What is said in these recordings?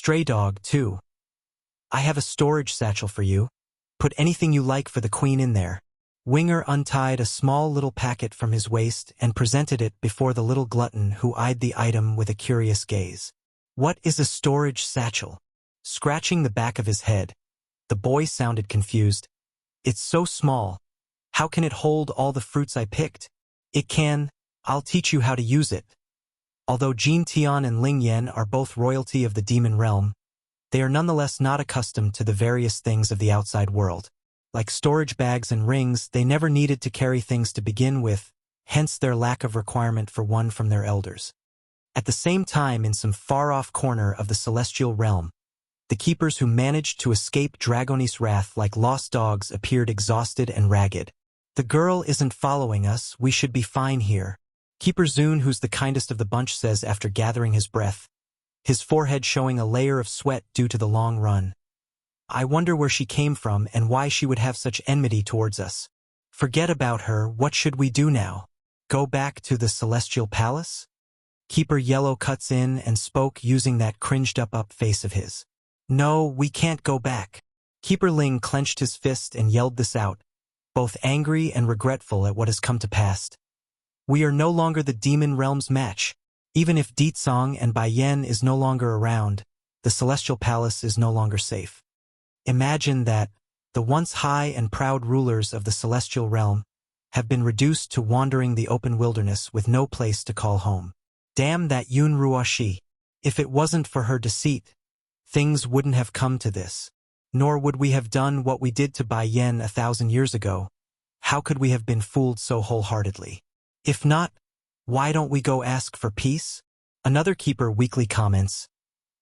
Stray dog, too. I have a storage satchel for you. Put anything you like for the queen in there. Winger untied a small little packet from his waist and presented it before the little glutton, who eyed the item with a curious gaze. What is a storage satchel? Scratching the back of his head, the boy sounded confused. It's so small. How can it hold all the fruits I picked? It can. I'll teach you how to use it. Although Jin Tian and Ling Yan are both royalty of the demon realm, they are nonetheless not accustomed to the various things of the outside world. Like storage bags and rings, they never needed to carry things to begin with, hence their lack of requirement for one from their elders. At the same time, in some far-off corner of the celestial realm, the keepers who managed to escape Dragonis' wrath like lost dogs appeared exhausted and ragged. The girl isn't following us, we should be fine here. Keeper Zun, who's the kindest of the bunch, says after gathering his breath, his forehead showing a layer of sweat due to the long run. I wonder where she came from and why she would have such enmity towards us. Forget about her, what should we do now? Go back to the celestial palace? Keeper Yellow cuts in and spoke using that cringed-up face of his. No, we can't go back. Keeper Ling clenched his fist and yelled this out, both angry and regretful at what has come to pass. We are no longer the demon realm's match. Even if Ditsong and Bai Yen is no longer around, the celestial palace is no longer safe. Imagine that the once high and proud rulers of the celestial realm have been reduced to wandering the open wilderness with no place to call home. Damn that Yun Ruoshi. If it wasn't for her deceit, things wouldn't have come to this. Nor would we have done what we did to Bai Yen 1,000 years ago. How could we have been fooled so wholeheartedly? If not, why don't we go ask for peace? Another keeper weakly comments,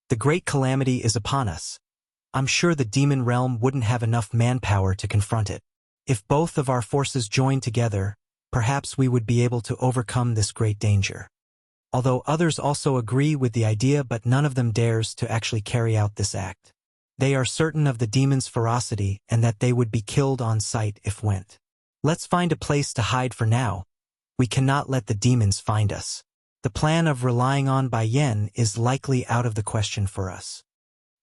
the great calamity is upon us. I'm sure the demon realm wouldn't have enough manpower to confront it. If both of our forces joined together, perhaps we would be able to overcome this great danger. Although others also agree with the idea, but none of them dares to actually carry out this act. They are certain of the demon's ferocity and that they would be killed on sight if went. Let's find a place to hide for now. We cannot let the demons find us. The plan of relying on Bai Yen is likely out of the question for us.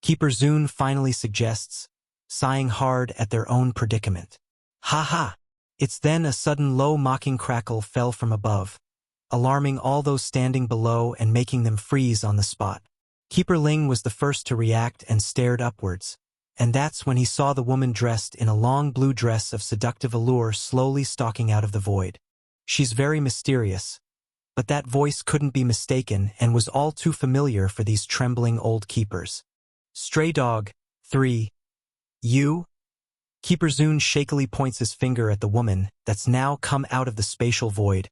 Keeper Zun finally suggests, sighing hard at their own predicament. Ha ha! It's then a sudden low mocking crackle fell from above, alarming all those standing below and making them freeze on the spot. Keeper Ling was the first to react and stared upwards, and that's when he saw the woman dressed in a long blue dress of seductive allure slowly stalking out of the void. She's very mysterious, but that voice couldn't be mistaken and was all too familiar for these trembling old keepers. Stray dog, 3. You? Keeper Zun shakily points his finger at the woman that's now come out of the spatial void.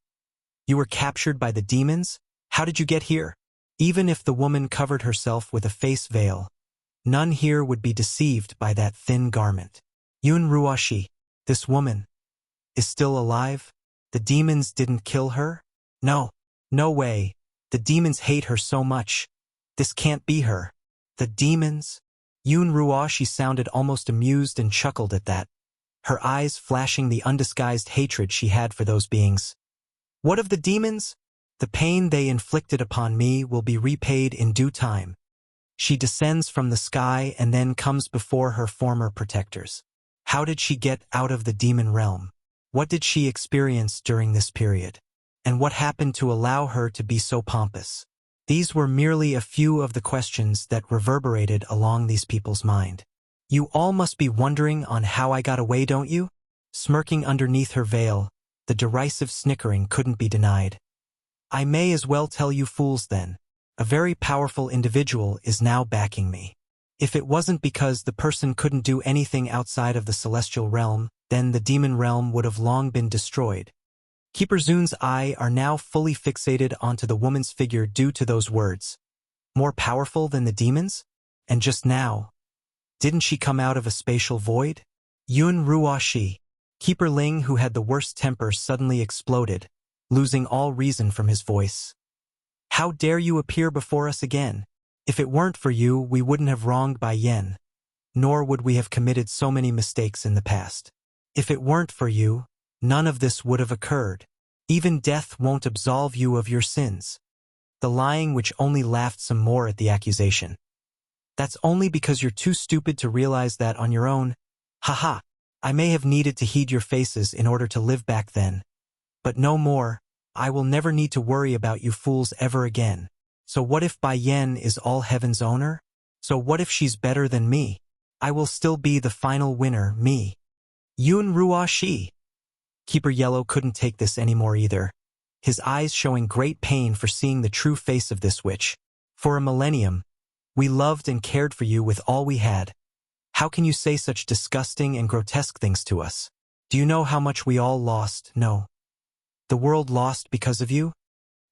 You were captured by the demons? How did you get here? Even if the woman covered herself with a face veil, none here would be deceived by that thin garment. Yun Ruoshi, this woman, is still alive? The demons didn't kill her? No. No way. The demons hate her so much. This can't be her. The demons? Yun Ruoshi sounded almost amused and chuckled at that, her eyes flashing the undisguised hatred she had for those beings. What of the demons? The pain they inflicted upon me will be repaid in due time. She descends from the sky and then comes before her former protectors. How did she get out of the demon realm? What did she experience during this period? And what happened to allow her to be so pompous? These were merely a few of the questions that reverberated along these people's mind. You all must be wondering on how I got away, don't you? Smirking underneath her veil, the derisive snickering couldn't be denied. I may as well tell you fools then. A very powerful individual is now backing me. If it wasn't because the person couldn't do anything outside of the celestial realm, then the demon realm would have long been destroyed. Keeper Zun's eyes are now fully fixated onto the woman's figure due to those words. More powerful than the demons? And just now, didn't she come out of a spatial void? Yun Ruoshi. Keeper Ling, who had the worst temper, suddenly exploded, losing all reason from his voice. How dare you appear before us again? If it weren't for you, we wouldn't have wronged Bai Yen, nor would we have committed so many mistakes in the past. If it weren't for you, none of this would have occurred. Even death won't absolve you of your sins. The lying which only laughed some more at the accusation. That's only because you're too stupid to realize that on your own. Haha, I may have needed to heed your faces in order to live back then. But no more, I will never need to worry about you fools ever again. So what if Bai Yen is all heaven's owner? So what if she's better than me? I will still be the final winner, me. Yun Ruo Shi. Keeper Yellow couldn't take this anymore either, his eyes showing great pain for seeing the true face of this witch. For a millennium, we loved and cared for you with all we had. How can you say such disgusting and grotesque things to us? Do you know how much we all lost? No. The world lost because of you?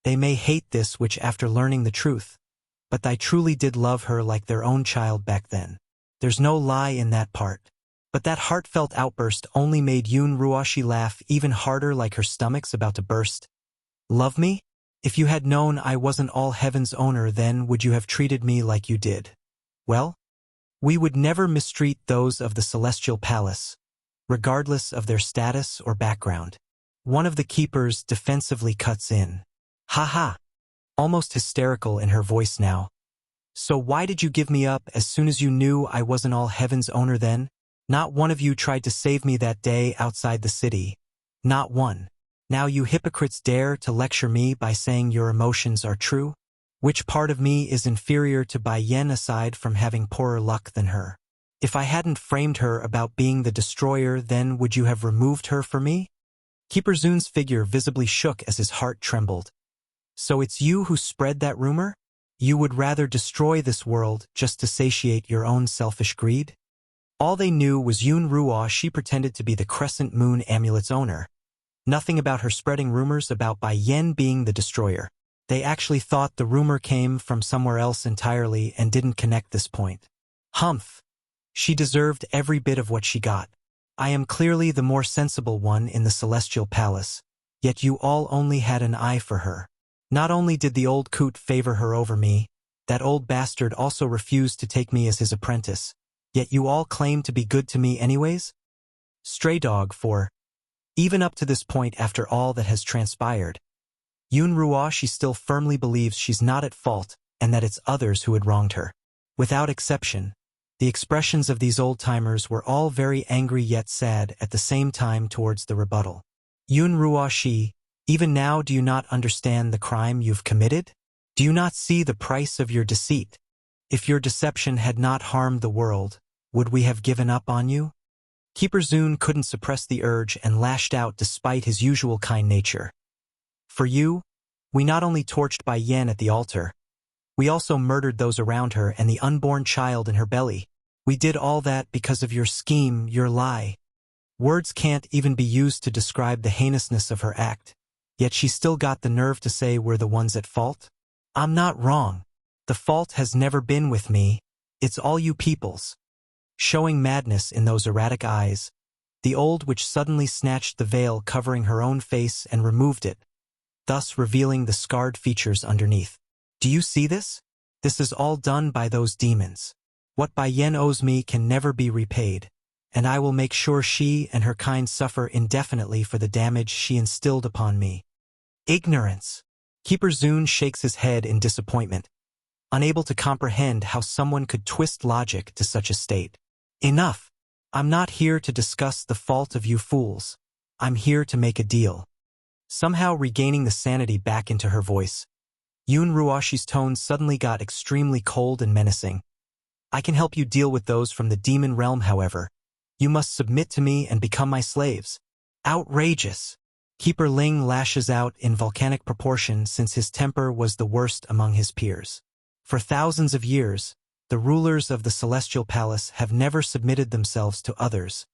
They may hate this witch after learning the truth, but I truly did love her like their own child back then. There's no lie in that part. But that heartfelt outburst only made Yun Ruoshi laugh even harder, like her stomach's about to burst. Love me? If you had known I wasn't all heaven's owner, then would you have treated me like you did? Well, we would never mistreat those of the Celestial Palace, regardless of their status or background. One of the keepers defensively cuts in. Ha ha! Almost hysterical in her voice now. So why did you give me up as soon as you knew I wasn't all heaven's owner then? Not one of you tried to save me that day outside the city. Not one. Now you hypocrites dare to lecture me by saying your emotions are true? Which part of me is inferior to Bai Yen aside from having poorer luck than her? If I hadn't framed her about being the destroyer, then would you have removed her for me? Keeper Zun's figure visibly shook as his heart trembled. So it's you who spread that rumor? You would rather destroy this world just to satiate your own selfish greed? All they knew was Yun Ruo Shi pretended to be the Crescent Moon Amulet's owner. Nothing about her spreading rumors about Bai Yen being the destroyer. They actually thought the rumor came from somewhere else entirely and didn't connect this point. Humph! She deserved every bit of what she got. I am clearly the more sensible one in the Celestial Palace, yet you all only had an eye for her. Not only did the old coot favor her over me, that old bastard also refused to take me as his apprentice. Yet you all claim to be good to me anyways? Stray dog for. Even up to this point after all that has transpired, Yun Ruo Shi still firmly believes she's not at fault and that it's others who had wronged her. Without exception, the expressions of these old-timers were all very angry yet sad at the same time towards the rebuttal. Yun Ruo Shi, even now do you not understand the crime you've committed? Do you not see the price of your deceit? If your deception had not harmed the world, would we have given up on you? Keeper Zun couldn't suppress the urge and lashed out despite his usual kind nature. For you, we not only torched Bai Yen at the altar, we also murdered those around her and the unborn child in her belly. We did all that because of your scheme, your lie. Words can't even be used to describe the heinousness of her act, yet she still got the nerve to say we're the ones at fault? I'm not wrong. The fault has never been with me, it's all you peoples. Showing madness in those erratic eyes, the old witch suddenly snatched the veil covering her own face and removed it, thus revealing the scarred features underneath. Do you see this? This is all done by those demons. What Bai Yen owes me can never be repaid, and I will make sure she and her kind suffer indefinitely for the damage she instilled upon me. Ignorance. Keeper Zun shakes his head in disappointment, unable to comprehend how someone could twist logic to such a state. Enough! I'm not here to discuss the fault of you fools. I'm here to make a deal. Somehow regaining the sanity back into her voice, Yun Ruoshi's tone suddenly got extremely cold and menacing. I can help you deal with those from the demon realm, however. You must submit to me and become my slaves. Outrageous! Keeper Ling lashes out in volcanic proportion since his temper was the worst among his peers. For thousands of years, the rulers of the Celestial Palace have never submitted themselves to others,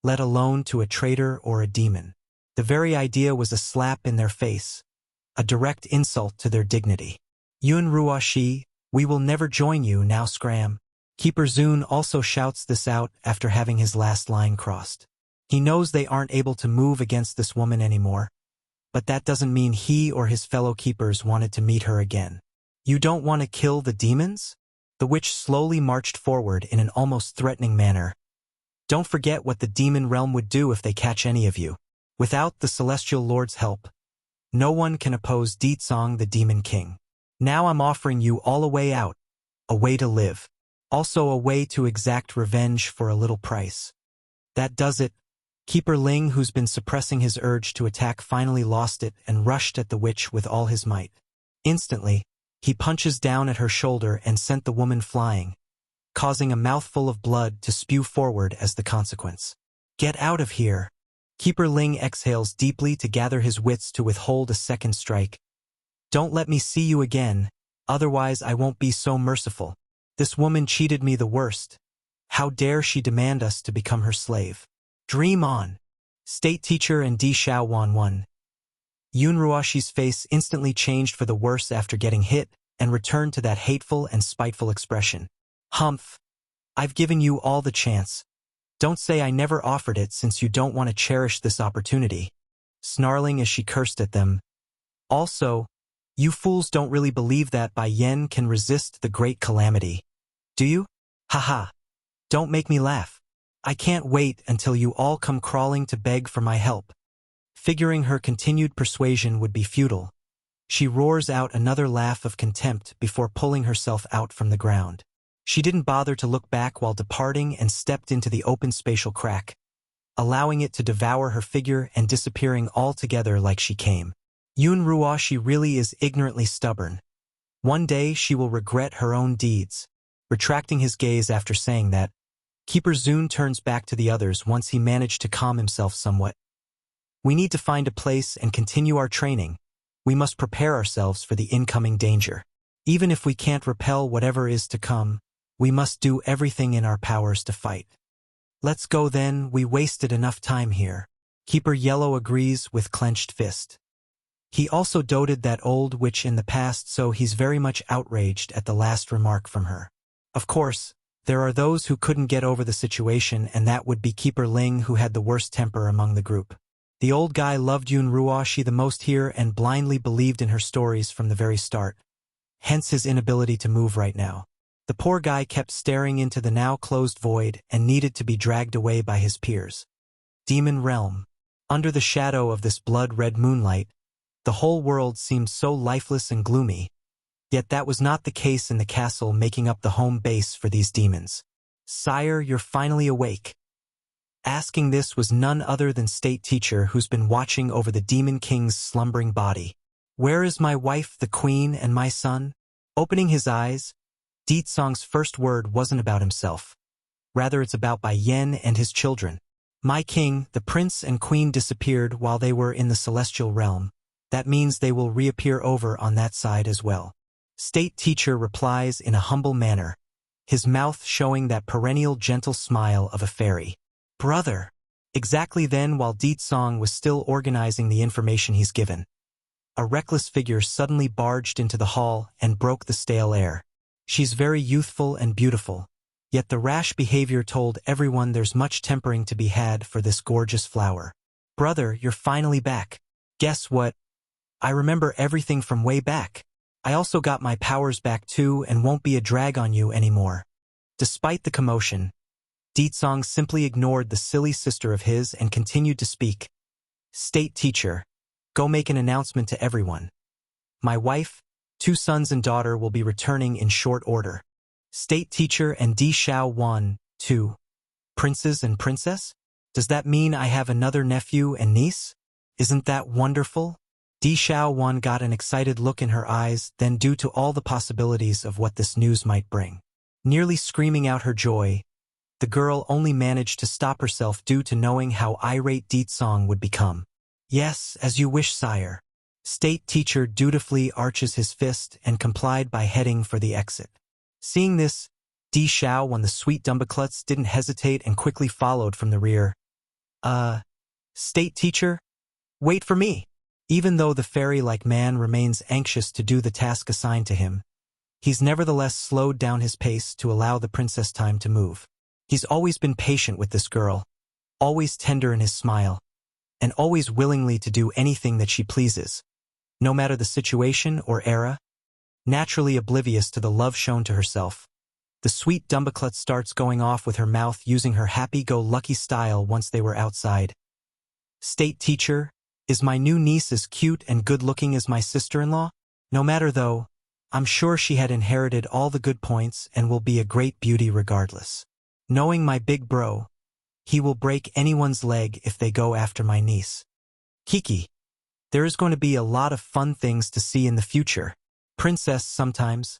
let alone to a traitor or a demon. The very idea was a slap in their face, a direct insult to their dignity. Yun Ruo Shi, we will never join you now, scram. Keeper Zun also shouts this out after having his last line crossed. He knows they aren't able to move against this woman anymore, but that doesn't mean he or his fellow keepers wanted to meet her again. You don't want to kill the demons? The witch slowly marched forward in an almost threatening manner. Don't forget what the demon realm would do if they catch any of you. Without the Celestial Lord's help, no one can oppose Deetsong the Demon King. Now I'm offering you all a way out, a way to live. Also a way to exact revenge for a little price. That does it. Keeper Ling, who's been suppressing his urge to attack, finally lost it and rushed at the witch with all his might. Instantly, he punches down at her shoulder and sent the woman flying, causing a mouthful of blood to spew forward as the consequence. Get out of here. Keeper Ling exhales deeply to gather his wits to withhold a second strike. Don't let me see you again, otherwise I won't be so merciful. This woman cheated me the worst. How dare she demand us to become her slave? Dream on. State teacher and Di Xiaowan won. Yun Ruoshi's face instantly changed for the worse after getting hit and returned to that hateful and spiteful expression. Humph. I've given you all the chance. Don't say I never offered it, since you don't want to cherish this opportunity. Snarling as she cursed at them. Also, you fools don't really believe that Bai Yen can resist the great calamity, do you? Haha. Don't make me laugh. I can't wait until you all come crawling to beg for my help. Figuring her continued persuasion would be futile, she roars out another laugh of contempt before pulling herself out from the ground. She didn't bother to look back while departing and stepped into the open spatial crack, allowing it to devour her figure and disappearing altogether like she came. Yun Ruoshi really is ignorantly stubborn. One day she will regret her own deeds. Retracting his gaze after saying that, Keeper Zun turns back to the others once he managed to calm himself somewhat. We need to find a place and continue our training. We must prepare ourselves for the incoming danger. Even if we can't repel whatever is to come, we must do everything in our powers to fight. Let's go then, we wasted enough time here. Keeper Yellow agrees with clenched fist. He also doted that old witch in the past, so he's very much outraged at the last remark from her. Of course, there are those who couldn't get over the situation, and that would be Keeper Ling, who had the worst temper among the group. The old guy loved Yun Ruoshi the most here and blindly believed in her stories from the very start. Hence his inability to move right now. The poor guy kept staring into the now closed void and needed to be dragged away by his peers. Demon Realm. Under the shadow of this blood-red moonlight, the whole world seemed so lifeless and gloomy. Yet that was not the case in the castle making up the home base for these demons. Sire, you're finally awake. Asking this was none other than State Teacher, who's been watching over the Demon King's slumbering body. Where is my wife, the queen, and my son? Opening his eyes, Ditsong's first word wasn't about himself. Rather, it's about Bai Yen and his children. My king, the prince and queen disappeared while they were in the celestial realm. That means they will reappear over on that side as well. State Teacher replies in a humble manner, his mouth showing that perennial gentle smile of a fairy. Brother. Exactly then, while Ditsong was still organizing the information he's given, a reckless figure suddenly barged into the hall and broke the stale air. She's very youthful and beautiful, yet the rash behavior told everyone there's much tempering to be had for this gorgeous flower. Brother, you're finally back. Guess what? I remember everything from way back. I also got my powers back too and won't be a drag on you anymore. Despite the commotion, Ditsong simply ignored the silly sister of his and continued to speak. State Teacher, go make an announcement to everyone. My wife, 2 sons and daughter will be returning in short order. State Teacher and Di Xiaowan, 2 princes and princess? Does that mean I have another nephew and niece? Isn't that wonderful? Di Xiaowan got an excited look in her eyes, then due to all the possibilities of what this news might bring, nearly screaming out her joy, the girl only managed to stop herself due to knowing how irate Ditsong would become. Yes, as you wish, sire. State Teacher dutifully arches his fist and complied by heading for the exit. Seeing this, Di Xiaowan, the sweet Dumbaklutz, didn't hesitate and quickly followed from the rear. State Teacher? Wait for me. Even though the fairy-like man remains anxious to do the task assigned to him, he's nevertheless slowed down his pace to allow the princess time to move. He's always been patient with this girl, always tender in his smile, and always willingly to do anything that she pleases, no matter the situation or era. Naturally oblivious to the love shown to herself, the sweet Dumbaklutz starts going off with her mouth using her happy-go-lucky style once they were outside. State Teacher, is my new niece as cute and good-looking as my sister-in-law? No matter though, I'm sure she had inherited all the good points and will be a great beauty regardless. Knowing my big bro, he will break anyone's leg if they go after my niece. Kiki, there is going to be a lot of fun things to see in the future. Princess, sometimes.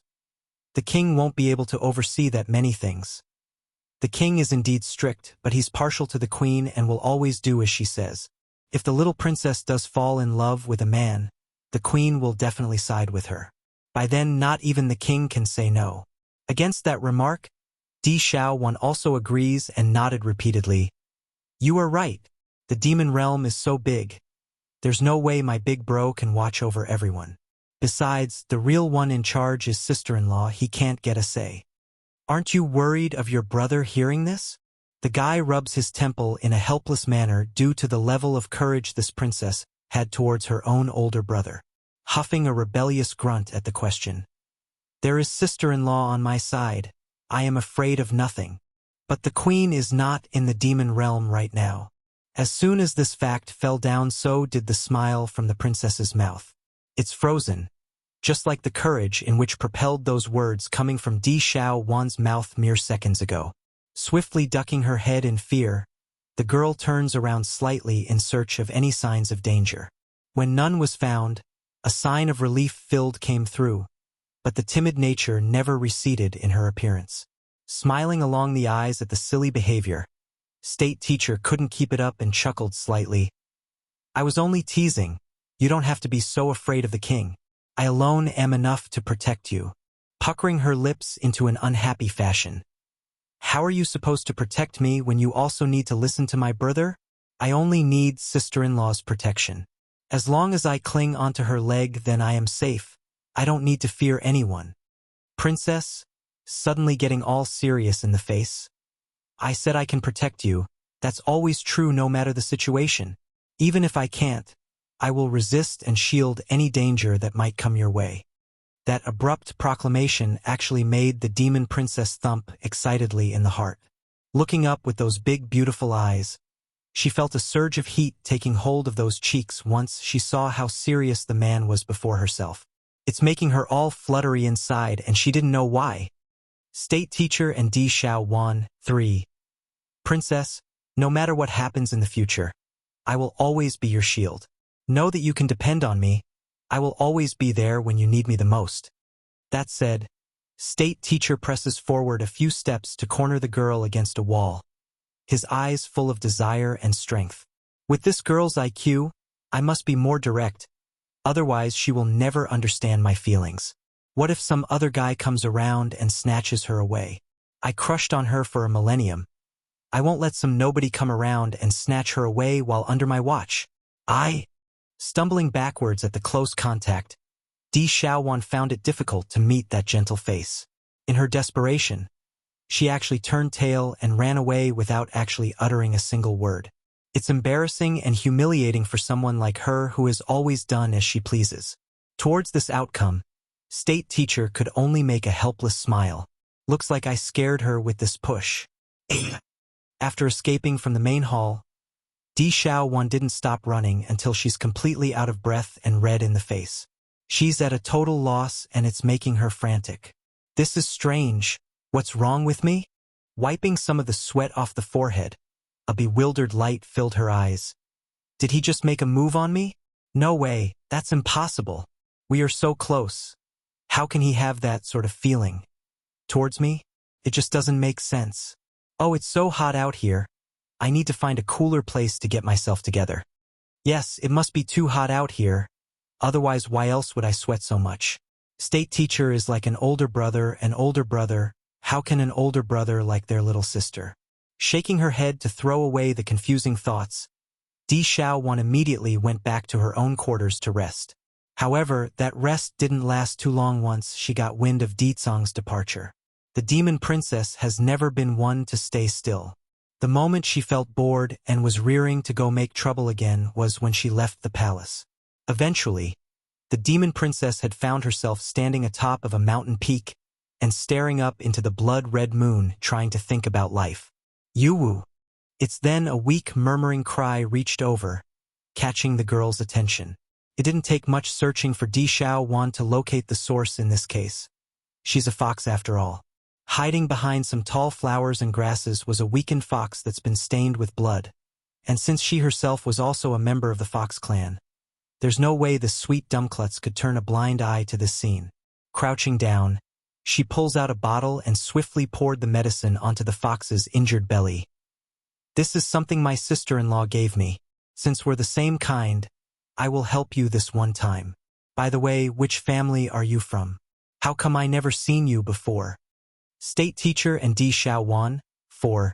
The king won't be able to oversee that many things. The king is indeed strict, but he's partial to the queen and will always do as she says. If the little princess does fall in love with a man, the queen will definitely side with her. By then, not even the king can say no. Against that remark, Di Xiaowan also agrees and nodded repeatedly. You are right. The demon realm is so big. There's no way my big bro can watch over everyone. Besides, the real one in charge is sister-in-law. He can't get a say. Aren't you worried of your brother hearing this? The guy rubs his temple in a helpless manner due to the level of courage this princess had towards her own older brother, huffing a rebellious grunt at the question. There is sister-in-law on my side. I am afraid of nothing. But the queen is not in the demon realm right now. As soon as this fact fell down, so did the smile from the princess's mouth. It's frozen, just like the courage in which propelled those words coming from Di Xiaowan's mouth mere seconds ago. Swiftly ducking her head in fear, the girl turns around slightly in search of any signs of danger. When none was found, a sign of relief came through, but the timid nature never receded in her appearance. Smiling along the eyes at the silly behavior, state teacher couldn't keep it up and chuckled slightly. I was only teasing. You don't have to be so afraid of the king. I alone am enough to protect you. Puckering her lips into an unhappy fashion. How are you supposed to protect me when you also need to listen to my brother? I only need sister-in-law's protection. As long as I cling onto her leg, then I am safe. I don't need to fear anyone. Princess, suddenly getting all serious in the face. I said I can protect you. That's always true no matter the situation. Even if I can't, I will resist and shield any danger that might come your way. That abrupt proclamation actually made the demon princess thump excitedly in the heart. Looking up with those big beautiful eyes, she felt a surge of heat taking hold of those cheeks once she saw how serious the man was before herself. It's making her all fluttery inside and she didn't know why. State teacher and Di Xiaowan, 3. Princess, no matter what happens in the future, I will always be your shield. Know that you can depend on me. I will always be there when you need me the most. That said, state teacher presses forward a few steps to corner the girl against a wall, his eyes full of desire and strength. With this girl's IQ, I must be more direct, otherwise she will never understand my feelings. What if some other guy comes around and snatches her away? I crushed on her for a millennium. I won't let some nobody come around and snatch her away while under my watch. Stumbling backwards at the close contact, Di Xiaowan found it difficult to meet that gentle face. In her desperation, she actually turned tail and ran away without actually uttering a single word. It's embarrassing and humiliating for someone like her who has always done as she pleases. Towards this outcome, state teacher could only make a helpless smile. Looks like I scared her with this push. After escaping from the main hall, Di Xiaowan didn't stop running until she's completely out of breath and red in the face. She's at a total loss and it's making her frantic. This is strange. What's wrong with me? Wiping some of the sweat off the forehead, a bewildered light filled her eyes. Did he just make a move on me? No way, that's impossible. We are so close. How can he have that sort of feeling towards me? It just doesn't make sense. Oh, it's so hot out here. I need to find a cooler place to get myself together. Yes, it must be too hot out here. Otherwise, why else would I sweat so much? State teacher is like an older brother. How can an older brother like their little sister? Shaking her head to throw away the confusing thoughts, Di Xiaowan immediately went back to her own quarters to rest. However, that rest didn't last too long once she got wind of Di Zong's departure. The demon princess has never been one to stay still. The moment she felt bored and was rearing to go make trouble again was when she left the palace. Eventually, the demon princess had found herself standing atop of a mountain peak and staring up into the blood-red moon trying to think about life. Yuwu. It's then a weak murmuring cry reached over, catching the girl's attention. It didn't take much searching for Di Xiaowan to locate the source in this case. She's a fox after all. Hiding behind some tall flowers and grasses was a weakened fox that's been stained with blood. And since she herself was also a member of the fox clan, there's no way this sweet dumbklutz could turn a blind eye to this scene. Crouching down, she pulls out a bottle and swiftly poured the medicine onto the fox's injured belly. This is something my sister-in-law gave me. Since we're the same kind, I will help you this one time. By the way, which family are you from? How come I never seen you before? State teacher and Di Xiaowan. 4.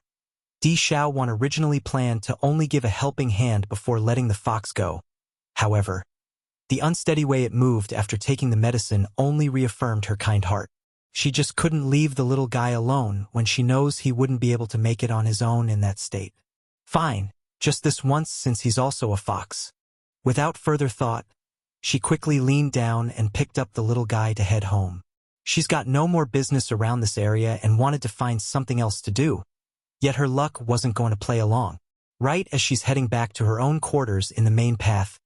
Di Xiaowan originally planned to only give a helping hand before letting the fox go. However, the unsteady way it moved after taking the medicine only reaffirmed her kind heart. She just couldn't leave the little guy alone when she knows he wouldn't be able to make it on his own in that state. Fine, just this once since he's also a fox. Without further thought, she quickly leaned down and picked up the little guy to head home. She's got no more business around this area and wanted to find something else to do. Yet her luck wasn't going to play along. Right as she's heading back to her own quarters in the main path,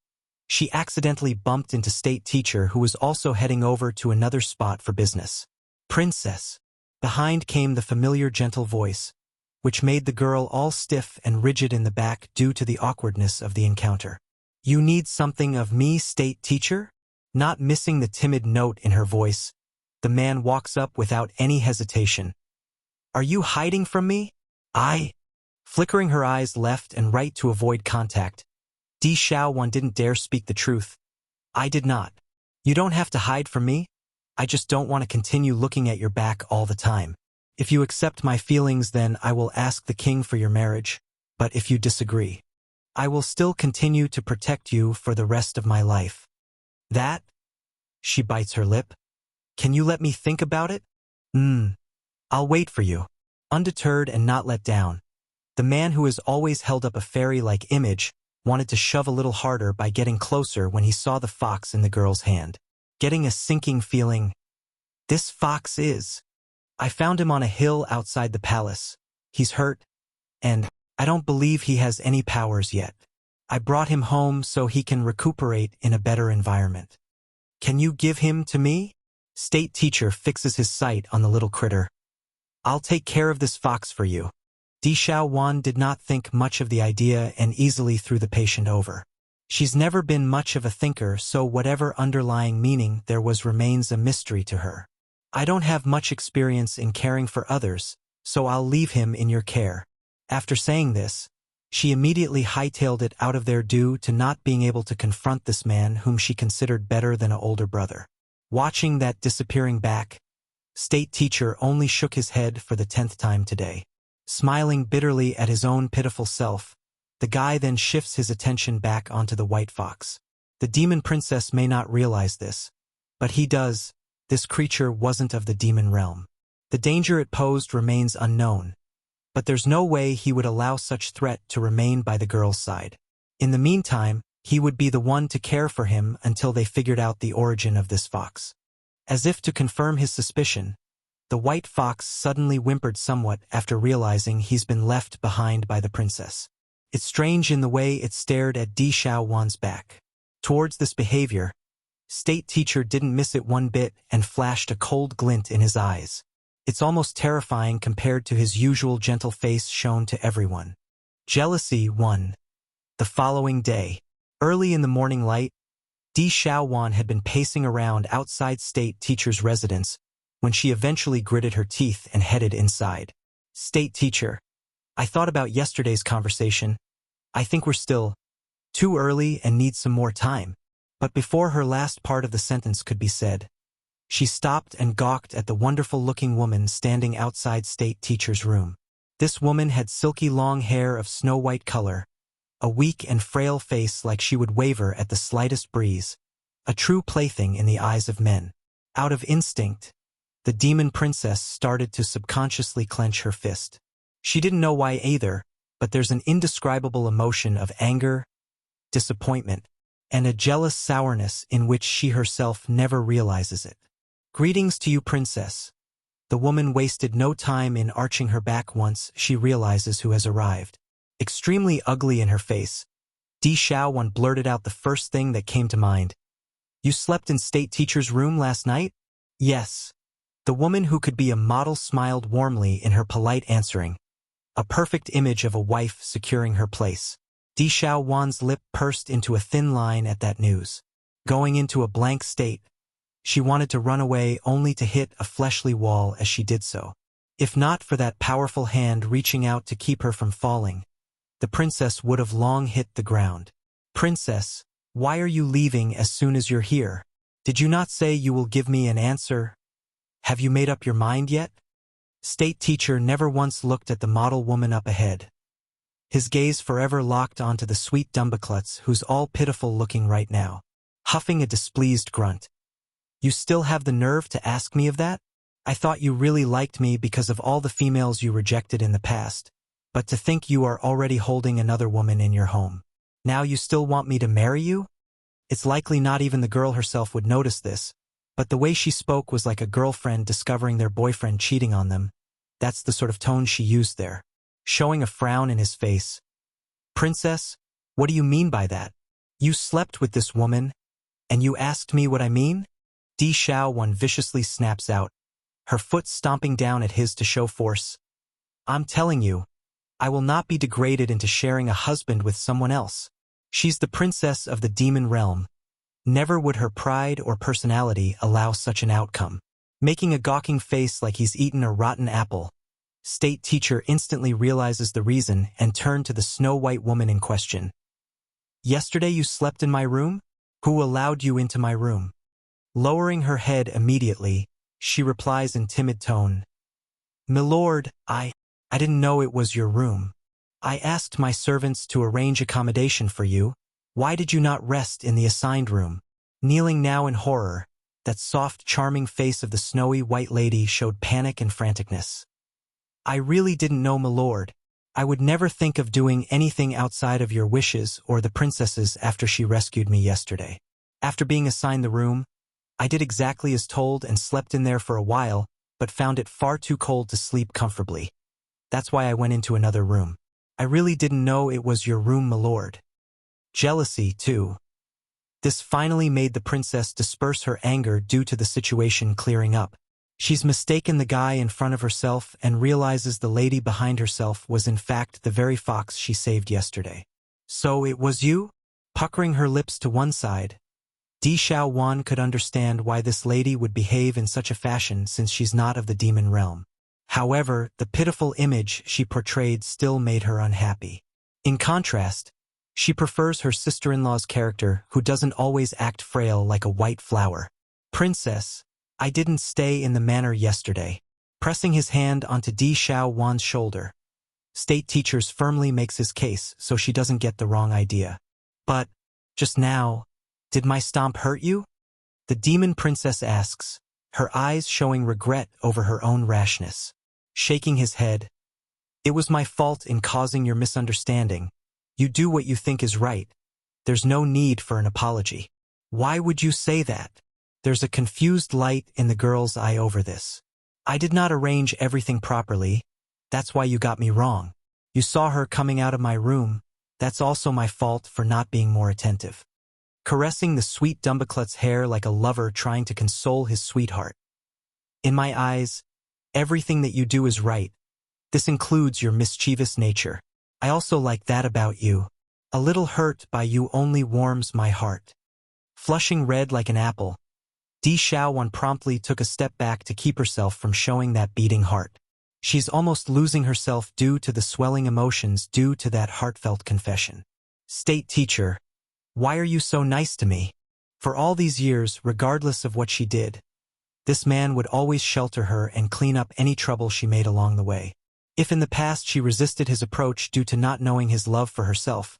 she accidentally bumped into state teacher who was also heading over to another spot for business. Princess. Behind came the familiar gentle voice, which made the girl all stiff and rigid in the back due to the awkwardness of the encounter. You need something of me, state teacher? Not missing the timid note in her voice, the man walks up without any hesitation. Are you hiding from me? Flickering her eyes left and right to avoid contact, Di Xiaowan didn't dare speak the truth. I did not. You don't have to hide from me. I just don't want to continue looking at your back all the time. If you accept my feelings, then I will ask the king for your marriage. But if you disagree, I will still continue to protect you for the rest of my life. That? She bites her lip. Can you let me think about it? I'll wait for you. Undeterred and not let down, the man who has always held up a fairy-like image wanted to shove a little harder by getting closer when he saw the fox in the girl's hand. Getting a sinking feeling. This fox is. I found him on a hill outside the palace. He's hurt, and I don't believe he has any powers yet. I brought him home so he can recuperate in a better environment. Can you give him to me? State teacher fixes his sight on the little critter. I'll take care of this fox for you. Di Xiaowan did not think much of the idea and easily threw the patient over. She's never been much of a thinker, so whatever underlying meaning there was remains a mystery to her. I don't have much experience in caring for others, so I'll leave him in your care. After saying this, she immediately hightailed it out of there due to not being able to confront this man whom she considered better than an older brother. Watching that disappearing back, state teacher only shook his head for the 10th time today. Smiling bitterly at his own pitiful self, the guy then shifts his attention back onto the white fox. The demon princess may not realize this, but he does. This creature wasn't of the demon realm. The danger it posed remains unknown, but there's no way he would allow such threat to remain by the girl's side. In the meantime, he would be the one to care for him until they figured out the origin of this fox. As if to confirm his suspicion, the white fox suddenly whimpered somewhat after realizing he's been left behind by the princess. It's strange in the way it stared at Di Xiaowan's back. Towards this behavior, state teacher didn't miss it one bit and flashed a cold glint in his eyes. It's almost terrifying compared to his usual gentle face shown to everyone. Jealousy 1. The following day, early in the morning light, Di Xiaowan had been pacing around outside state teacher's residence when she eventually gritted her teeth and headed inside. State teacher, I thought about yesterday's conversation. I think we're still too early and need some more time. But before her last part of the sentence could be said, she stopped and gawked at the wonderful-looking woman standing outside state teacher's room. This woman had silky long hair of snow-white color, a weak and frail face like she would waver at the slightest breeze, a true plaything in the eyes of men. Out of instinct, the demon princess started to subconsciously clench her fist. She didn't know why either, but there's an indescribable emotion of anger, disappointment, and a jealous sourness in which she herself never realizes it. Greetings to you, princess. The woman wasted no time in arching her back once she realizes who has arrived. Extremely ugly in her face, Di Xiaowan blurted out the first thing that came to mind. You slept in state teacher's room last night? Yes. The woman who could be a model smiled warmly in her polite answering. A perfect image of a wife securing her place. Di Xiaowan's lip pursed into a thin line at that news. Going into a blank state, she wanted to run away only to hit a fleshly wall as she did so. If not for that powerful hand reaching out to keep her from falling, the princess would have long hit the ground. Princess, why are you leaving as soon as you're here? Did you not say you will give me an answer? Have you made up your mind yet? State teacher never once looked at the model woman up ahead. His gaze forever locked onto the sweet Dumbaklutz who's all pitiful looking right now, huffing a displeased grunt. You still have the nerve to ask me of that? I thought you really liked me because of all the females you rejected in the past, but to think you are already holding another woman in your home. Now you still want me to marry you? It's likely not even the girl herself would notice this, but the way she spoke was like a girlfriend discovering their boyfriend cheating on them. That's the sort of tone she used there, showing a frown in his face. Princess, what do you mean by that? You slept with this woman, and you asked me what I mean? Di Xiaowan viciously snaps out, her foot stomping down at his to show force. I'm telling you, I will not be degraded into sharing a husband with someone else. She's the princess of the demon realm. Never would her pride or personality allow such an outcome. Making a gawking face like he's eaten a rotten apple, state teacher instantly realizes the reason and turned to the snow-white woman in question. Yesterday you slept in my room? Who allowed you into my room? Lowering her head immediately, she replies in timid tone. Milord, I didn't know it was your room. I asked my servants to arrange accommodation for you. Why did you not rest in the assigned room? Kneeling now in horror, that soft, charming face of the snowy white lady showed panic and franticness. I really didn't know, milord. I would never think of doing anything outside of your wishes or the princess's after she rescued me yesterday. After being assigned the room, I did exactly as told and slept in there for a while, but found it far too cold to sleep comfortably. That's why I went into another room. I really didn't know it was your room, milord. Jealousy, too. This finally made the princess disperse her anger due to the situation clearing up. She's mistaken the guy in front of herself and realizes the lady behind herself was in fact the very fox she saved yesterday. So it was you? Puckering her lips to one side, Di Xiaowan could understand why this lady would behave in such a fashion since she's not of the demon realm. However, the pitiful image she portrayed still made her unhappy. In contrast, she prefers her sister-in-law's character who doesn't always act frail like a white flower. Princess, I didn't stay in the manor yesterday. Pressing his hand onto Di Xiaowan's shoulder, state teachers firmly makes his case so she doesn't get the wrong idea. But, just now, did my stomp hurt you? The demon princess asks, her eyes showing regret over her own rashness. Shaking his head, it was my fault in causing your misunderstanding. You do what you think is right. There's no need for an apology. Why would you say that? There's a confused light in the girl's eye over this. I did not arrange everything properly. That's why you got me wrong. You saw her coming out of my room. That's also my fault for not being more attentive. Caressing the sweet Dumbaklut's hair like a lover trying to console his sweetheart. In my eyes, everything that you do is right. This includes your mischievous nature. I also like that about you. A little hurt by you only warms my heart. Flushing red like an apple, Di Xiaowan promptly took a step back to keep herself from showing that beating heart. She's almost losing herself due to the swelling emotions due to that heartfelt confession. State teacher, why are you so nice to me? For all these years, regardless of what she did, this man would always shelter her and clean up any trouble she made along the way. If in the past she resisted his approach due to not knowing his love for herself,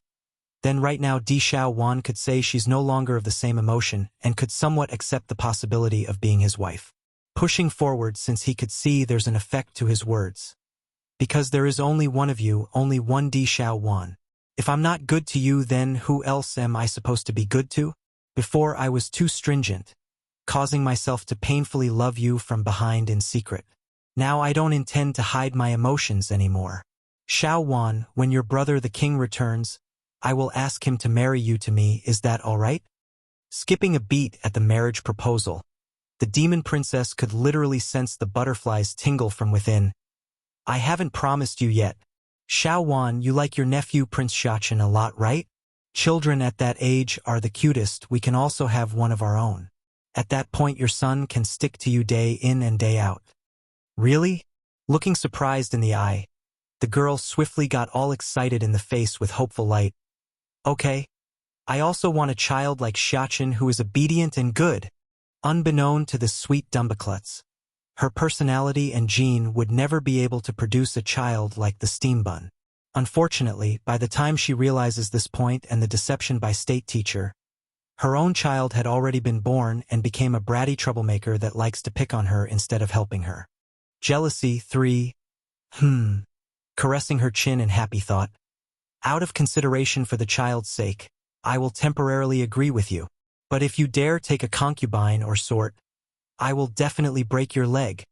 then right now Di Xiaowan could say she's no longer of the same emotion and could somewhat accept the possibility of being his wife. Pushing forward since he could see there's an effect to his words. Because there is only one of you, only one Di Xiaowan. If I'm not good to you, then who else am I supposed to be good to? Before I was too stringent, causing myself to painfully love you from behind in secret. Now I don't intend to hide my emotions anymore. Xiaowan, when your brother the king returns, I will ask him to marry you to me, is that all right? Skipping a beat at the marriage proposal, the demon princess could literally sense the butterflies tingle from within. I haven't promised you yet. Xiao Wan, you like your nephew Prince Xiachen a lot, right? Children at that age are the cutest. We can also have one of our own. At that point your son can stick to you day in and day out. Really? Looking surprised in the eye, the girl swiftly got all excited in the face with hopeful light. Okay. I also want a child like Xiachen who is obedient and good. Unbeknown to the sweet Dumbaklutz, her personality and gene would never be able to produce a child like the steam bun. Unfortunately, by the time she realizes this point and the deception by state teacher, her own child had already been born and became a bratty troublemaker that likes to pick on her instead of helping her. Jealousy 3. Caressing her chin in happy thought. Out of consideration for the child's sake, I will temporarily agree with you. But if you dare take a concubine or sort, I will definitely break your leg.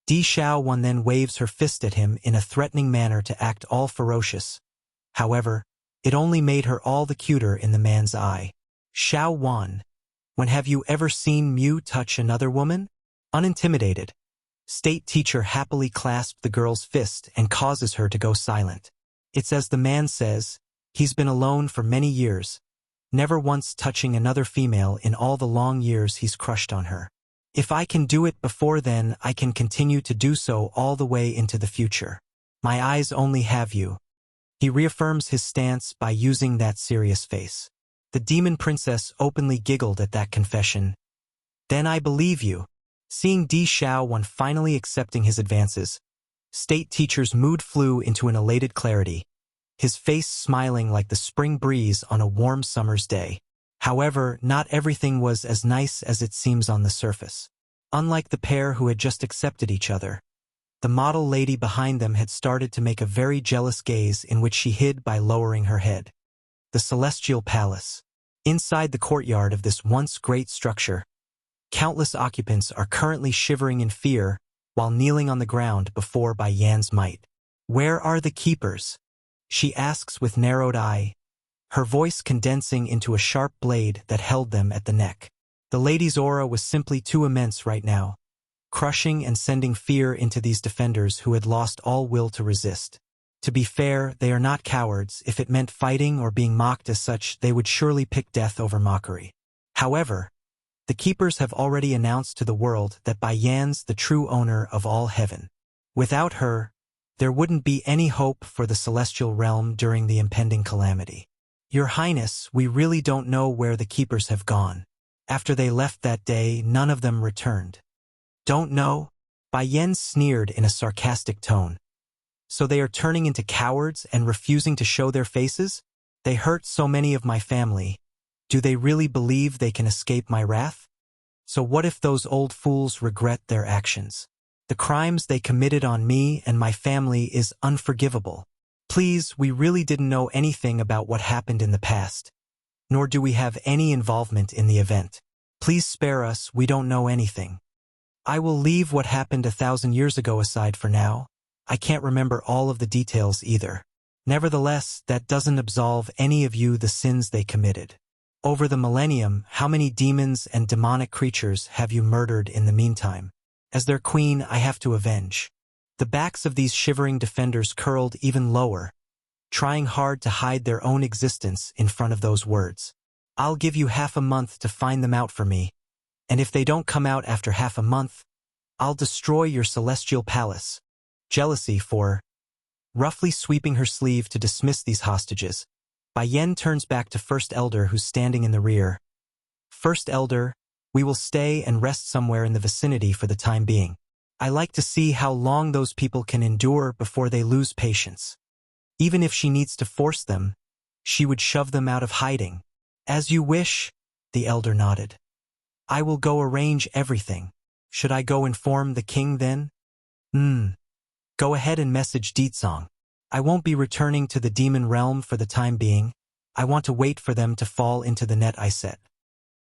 Di Xiaowan then waves her fist at him in a threatening manner to act all ferocious. However, it only made her all the cuter in the man's eye. Xiao Wan, when have you ever seen Mu touch another woman? Unintimidated, state teacher happily clasped the girl's fist and causes her to go silent. It's as the man says, he's been alone for many years, never once touching another female in all the long years he's crushed on her. If I can do it before then, I can continue to do so all the way into the future. My eyes only have you. He reaffirms his stance by using that serious face. The demon princess openly giggled at that confession. Then I believe you. Seeing Di Xiaowan finally accepting his advances, state teacher's mood flew into an elated clarity, his face smiling like the spring breeze on a warm summer's day. However, not everything was as nice as it seems on the surface. Unlike the pair who had just accepted each other, the model lady behind them had started to make a very jealous gaze in which she hid by lowering her head. The Celestial Palace. Inside the courtyard of this once great structure, countless occupants are currently shivering in fear while kneeling on the ground before Bai Yan's might. Where are the keepers? She asks with narrowed eye, her voice condensing into a sharp blade that held them at the neck. The lady's aura was simply too immense right now, crushing and sending fear into these defenders who had lost all will to resist. To be fair, they are not cowards. If it meant fighting or being mocked as such, they would surely pick death over mockery. However, the keepers have already announced to the world that Bai Yan's the true owner of all heaven. Without her, there wouldn't be any hope for the celestial realm during the impending calamity. Your Highness, we really don't know where the keepers have gone. After they left that day, none of them returned. Don't know? Bai Yan sneered in a sarcastic tone. So they are turning into cowards and refusing to show their faces? They hurt so many of my family. Do they really believe they can escape my wrath? So what if those old fools regret their actions? The crimes they committed on me and my family is unforgivable. Please, we really didn't know anything about what happened in the past. Nor do we have any involvement in the event. Please spare us, we don't know anything. I will leave what happened 1,000 years ago aside for now. I can't remember all of the details either. Nevertheless, that doesn't absolve any of you the sins they committed. Over the millennium, how many demons and demonic creatures have you murdered in the meantime? As their queen, I have to avenge. The backs of these shivering defenders curled even lower, trying hard to hide their own existence in front of those words. I'll give you half a month to find them out for me, and if they don't come out after half a month, I'll destroy your celestial palace. Jealousy 4. Roughly sweeping her sleeve to dismiss these hostages, Bai Yan turns back to First Elder who's standing in the rear. First Elder, we will stay and rest somewhere in the vicinity for the time being. I like to see how long those people can endure before they lose patience. Even if she needs to force them, she would shove them out of hiding. As you wish, the elder nodded. I will go arrange everything. Should I go inform the king then? Go ahead and message Deetsong. I won't be returning to the demon realm for the time being. I want to wait for them to fall into the net I set.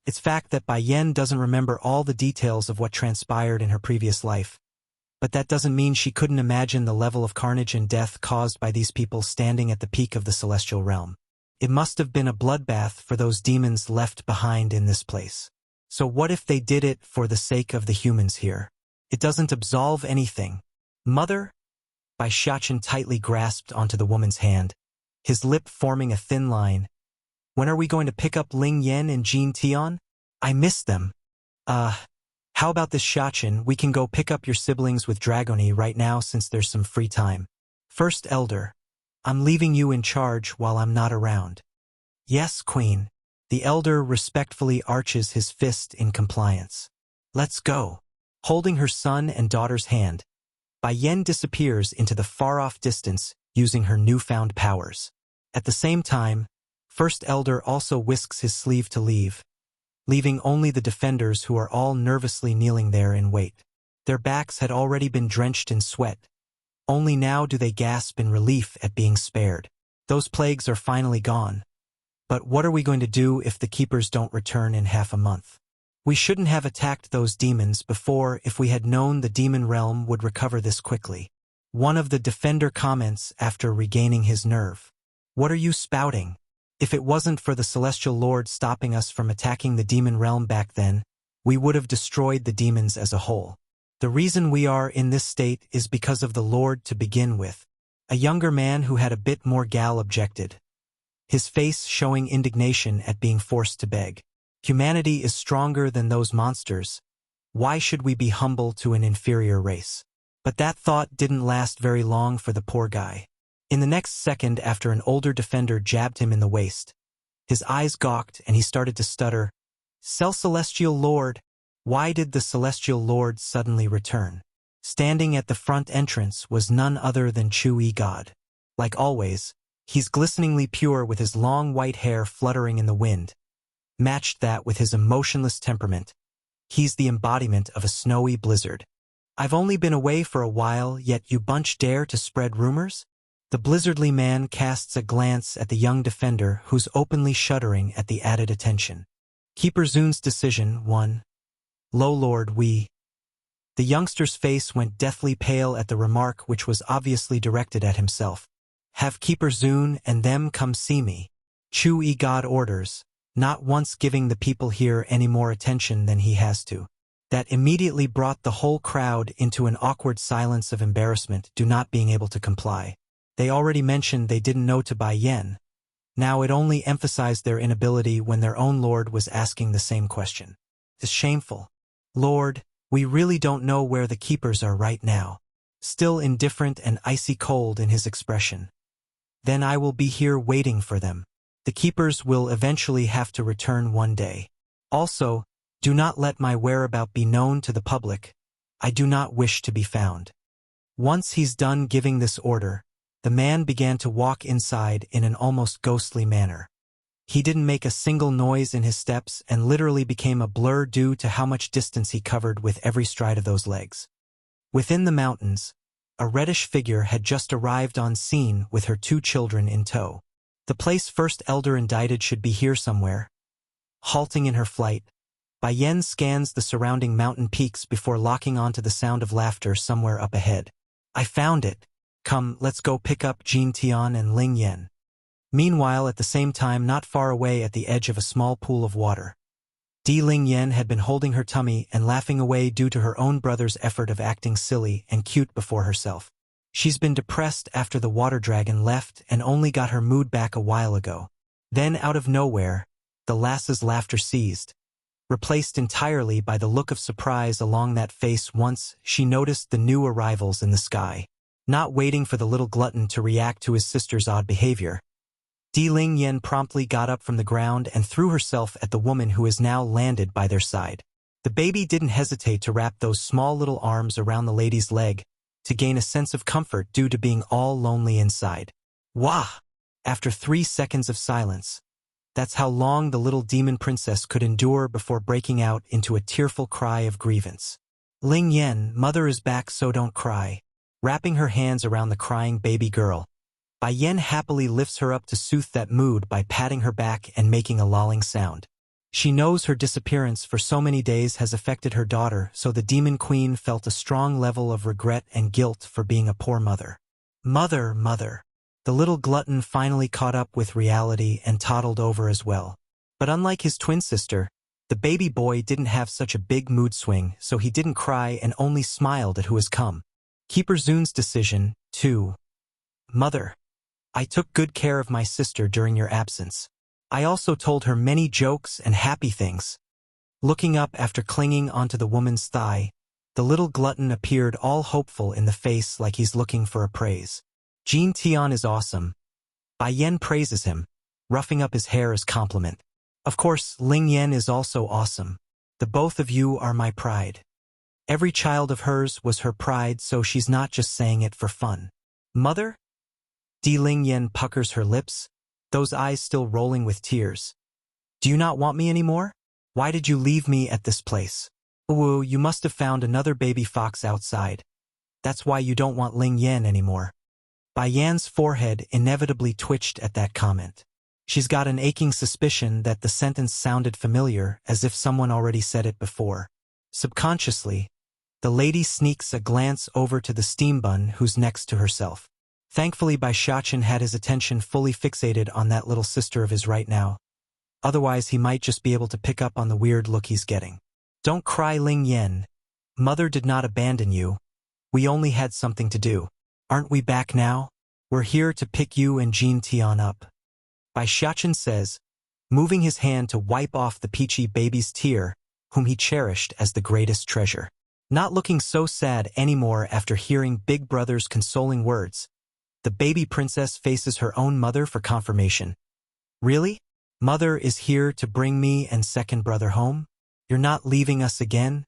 It's fact that Bai Yan doesn't remember all the details of what transpired in her previous life, but that doesn't mean she couldn't imagine the level of carnage and death caused by these people standing at the peak of the celestial realm. It must have been a bloodbath for those demons left behind in this place. So what if they did it for the sake of the humans here? It doesn't absolve anything. Mother? Bai Xiachen tightly grasped onto the woman's hand, his lip forming a thin line. When are we going to pick up Ling Yan and Jin Tian? I miss them. How about this, Xiachen? We can go pick up your siblings with Dragoni right now since there's some free time. First Elder, I'm leaving you in charge while I'm not around. Yes, Queen. The Elder respectfully arches his fist in compliance. Let's go. Holding her son and daughter's hand, Bai Yan disappears into the far-off distance using her newfound powers. At the same time, First Elder also whisks his sleeve to leave, leaving only the defenders who are all nervously kneeling there in wait. Their backs had already been drenched in sweat. Only now do they gasp in relief at being spared. Those plagues are finally gone. But what are we going to do if the keepers don't return in half a month? We shouldn't have attacked those demons before if we had known the demon realm would recover this quickly. One of the defender comments after regaining his nerve. What are you spouting? If it wasn't for the Celestial Lord stopping us from attacking the demon realm back then, we would have destroyed the demons as a whole. The reason we are in this state is because of the Lord to begin with. A younger man who had a bit more gall objected, his face showing indignation at being forced to beg. Humanity is stronger than those monsters. Why should we be humble to an inferior race? But that thought didn't last very long for the poor guy. In the next second after an older defender jabbed him in the waist, his eyes gawked and he started to stutter, Celestial Lord! Why did the Celestial Lord suddenly return? Standing at the front entrance was none other than Chu-Yi God. Like always, he's glisteningly pure with his long white hair fluttering in the wind. Matched that with his emotionless temperament. He's the embodiment of a snowy blizzard. I've only been away for a while, yet you bunch dare to spread rumors? The blizzardly man casts a glance at the young defender who's openly shuddering at the added attention. Keeper Zun's decision, 1. Lo Lord, we. The youngster's face went deathly pale at the remark which was obviously directed at himself. Have Keeper Zun and them come see me. Chu-Yi God orders, not once giving the people here any more attention than he has to. That immediately brought the whole crowd into an awkward silence of embarrassment due not being able to comply. They already mentioned they didn't know to Bai Yan. Now it only emphasized their inability when their own lord was asking the same question. It's shameful. Lord, we really don't know where the keepers are right now. Still indifferent and icy cold in his expression. Then I will be here waiting for them. The keepers will eventually have to return one day. Also, do not let my whereabout be known to the public. I do not wish to be found. Once he's done giving this order, the man began to walk inside in an almost ghostly manner. He didn't make a single noise in his steps and literally became a blur due to how much distance he covered with every stride of those legs. Within the mountains, a reddish figure had just arrived on scene with her 2 children in tow. The place First Elder indicted should be here somewhere. Halting in her flight, Bai Yan scans the surrounding mountain peaks before locking onto the sound of laughter somewhere up ahead. I found it. Come, let's go pick up Jin Tian and Ling Yan. Meanwhile, at the same time, not far away at the edge of a small pool of water, Ling Yan had been holding her tummy and laughing away due to her own brother's effort of acting silly and cute before herself. She's been depressed after the water dragon left and only got her mood back a while ago. Then, out of nowhere, the lass's laughter ceased, replaced entirely by the look of surprise along that face once she noticed the new arrivals in the sky. Not waiting for the little glutton to react to his sister's odd behavior, Ling Yan promptly got up from the ground and threw herself at the woman who is now landed by their side. The baby didn't hesitate to wrap those small little arms around the lady's leg to gain a sense of comfort due to being all lonely inside. Wah! After 3 seconds of silence, that's how long the little demon princess could endure before breaking out into a tearful cry of grievance. Ling Yan, mother is back, so don't cry. Wrapping her hands around the crying baby girl, Bai Yan happily lifts her up to soothe that mood by patting her back and making a lolling sound. She knows her disappearance for so many days has affected her daughter, so the demon queen felt a strong level of regret and guilt for being a poor mother. Mother. The little glutton finally caught up with reality and toddled over as well. But unlike his twin sister, the baby boy didn't have such a big mood swing, so he didn't cry and only smiled at who has come. Keeper Zun's decision, 2. Mother, I took good care of my sister during your absence. I also told her many jokes and happy things. Looking up after clinging onto the woman's thigh, the little glutton appeared all hopeful in the face like he's looking for a praise. Jin Tian is awesome. Bai Yan praises him, roughing up his hair as compliment. Of course, Ling Yan is also awesome. The both of you are my pride. Every child of hers was her pride, so she's not just saying it for fun. Mother? Ling Yan puckers her lips, those eyes still rolling with tears. Do you not want me anymore? Why did you leave me at this place? Ooh, you must have found another baby fox outside. That's why you don't want Ling Yan anymore. Bai Yan's forehead inevitably twitched at that comment. She's got an aching suspicion that the sentence sounded familiar, as if someone already said it before. Subconsciously, the lady sneaks a glance over to the steam bun who's next to herself. Thankfully, Bai Shachen had his attention fully fixated on that little sister of his right now. Otherwise, he might just be able to pick up on the weird look he's getting. Don't cry, Ling Yan. Mother did not abandon you. We only had something to do. Aren't we back now? We're here to pick you and Jin Tian up. Bai Shachen says, moving his hand to wipe off the peachy baby's tear, whom he cherished as the greatest treasure. Not looking so sad anymore after hearing Big Brother's consoling words, the baby princess faces her own mother for confirmation. Really? Mother is here to bring me and second brother home? You're not leaving us again?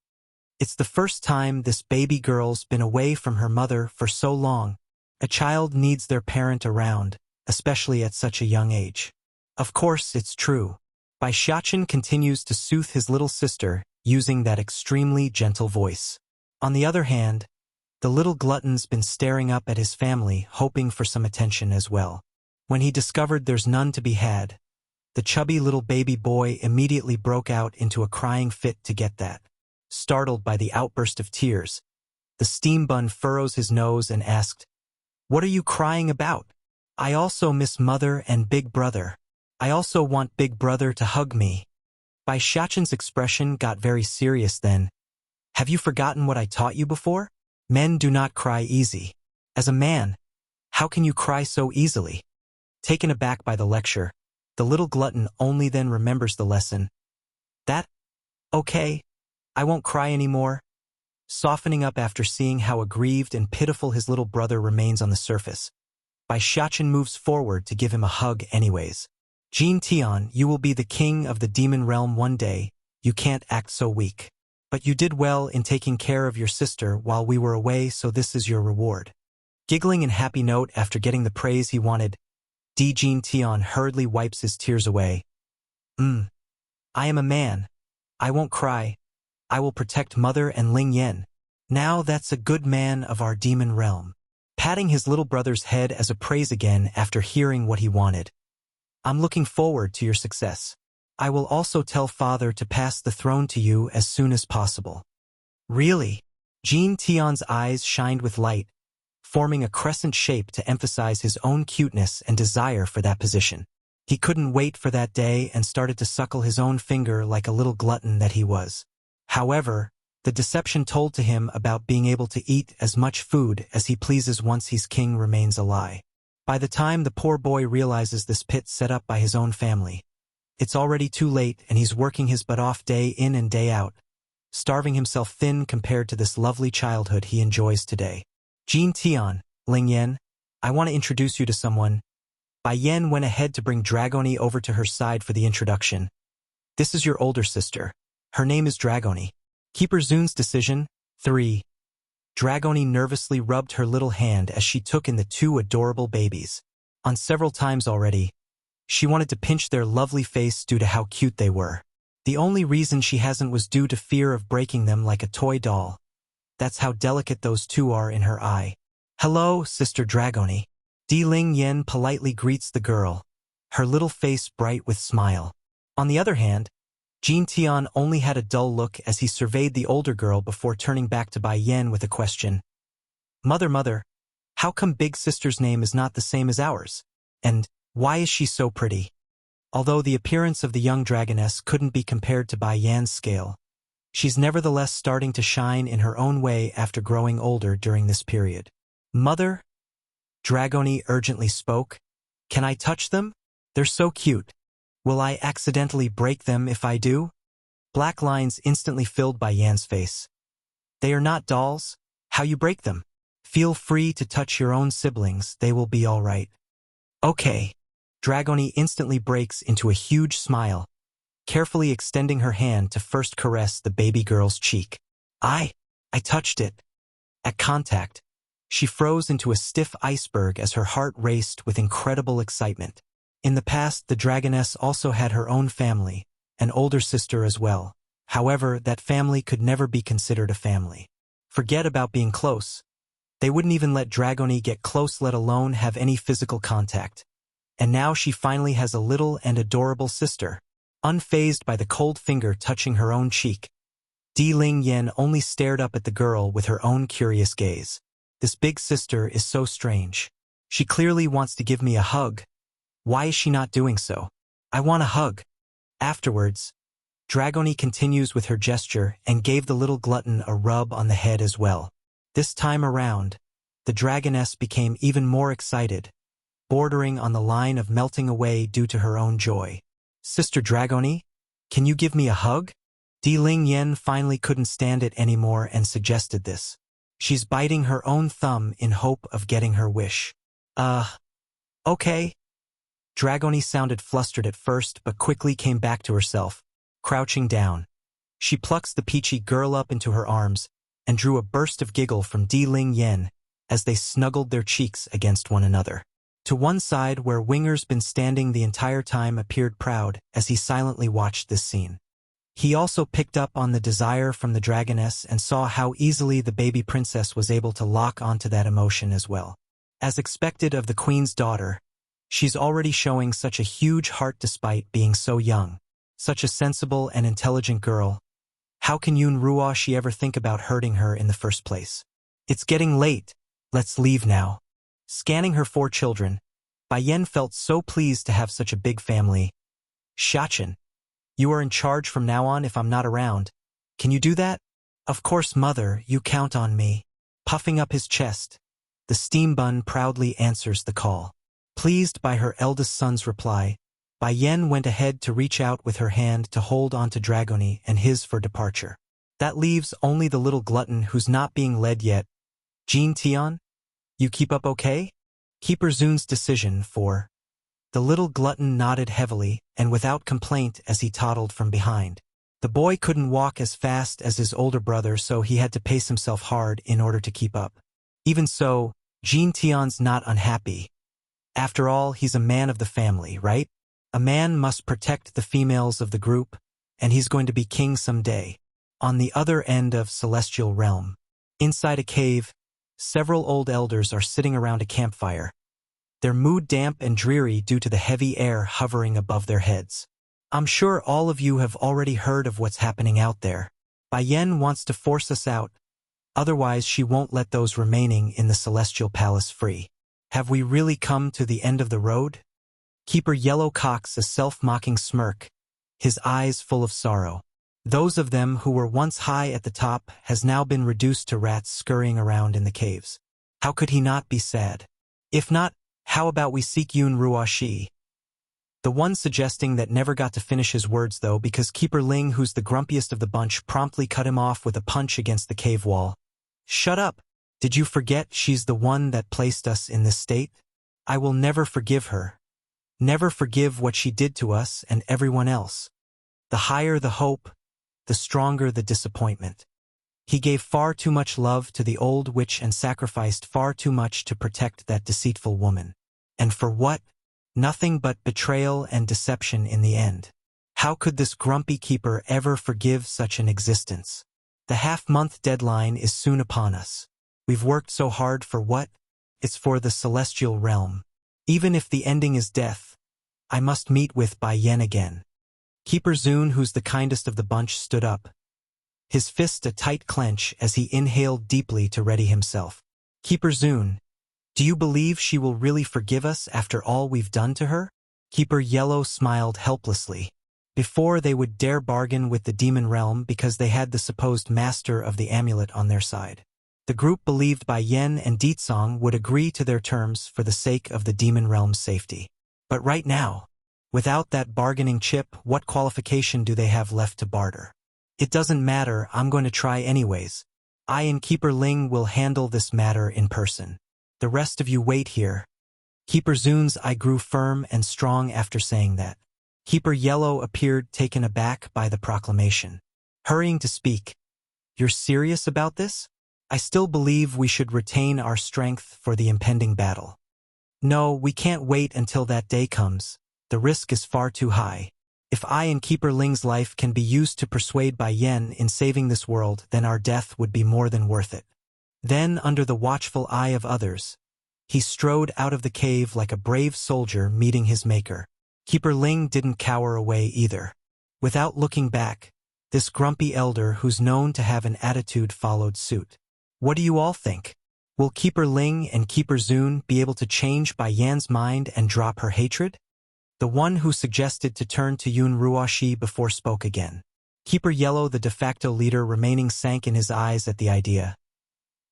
It's the first time this baby girl's been away from her mother for so long. A child needs their parent around, especially at such a young age. Of course, it's true. Bai Shachen continues to soothe his little sister using that extremely gentle voice. On the other hand, the little glutton's been staring up at his family, hoping for some attention as well. When he discovered there's none to be had, the chubby little baby boy immediately broke out into a crying fit to get that. Startled by the outburst of tears, the steam bun furrows his nose and asked, "What are you crying about? I also miss Mother and Big Brother. I also want Big Brother to hug me." Bai Shachen's expression got very serious then. "Have you forgotten what I taught you before? Men do not cry easy. As a man, how can you cry so easily?" Taken aback by the lecture, the little glutton only then remembers the lesson. Okay, I won't cry anymore. Softening up after seeing how aggrieved and pitiful his little brother remains on the surface, Bai Shachen moves forward to give him a hug anyways. Jin Tian, you will be the king of the demon realm one day. You can't act so weak. But you did well in taking care of your sister while we were away, so this is your reward. Giggling in happy note after getting the praise he wanted, Jin Tian hurriedly wipes his tears away. I am a man. I won't cry. I will protect Mother and Ling Yan. Now that's a good man of our demon realm. Patting his little brother's head as a praise again after hearing what he wanted. I'm looking forward to your success. I will also tell Father to pass the throne to you as soon as possible. Really? Jin Tian's eyes shined with light, forming a crescent shape to emphasize his own cuteness and desire for that position. He couldn't wait for that day and started to suckle his own finger like a little glutton that he was. However, the deception told to him about being able to eat as much food as he pleases once he's king remains a lie. By the time the poor boy realizes this pit set up by his own family, it's already too late and he's working his butt off day in and day out, starving himself thin compared to this lovely childhood he enjoys today. Jin Tian, Ling Yan, I want to introduce you to someone. Bai Yan went ahead to bring Dragoni over to her side for the introduction. This is your older sister. Her name is Dragoni. Keeper Zun's decision, 3. Dragoni nervously rubbed her little hand as she took in the two adorable babies. On several times already, she wanted to pinch their lovely face due to how cute they were. The only reason she hasn't was due to fear of breaking them like a toy doll. That's how delicate those two are in her eye. Hello, Sister Dragoni. Ling Yan politely greets the girl, her little face bright with smile. On the other hand, Jin Tian only had a dull look as he surveyed the older girl before turning back to Bai Yan with a question. Mother, How come Big Sister's name is not the same as ours? And why is she so pretty? Although the appearance of the young dragoness couldn't be compared to Bai Yan's scale, she's nevertheless starting to shine in her own way after growing older during this period. Mother, Dragoni urgently spoke, can I touch them? They're so cute. Will I accidentally break them if I do? Black lines instantly filled Bai Yan's face. They are not dolls. How you break them? Feel free to touch your own siblings, they will be all right. Okay. Dragoni instantly breaks into a huge smile, carefully extending her hand to first caress the baby girl's cheek. I touched it. At contact, she froze into a stiff iceberg as her heart raced with incredible excitement. In the past, the dragoness also had her own family, an older sister as well. However, that family could never be considered a family. Forget about being close. They wouldn't even let Dragoni get close, let alone have any physical contact. And now she finally has a little and adorable sister. Unfazed by the cold finger touching her own cheek, Di Ling Yen only stared up at the girl with her own curious gaze. This big sister is so strange. She clearly wants to give me a hug. Why is she not doing so? I want a hug. Afterwards, Dragoni continues with her gesture and gave the little glutton a rub on the head as well. This time around, the dragoness became even more excited, bordering on the line of melting away due to her own joy. Sister Dragoni, can you give me a hug? Di Ling Yen finally couldn't stand it anymore and suggested this. She's biting her own thumb in hope of getting her wish. Okay. Dragoni sounded flustered at first but quickly came back to herself, crouching down. She plucks the peachy girl up into her arms and drew a burst of giggle from Di Ling Yen as they snuggled their cheeks against one another. To one side, where Winger's been standing the entire time, appeared proud as he silently watched this scene. He also picked up on the desire from the dragoness and saw how easily the baby princess was able to lock onto that emotion as well. As expected of the queen's daughter, she's already showing such a huge heart despite being so young. Such a sensible and intelligent girl. How can Yun Ruoshi ever think about hurting her in the first place? It's getting late. Let's leave now. Scanning her 4 children, Bai Yan felt so pleased to have such a big family. Xiachen, you are in charge from now on if I'm not around. Can you do that? Of course, mother, you count on me. Puffing up his chest, the steam bun proudly answers the call. Pleased by her eldest son's reply, Bai Yan went ahead to reach out with her hand to hold onto Dragoni and his for departure. That leaves only the little glutton who's not being led yet. Jin Tian? You keep up okay? Keeper Zun's decision for. The little glutton nodded heavily and without complaint as he toddled from behind. The boy couldn't walk as fast as his older brother, so he had to pace himself hard in order to keep up. Even so, Jin Tian's not unhappy. After all, he's a man of the family, right? A man must protect the females of the group, and he's going to be king someday. On the other end of Celestial Realm, inside a cave, several old elders are sitting around a campfire, their mood damp and dreary due to the heavy air hovering above their heads. I'm sure all of you have already heard of what's happening out there. Bai Yan wants to force us out, otherwise she won't let those remaining in the Celestial Palace free. Have we really come to the end of the road? Keeper Yellow cocks a self-mocking smirk, his eyes full of sorrow. Those of them who were once high at the top has now been reduced to rats scurrying around in the caves. How could he not be sad? If not, how about we seek Yun Ruoshi? The one suggesting that never got to finish his words though, because Keeper Ling, who's the grumpiest of the bunch, promptly cut him off with a punch against the cave wall. Shut up! Did you forget she's the one that placed us in this state? I will never forgive her. Never forgive what she did to us and everyone else. The higher the hope, the stronger the disappointment. He gave far too much love to the old witch and sacrificed far too much to protect that deceitful woman. And for what? Nothing but betrayal and deception in the end. How could this grumpy keeper ever forgive such an existence? The half-month deadline is soon upon us. We've worked so hard for what? It's for the Celestial Realm. Even if the ending is death, I must meet with Bai Yan again. Keeper Zun, who's the kindest of the bunch, stood up, his fist a tight clench as he inhaled deeply to ready himself. Keeper Zun, Do you believe she will really forgive us after all we've done to her? Keeper Yellow smiled helplessly. Before they would dare bargain with the demon realm because they had the supposed master of the amulet on their side. The group believed Bai Yen and Ditsong would agree to their terms for the sake of the demon realm's safety. But right now, without that bargaining chip, what qualification do they have left to barter? It doesn't matter, I'm going to try anyways. I and Keeper Ling will handle this matter in person. The rest of you wait here. Keeper Zun's eye grew firm and strong after saying that. Keeper Yellow appeared taken aback by the proclamation. Hurrying to speak. You're serious about this? I still believe we should retain our strength for the impending battle. No, we can't wait until that day comes. The risk is far too high. If I and Keeper Ling's life can be used to persuade Bai Yen in saving this world, then our death would be more than worth it. Then, under the watchful eye of others, he strode out of the cave like a brave soldier meeting his maker. Keeper Ling didn't cower away either. Without looking back, this grumpy elder who's known to have an attitude followed suit. What do you all think? Will Keeper Ling and Keeper Zun be able to change Bai Yan's mind and drop her hatred? The one who suggested to turn to Yun Ruoshi before spoke again. Keeper Yellow, the de facto leader, remaining sank in his eyes at the idea.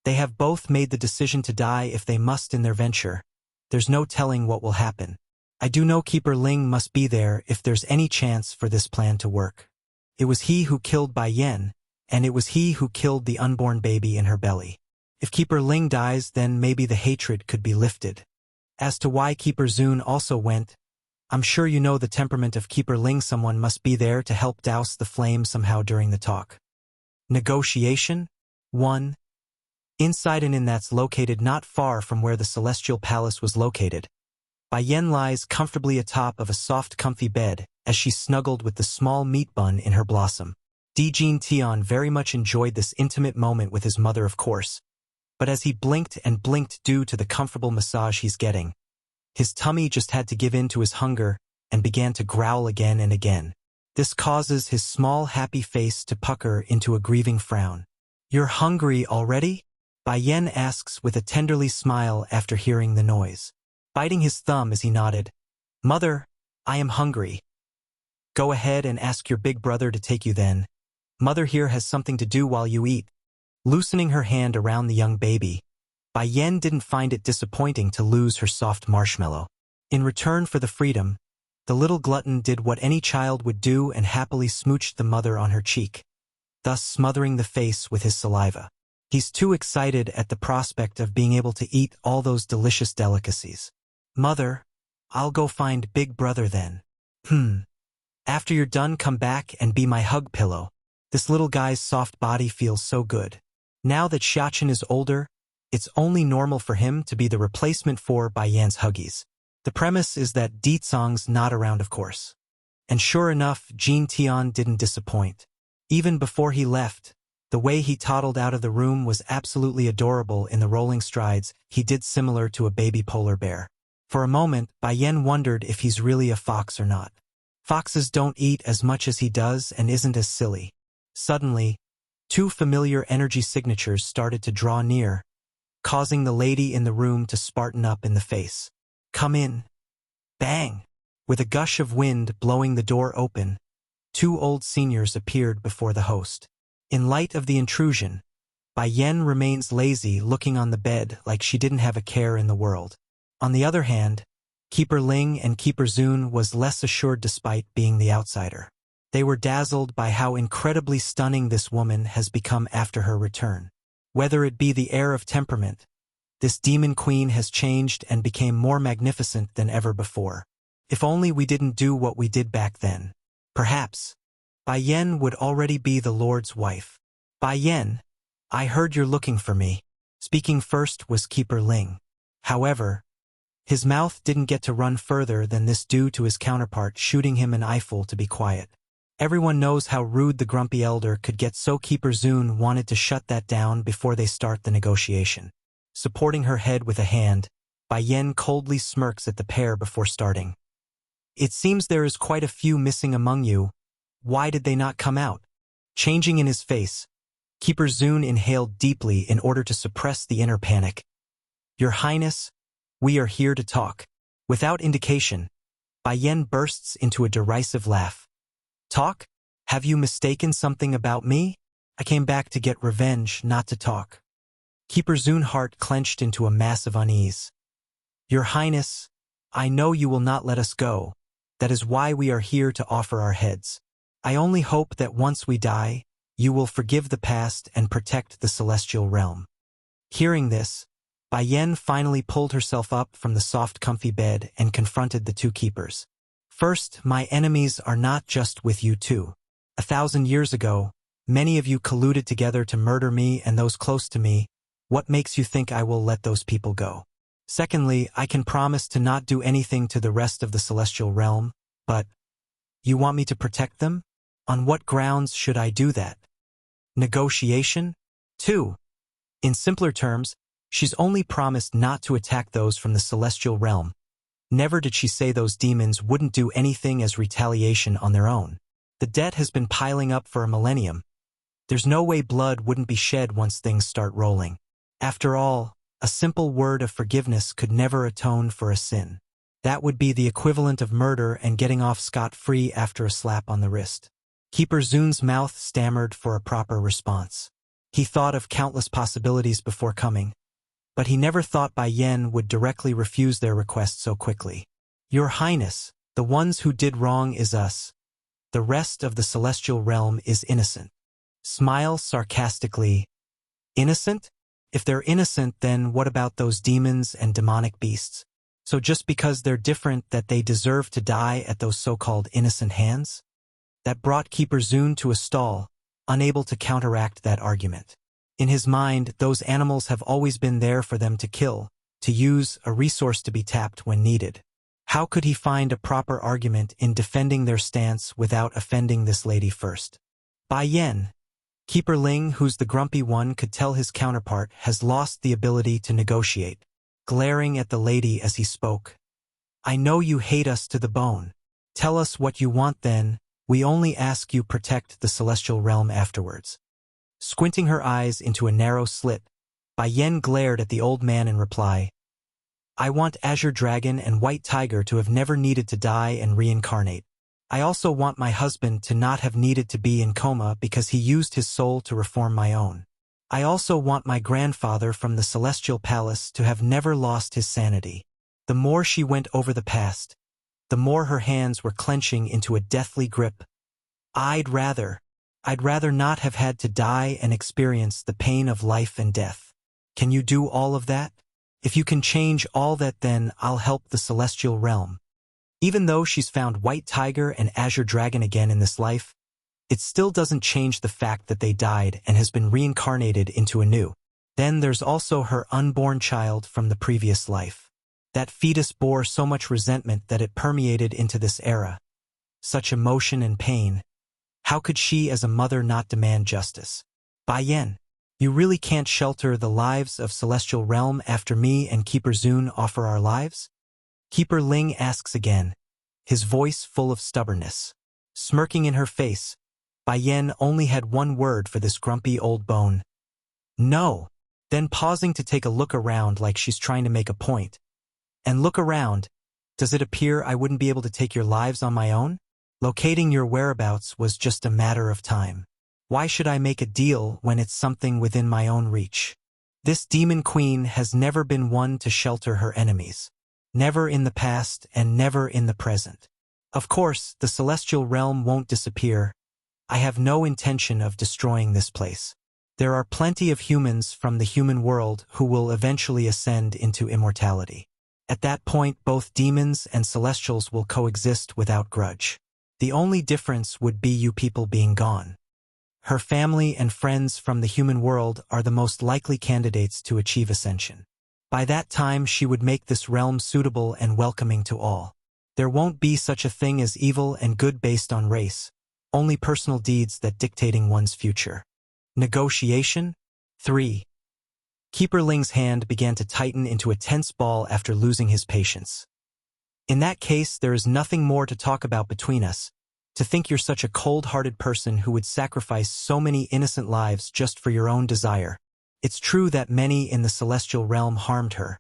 They have both made the decision to die if they must in their venture. There's no telling what will happen. I do know Keeper Ling must be there if there's any chance for this plan to work. It was he who killed Bai Yen, and it was he who killed the unborn baby in her belly. If Keeper Ling dies, then maybe the hatred could be lifted. As to why Keeper Zun also went, I'm sure you know the temperament of Keeper Ling. Someone must be there to help douse the flame somehow during the talk. Negotiation? 1. Inside an inn that's located not far from where the Celestial Palace was located. Bai Yen lies comfortably atop of a soft comfy bed as she snuggled with the small meat bun in her blossom. Jin Tian very much enjoyed this intimate moment with his mother, of course. But as he blinked and blinked due to the comfortable massage he's getting, his tummy just had to give in to his hunger and began to growl again and again. This causes his small happy face to pucker into a grieving frown. You're hungry already? Bai Yen asks with a tenderly smile after hearing the noise. Biting his thumb as he nodded. Mother, I am hungry. Go ahead and ask your big brother to take you then. Mother here has something to do while you eat. Loosening her hand around the young baby, Bai Yen didn't find it disappointing to lose her soft marshmallow. In return for the freedom, the little glutton did what any child would do and happily smooched the mother on her cheek, thus smothering the face with his saliva. He's too excited at the prospect of being able to eat all those delicious delicacies. Mother, I'll go find big brother then. After you're done, come back and be my hug pillow. This little guy's soft body feels so good. Now that Xiachen is older, it's only normal for him to be the replacement for Bai Yan's huggies. The premise is that Ditsong's not around, of course. And sure enough, Jin Tian didn't disappoint. Even before he left, the way he toddled out of the room was absolutely adorable. In the rolling strides, he did similar to a baby polar bear. For a moment, Bai Yen wondered if he's really a fox or not. Foxes don't eat as much as he does and isn't as silly. Suddenly, 2 familiar energy signatures started to draw near, causing the lady in the room to spartan up in the face. Come in. Bang! With a gush of wind blowing the door open, 2 old seniors appeared before the host. In light of the intrusion, Bai Yen remains lazy, looking on the bed like she didn't have a care in the world. On the other hand, Keeper Ling and Keeper Zun was less assured despite being the outsider. They were dazzled by how incredibly stunning this woman has become after her return. Whether it be the air of temperament, this demon queen has changed and became more magnificent than ever before. If only we didn't do what we did back then. Perhaps Bai Yen would already be the Lord's wife. Bai Yen, I heard you're looking for me. Speaking first was Keeper Ling. However, his mouth didn't get to run further than this due to his counterpart shooting him an eyeful to be quiet. Everyone knows how rude the grumpy elder could get, so Keeper Zun wanted to shut that down before they start the negotiation. Supporting her head with a hand, Bai Yen coldly smirks at the pair before starting. It seems there is quite a few missing among you. Why did they not come out? Changing in his face, Keeper Zun inhaled deeply in order to suppress the inner panic. Your Highness, We are here to talk. Without indication, Bai Yen bursts into a derisive laugh. Talk? Have you mistaken something about me? I came back to get revenge, not to talk. Keeper Zun's heart clenched into a mass of unease. Your Highness, I know you will not let us go. That is why we are here to offer our heads. I only hope that once we die, you will forgive the past and protect the celestial realm. Hearing this, Bai Yen finally pulled herself up from the soft, comfy bed and confronted the two keepers. First, my enemies are not just with you too. 1,000 years ago, many of you colluded together to murder me and those close to me. What makes you think I will let those people go? Secondly, I can promise to not do anything to the rest of the celestial realm, but you want me to protect them? On what grounds should I do that? Negotiation? 2. In simpler terms, she's only promised not to attack those from the celestial realm. Never did she say those demons wouldn't do anything as retaliation on their own. The debt has been piling up for a millennium. There's no way blood wouldn't be shed once things start rolling. After all, a simple word of forgiveness could never atone for a sin. That would be the equivalent of murder and getting off scot-free after a slap on the wrist. Keeper Zun's mouth stammered for a proper response. He thought of countless possibilities before coming, but he never thought Bai Yen would directly refuse their request so quickly. Your Highness, the ones who did wrong is us. The rest of the celestial realm is innocent. Smile sarcastically. Innocent? If they're innocent, then what about those demons and demonic beasts? So just because they're different that they deserve to die at those so-called innocent hands? That brought Keeper Zun to a stall, unable to counteract that argument. In his mind, those animals have always been there for them to kill, to use, a resource to be tapped when needed. How could he find a proper argument in defending their stance without offending this lady first? Bai Yen, Keeper Ling, who's the grumpy one, could tell his counterpart has lost the ability to negotiate, glaring at the lady as he spoke. I know you hate us to the bone. Tell us what you want then. We only ask you protect the celestial realm afterwards. Squinting her eyes into a narrow slit, Bai Yen glared at the old man in reply. I want Azure Dragon and White Tiger to have never needed to die and reincarnate. I also want my husband to not have needed to be in coma because he used his soul to reform my own. I also want my grandfather from the Celestial Palace to have never lost his sanity. The more she went over the past, the more her hands were clenching into a deathly grip. I'd rather not have had to die and experience the pain of life and death. Can you do all of that? If you can change all that, then I'll help the celestial realm. Even though she's found White Tiger and Azure Dragon again in this life, it still doesn't change the fact that they died and has been reincarnated into a new. Then there's also her unborn child from the previous life. That fetus bore so much resentment that it permeated into this era. Such emotion and pain. How could she as a mother not demand justice? Bai Yen, you really can't shelter the lives of Celestial Realm after me and Keeper Zun offer our lives? Keeper Ling asks again, his voice full of stubbornness. Smirking in her face, Bai Yen only had one word for this grumpy old bone. No. Then pausing to take a look around like she's trying to make a point. And look around. Does it appear I wouldn't be able to take your lives on my own? Locating your whereabouts was just a matter of time. Why should I make a deal when it's something within my own reach? This demon queen has never been one to shelter her enemies. Never in the past and never in the present. Of course, the celestial realm won't disappear. I have no intention of destroying this place. There are plenty of humans from the human world who will eventually ascend into immortality. At that point, both demons and celestials will coexist without grudge. The only difference would be you people being gone. Her family and friends from the human world are the most likely candidates to achieve ascension. By that time, she would make this realm suitable and welcoming to all. There won't be such a thing as evil and good based on race, only personal deeds that dictating one's future. Negotiation? 3. Keeper Ling's hand began to tighten into a tense ball after losing his patience. In that case, there is nothing more to talk about between us. To think you're such a cold-hearted person who would sacrifice so many innocent lives just for your own desire. It's true that many in the celestial realm harmed her,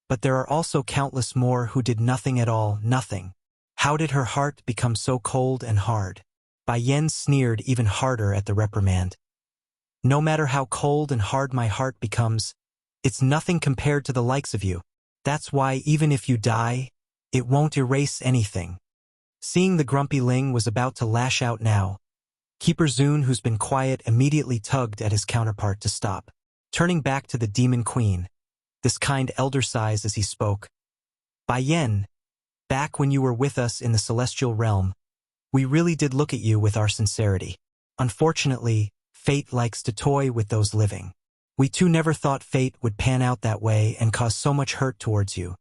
But there are also countless more who did nothing at all, nothing. How did her heart become so cold and hard? Bai Yan sneered even harder at the reprimand. No matter how cold and hard my heart becomes, it's nothing compared to the likes of you. That's why even if you die, it won't erase anything. Seeing the grumpy Ling was about to lash out now, Keeper Zun, who's been quiet, immediately tugged at his counterpart to stop. Turning back to the demon queen, this kind elder sighs as he spoke. Bai Yan, back when you were with us in the celestial realm, we really did look at you with our sincerity. Unfortunately, fate likes to toy with those living. We too never thought fate would pan out that way and cause so much hurt towards you.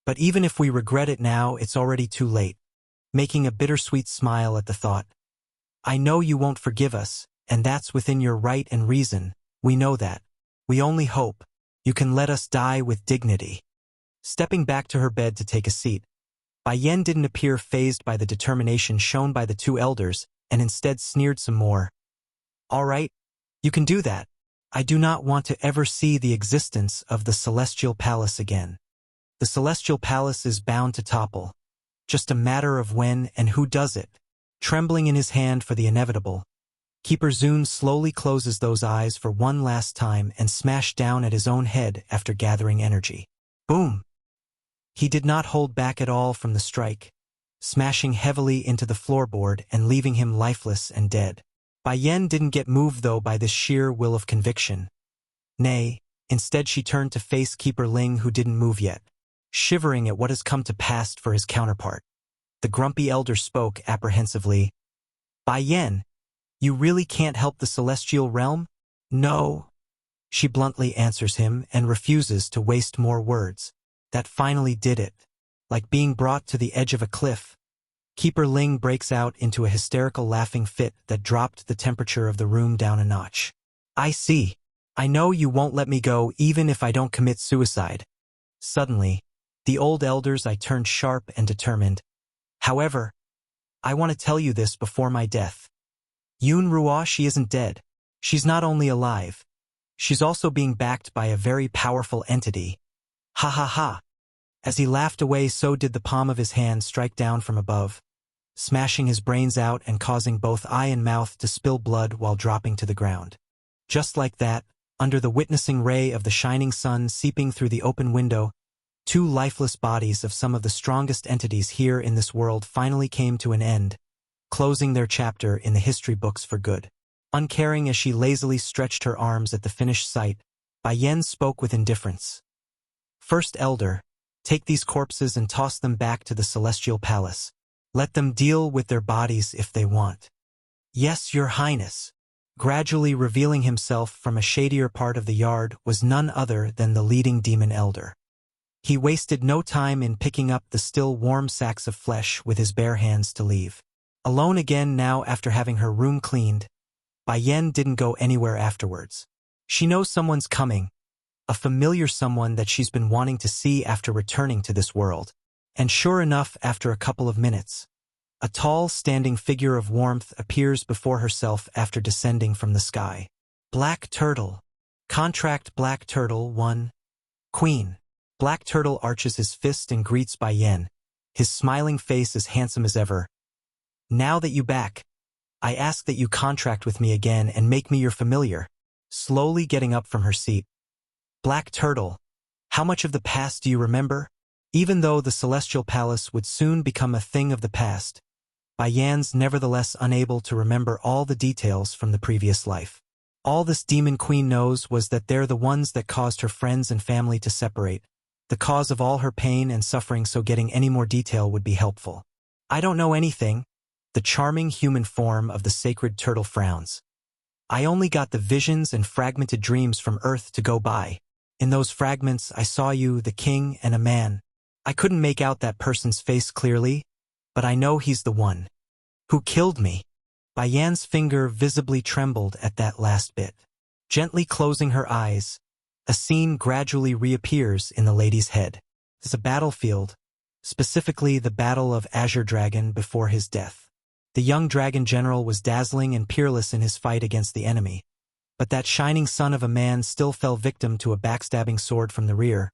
But even if we regret it now, it's already too late. Making a bittersweet smile at the thought. I know you won't forgive us, and that's within your right and reason, we know that. We only hope you can let us die with dignity. Stepping back to her bed to take a seat, Bai Yan didn't appear fazed by the determination shown by the two elders, and instead sneered some more. All right, you can do that. I do not want to ever see the existence of the Celestial Palace again. The Celestial Palace is bound to topple. Just a matter of when and who does it. Trembling in his hand for the inevitable, Keeper Zun slowly closes those eyes for one last time and smashed down at his own head after gathering energy. Boom! He did not hold back at all from the strike, smashing heavily into the floorboard and leaving him lifeless and dead. Bai Yan didn't get moved though by this sheer will of conviction. Nay, instead she turned to face Keeper Ling, who didn't move yet, shivering at what has come to pass for his counterpart. The grumpy elder spoke apprehensively. Bai Yan, you really can't help the celestial realm? No. She bluntly answers him and refuses to waste more words. That finally did it. Like being brought to the edge of a cliff, Keeper Ling breaks out into a hysterical laughing fit that dropped the temperature of the room down a notch. I see. I know you won't let me go even if I don't commit suicide. Suddenly, the old elders I turned sharp and determined. However, I want to tell you this before my death. Yun Ruo, she isn't dead. She's not only alive, she's also being backed by a very powerful entity. Ha ha ha. As he laughed away, so did the palm of his hand strike down from above, smashing his brains out and causing both eye and mouth to spill blood while dropping to the ground. Just like that, under the witnessing ray of the shining sun seeping through the open window, two lifeless bodies of some of the strongest entities here in this world finally came to an end, closing their chapter in the history books for good. Uncaring as she lazily stretched her arms at the finished sight, Bai Yan spoke with indifference. First Elder, take these corpses and toss them back to the Celestial Palace. Let them deal with their bodies if they want. Yes, Your Highness. Gradually revealing himself from a shadier part of the yard was none other than the leading demon elder. He wasted no time in picking up the still warm sacks of flesh with his bare hands to leave. Alone again now after having her room cleaned, Bai Yan didn't go anywhere afterwards. She knows someone's coming, a familiar someone that she's been wanting to see after returning to this world. And sure enough, after a couple of minutes, a tall, standing figure of warmth appears before herself after descending from the sky. Black Turtle. Contract Black Turtle 1. Queen. Black Turtle arches his fist and greets Bai Yan, his smiling face as handsome as ever. Now that you back, I ask that you contract with me again and make me your familiar. Slowly getting up from her seat. Black Turtle, how much of the past do you remember? Even though the Celestial Palace would soon become a thing of the past, Bai Yan's nevertheless unable to remember all the details from the previous life. All this demon queen knows was that they're the ones that caused her friends and family to separate, the cause of all her pain and suffering, so getting any more detail would be helpful. I don't know anything. The charming human form of the sacred turtle frowns. I only got the visions and fragmented dreams from Earth to go by. In those fragments I saw you, the king, and a man. I couldn't make out that person's face clearly, but I know he's the one who killed me. Bai Yan's finger visibly trembled at that last bit. Gently closing her eyes, a scene gradually reappears in the lady's head. It's a battlefield, specifically the Battle of Azure Dragon before his death. The young dragon general was dazzling and peerless in his fight against the enemy, but that shining son of a man still fell victim to a backstabbing sword from the rear,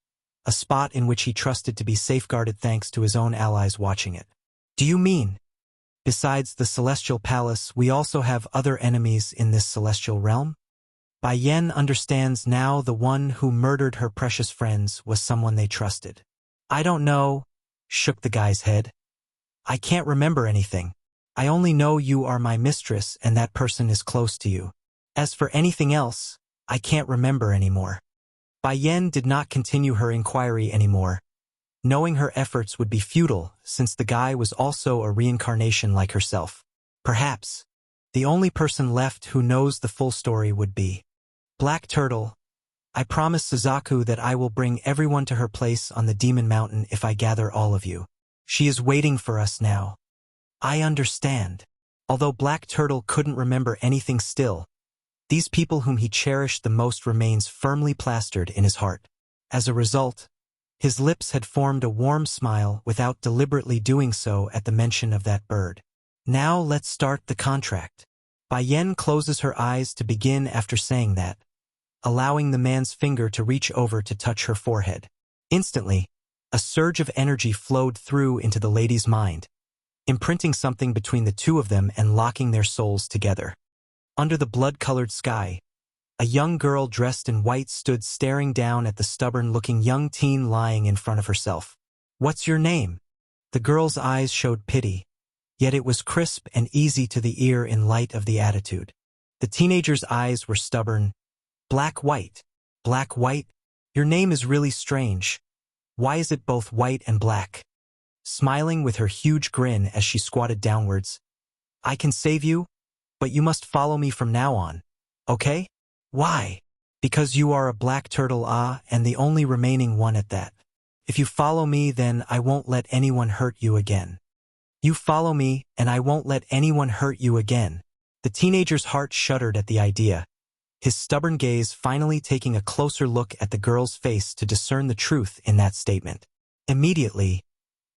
a spot in which he trusted to be safeguarded thanks to his own allies watching it. Do you mean, besides the celestial palace, we also have other enemies in this celestial realm? Bai Yan understands now the one who murdered her precious friends was someone they trusted. I don't know, shook the guy's head. I can't remember anything. I only know you are my mistress and that person is close to you. As for anything else, I can't remember anymore. Bai Yan did not continue her inquiry anymore, knowing her efforts would be futile since the guy was also a reincarnation like herself. Perhaps the only person left who knows the full story would be Black Turtle. I promise Suzaku that I will bring everyone to her place on the Demon Mountain if I gather all of you. She is waiting for us now. I understand. Although Black Turtle couldn't remember anything still, these people whom he cherished the most remains firmly plastered in his heart. As a result, his lips had formed a warm smile without deliberately doing so at the mention of that bird. Now let's start the contract. Bai Yan closes her eyes to begin after saying that, allowing the man's finger to reach over to touch her forehead. Instantly, a surge of energy flowed through into the lady's mind, imprinting something between the two of them and locking their souls together. Under the blood-colored sky, a young girl dressed in white stood staring down at the stubborn-looking young teen lying in front of herself. What's your name? The girl's eyes showed pity, yet it was crisp and easy to the ear in light of the attitude. The teenager's eyes were stubborn. Black-white. Black-white? Your name is really strange. Why is it both white and black? Smiling with her huge grin as she squatted downwards. I can save you, but you must follow me from now on, okay? Why? Because you are a black turtle, and the only remaining one at that. If you follow me, then I won't let anyone hurt you again. You follow me, and I won't let anyone hurt you again. The teenager's heart shuddered at the idea, his stubborn gaze finally taking a closer look at the girl's face to discern the truth in that statement. Immediately,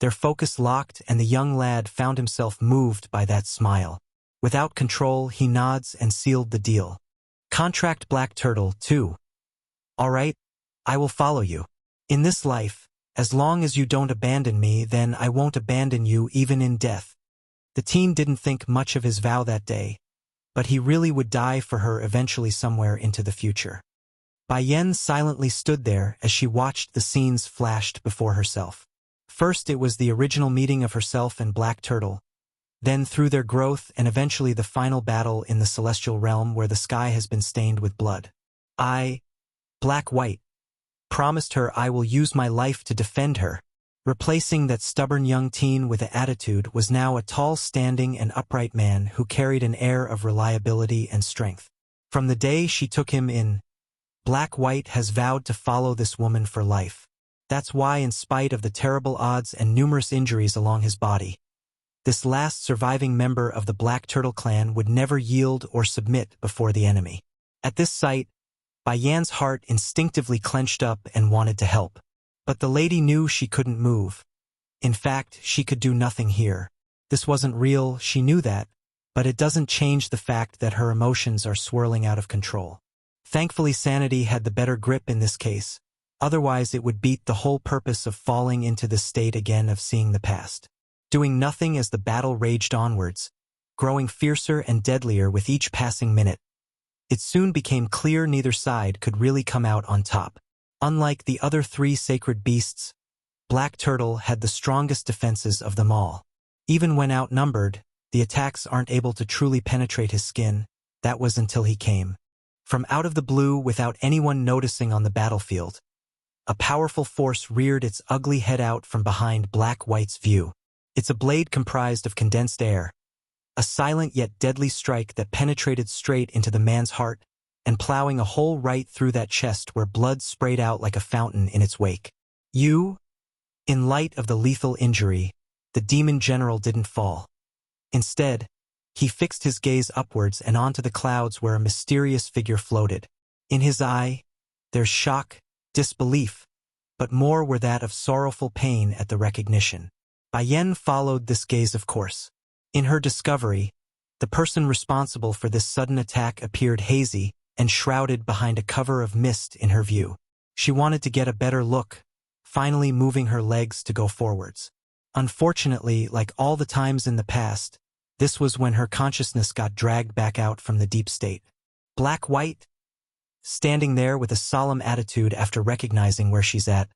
their focus locked and the young lad found himself moved by that smile. Without control, he nods and sealed the deal. Contract Black Turtle, too. All right, I will follow you. In this life, as long as you don't abandon me, then I won't abandon you even in death. The teen didn't think much of his vow that day, but he really would die for her eventually somewhere into the future. Bai Yan silently stood there as she watched the scenes flashed before herself. First it was the original meeting of herself and Black Turtle, then through their growth and eventually the final battle in the celestial realm where the sky has been stained with blood. I, Black-White, promised her I will use my life to defend her. Replacing that stubborn young teen with an attitude was now a tall, standing and upright man who carried an air of reliability and strength. From the day she took him in, Black-White has vowed to follow this woman for life. That's why, in spite of the terrible odds and numerous injuries along his body, this last surviving member of the Black Turtle clan would never yield or submit before the enemy. At this sight, Bai Yan's heart instinctively clenched up and wanted to help. But the lady knew she couldn't move. In fact, she could do nothing here. This wasn't real, she knew that, but it doesn't change the fact that her emotions are swirling out of control. Thankfully, sanity had the better grip in this case. Otherwise, it would beat the whole purpose of falling into the state again of seeing the past. Doing nothing as the battle raged onwards, growing fiercer and deadlier with each passing minute. It soon became clear neither side could really come out on top. Unlike the other three sacred beasts, Black Turtle had the strongest defenses of them all. Even when outnumbered, the attacks aren't able to truly penetrate his skin. That was until he came. From out of the blue, without anyone noticing on the battlefield, a powerful force reared its ugly head out from behind Black-White's view. It's a blade comprised of condensed air, a silent yet deadly strike that penetrated straight into the man's heart, and plowing a hole right through that chest where blood sprayed out like a fountain in its wake. In light of the lethal injury, the demon general didn't fall. Instead, he fixed his gaze upwards and onto the clouds where a mysterious figure floated. In his eye, there's shock, disbelief, but more were that of sorrowful pain at the recognition. Bai Yan followed this gaze, of course. In her discovery, the person responsible for this sudden attack appeared hazy and shrouded behind a cover of mist in her view. She wanted to get a better look, finally moving her legs to go forwards. Unfortunately, like all the times in the past, this was when her consciousness got dragged back out from the deep state. Black-White, standing there with a solemn attitude after recognizing where she's at.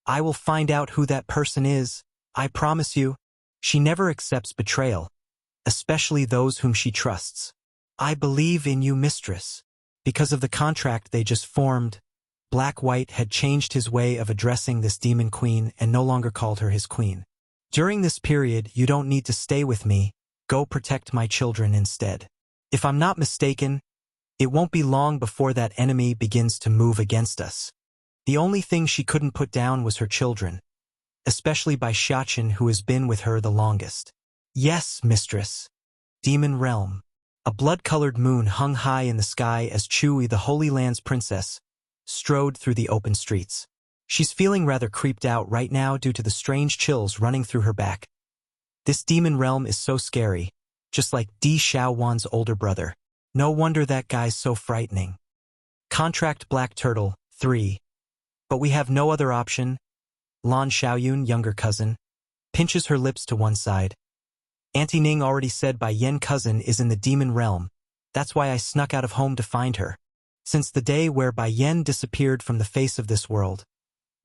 I will find out who that person is, I promise you. She never accepts betrayal, especially those whom she trusts. I believe in you, mistress. Because of the contract they just formed, Black-White had changed his way of addressing this demon queen and no longer called her his queen. During this period, you don't need to stay with me. Go protect my children instead. If I'm not mistaken, it won't be long before that enemy begins to move against us. The only thing she couldn't put down was her children, especially by Xiaqin, who has been with her the longest. Yes, mistress. Demon Realm. A blood-colored moon hung high in the sky as Chui, the Holy Land's princess, strode through the open streets. She's feeling rather creeped out right now due to the strange chills running through her back. This demon realm is so scary, just like Di Xiaowan's older brother. No wonder that guy's so frightening. Contract Black Turtle, 3. But we have no other option. Lan Xiaoyun, younger cousin, pinches her lips to one side. Auntie Ning already said Bai Yen cousin is in the demon realm. That's why I snuck out of home to find her. Since the day where Bai Yen disappeared from the face of this world,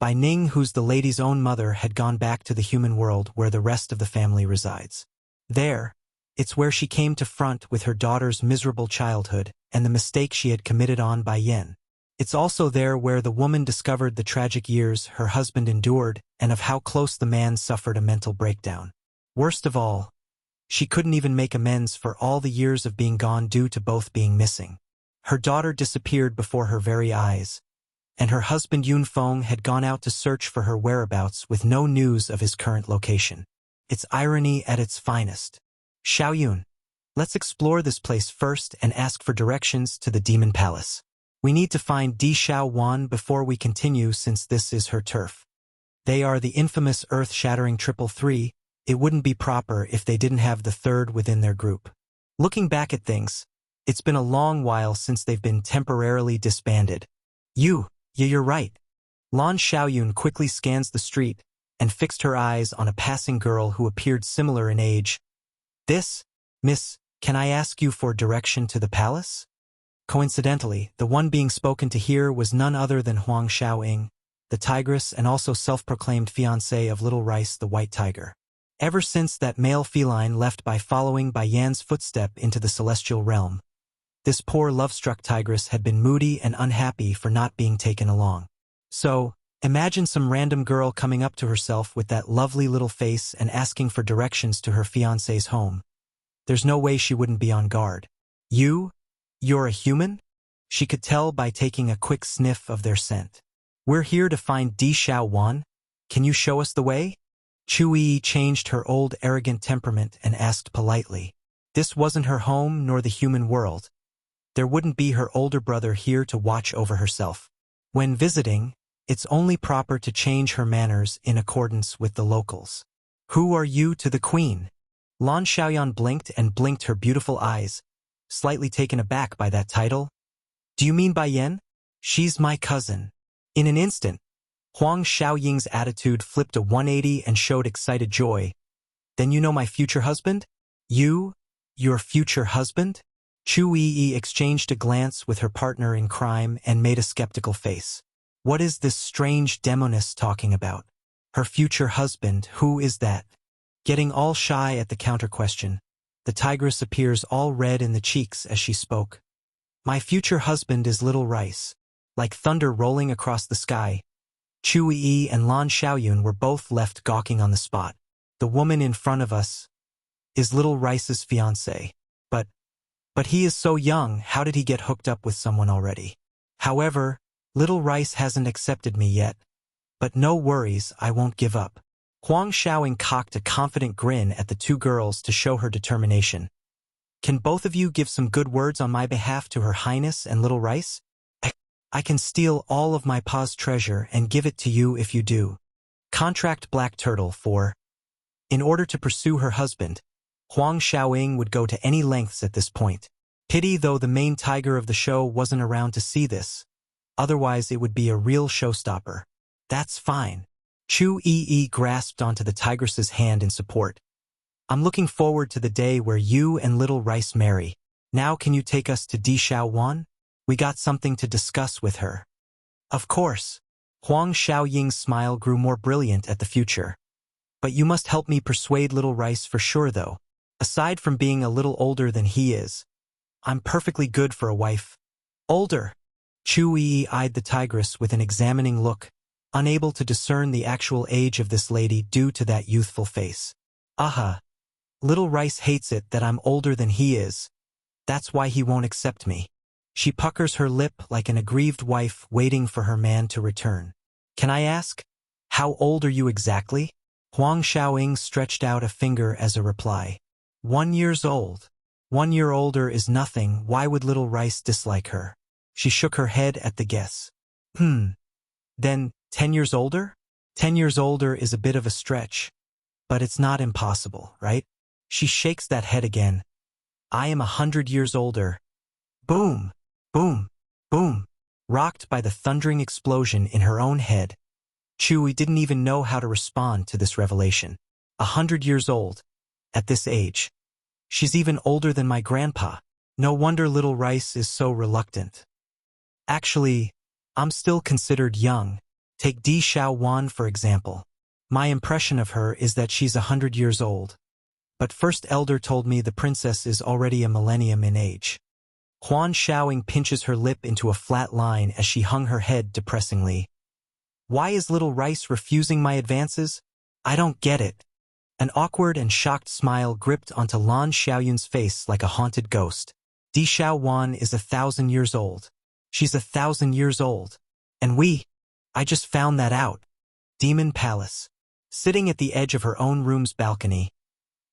Bai Ning, who's the lady's own mother, had gone back to the human world where the rest of the family resides. There, it's where she came to front with her daughter's miserable childhood and the mistake she had committed on Bai Yen. It's also there where the woman discovered the tragic years her husband endured and of how close the man suffered a mental breakdown. Worst of all, she couldn't even make amends for all the years of being gone due to both being missing. Her daughter disappeared before her very eyes, and her husband Yunfeng had gone out to search for her whereabouts with no news of his current location. It's irony at its finest. Xiaoyun, let's explore this place first and ask for directions to the Demon Palace. We need to find Di Xiaowan before we continue since this is her turf. They are the infamous earth-shattering 333. It wouldn't be proper if they didn't have the third within their group. Looking back at things, it's been a long while since they've been temporarily disbanded. You're right. Lan Xiaoyun quickly scans the street and fixed her eyes on a passing girl who appeared similar in age. Miss, can I ask you for direction to the palace? Coincidentally, the one being spoken to here was none other than Huang Xiaoying, the tigress and also self-proclaimed fiancé of Little Rice the White Tiger. Ever since that male feline left by following Bai Yan's footstep into the celestial realm, this poor love-struck tigress had been moody and unhappy for not being taken along. So, imagine some random girl coming up to herself with that lovely little face and asking for directions to her fiancé's home. There's no way she wouldn't be on guard. You're a human? She could tell by taking a quick sniff of their scent. We're here to find Di Xiaowan. Can you show us the way? Chui changed her old arrogant temperament and asked politely. This wasn't her home nor the human world. There wouldn't be her older brother here to watch over herself. When visiting, it's only proper to change her manners in accordance with the locals. Who are you to the queen? Lan Xiaoyan blinked and blinked her beautiful eyes, slightly taken aback by that title. Do you mean Bai Yan? She's my cousin. In an instant, Huang Xiaoying's attitude flipped a 180 and showed excited joy. Then you know my future husband? Your future husband? Chui exchanged a glance with her partner in crime and made a skeptical face. What is this strange demoness talking about? Her future husband, who is that? Getting all shy at the counter-question, the tigress appears all red in the cheeks as she spoke. My future husband is Little Rice. Like thunder rolling across the sky, Chui and Lan Xiaoyun were both left gawking on the spot. The woman in front of us is Little Rice's fiancé. But he is so young, how did he get hooked up with someone already? However, Little Rice hasn't accepted me yet. But no worries, I won't give up. Huang Xiaoying cocked a confident grin at the two girls to show her determination. Can both of you give some good words on my behalf to Her Highness and Little Rice? I can steal all of my pa's treasure and give it to you if you do. Contract Black Turtle 4. In order to pursue her husband, Huang Xiaoying would go to any lengths at this point. Pity though the main tiger of the show wasn't around to see this. Otherwise it would be a real showstopper. That's fine. Chu Yi grasped onto the tigress's hand in support. I'm looking forward to the day where you and Little Rice marry. Now can you take us to Di Xiaowan? We got something to discuss with her. Of course. Huang Xiaoying's smile grew more brilliant at the future. But you must help me persuade Little Rice for sure though. Aside from being a little older than he is, I'm perfectly good for a wife. Older? Chu Yi eyed the tigress with an examining look, unable to discern the actual age of this lady due to that youthful face. Aha. Little Rice hates it that I'm older than he is. That's why he won't accept me. She puckers her lip like an aggrieved wife waiting for her man to return. Can I ask? How old are you exactly? Huang Xiaoying stretched out a finger as a reply. 1 year old. 1 year older is nothing. Why would Little Rice dislike her? She shook her head at the guess. Then, 10 years older? 10 years older is a bit of a stretch. But it's not impossible, right? She shakes that head again. I am 100 years older. Boom, boom, boom. Rocked by the thundering explosion in her own head, Chewie didn't even know how to respond to this revelation. 100 years old. At this age. She's even older than my grandpa. No wonder Little Rice is so reluctant. Actually, I'm still considered young. Take Di Xiaowan for example. My impression of her is that she's 100 years old. But First Elder told me the princess is already a millennium in age. Huan Xiaoying pinches her lip into a flat line as she hung her head depressingly. Why is Little Rice refusing my advances? I don't get it. An awkward and shocked smile gripped onto Lan Xiaoyun's face like a haunted ghost. Di Xiaowan is 1,000 years old. She's 1,000 years old. And I just found that out. Demon Palace. Sitting at the edge of her own room's balcony,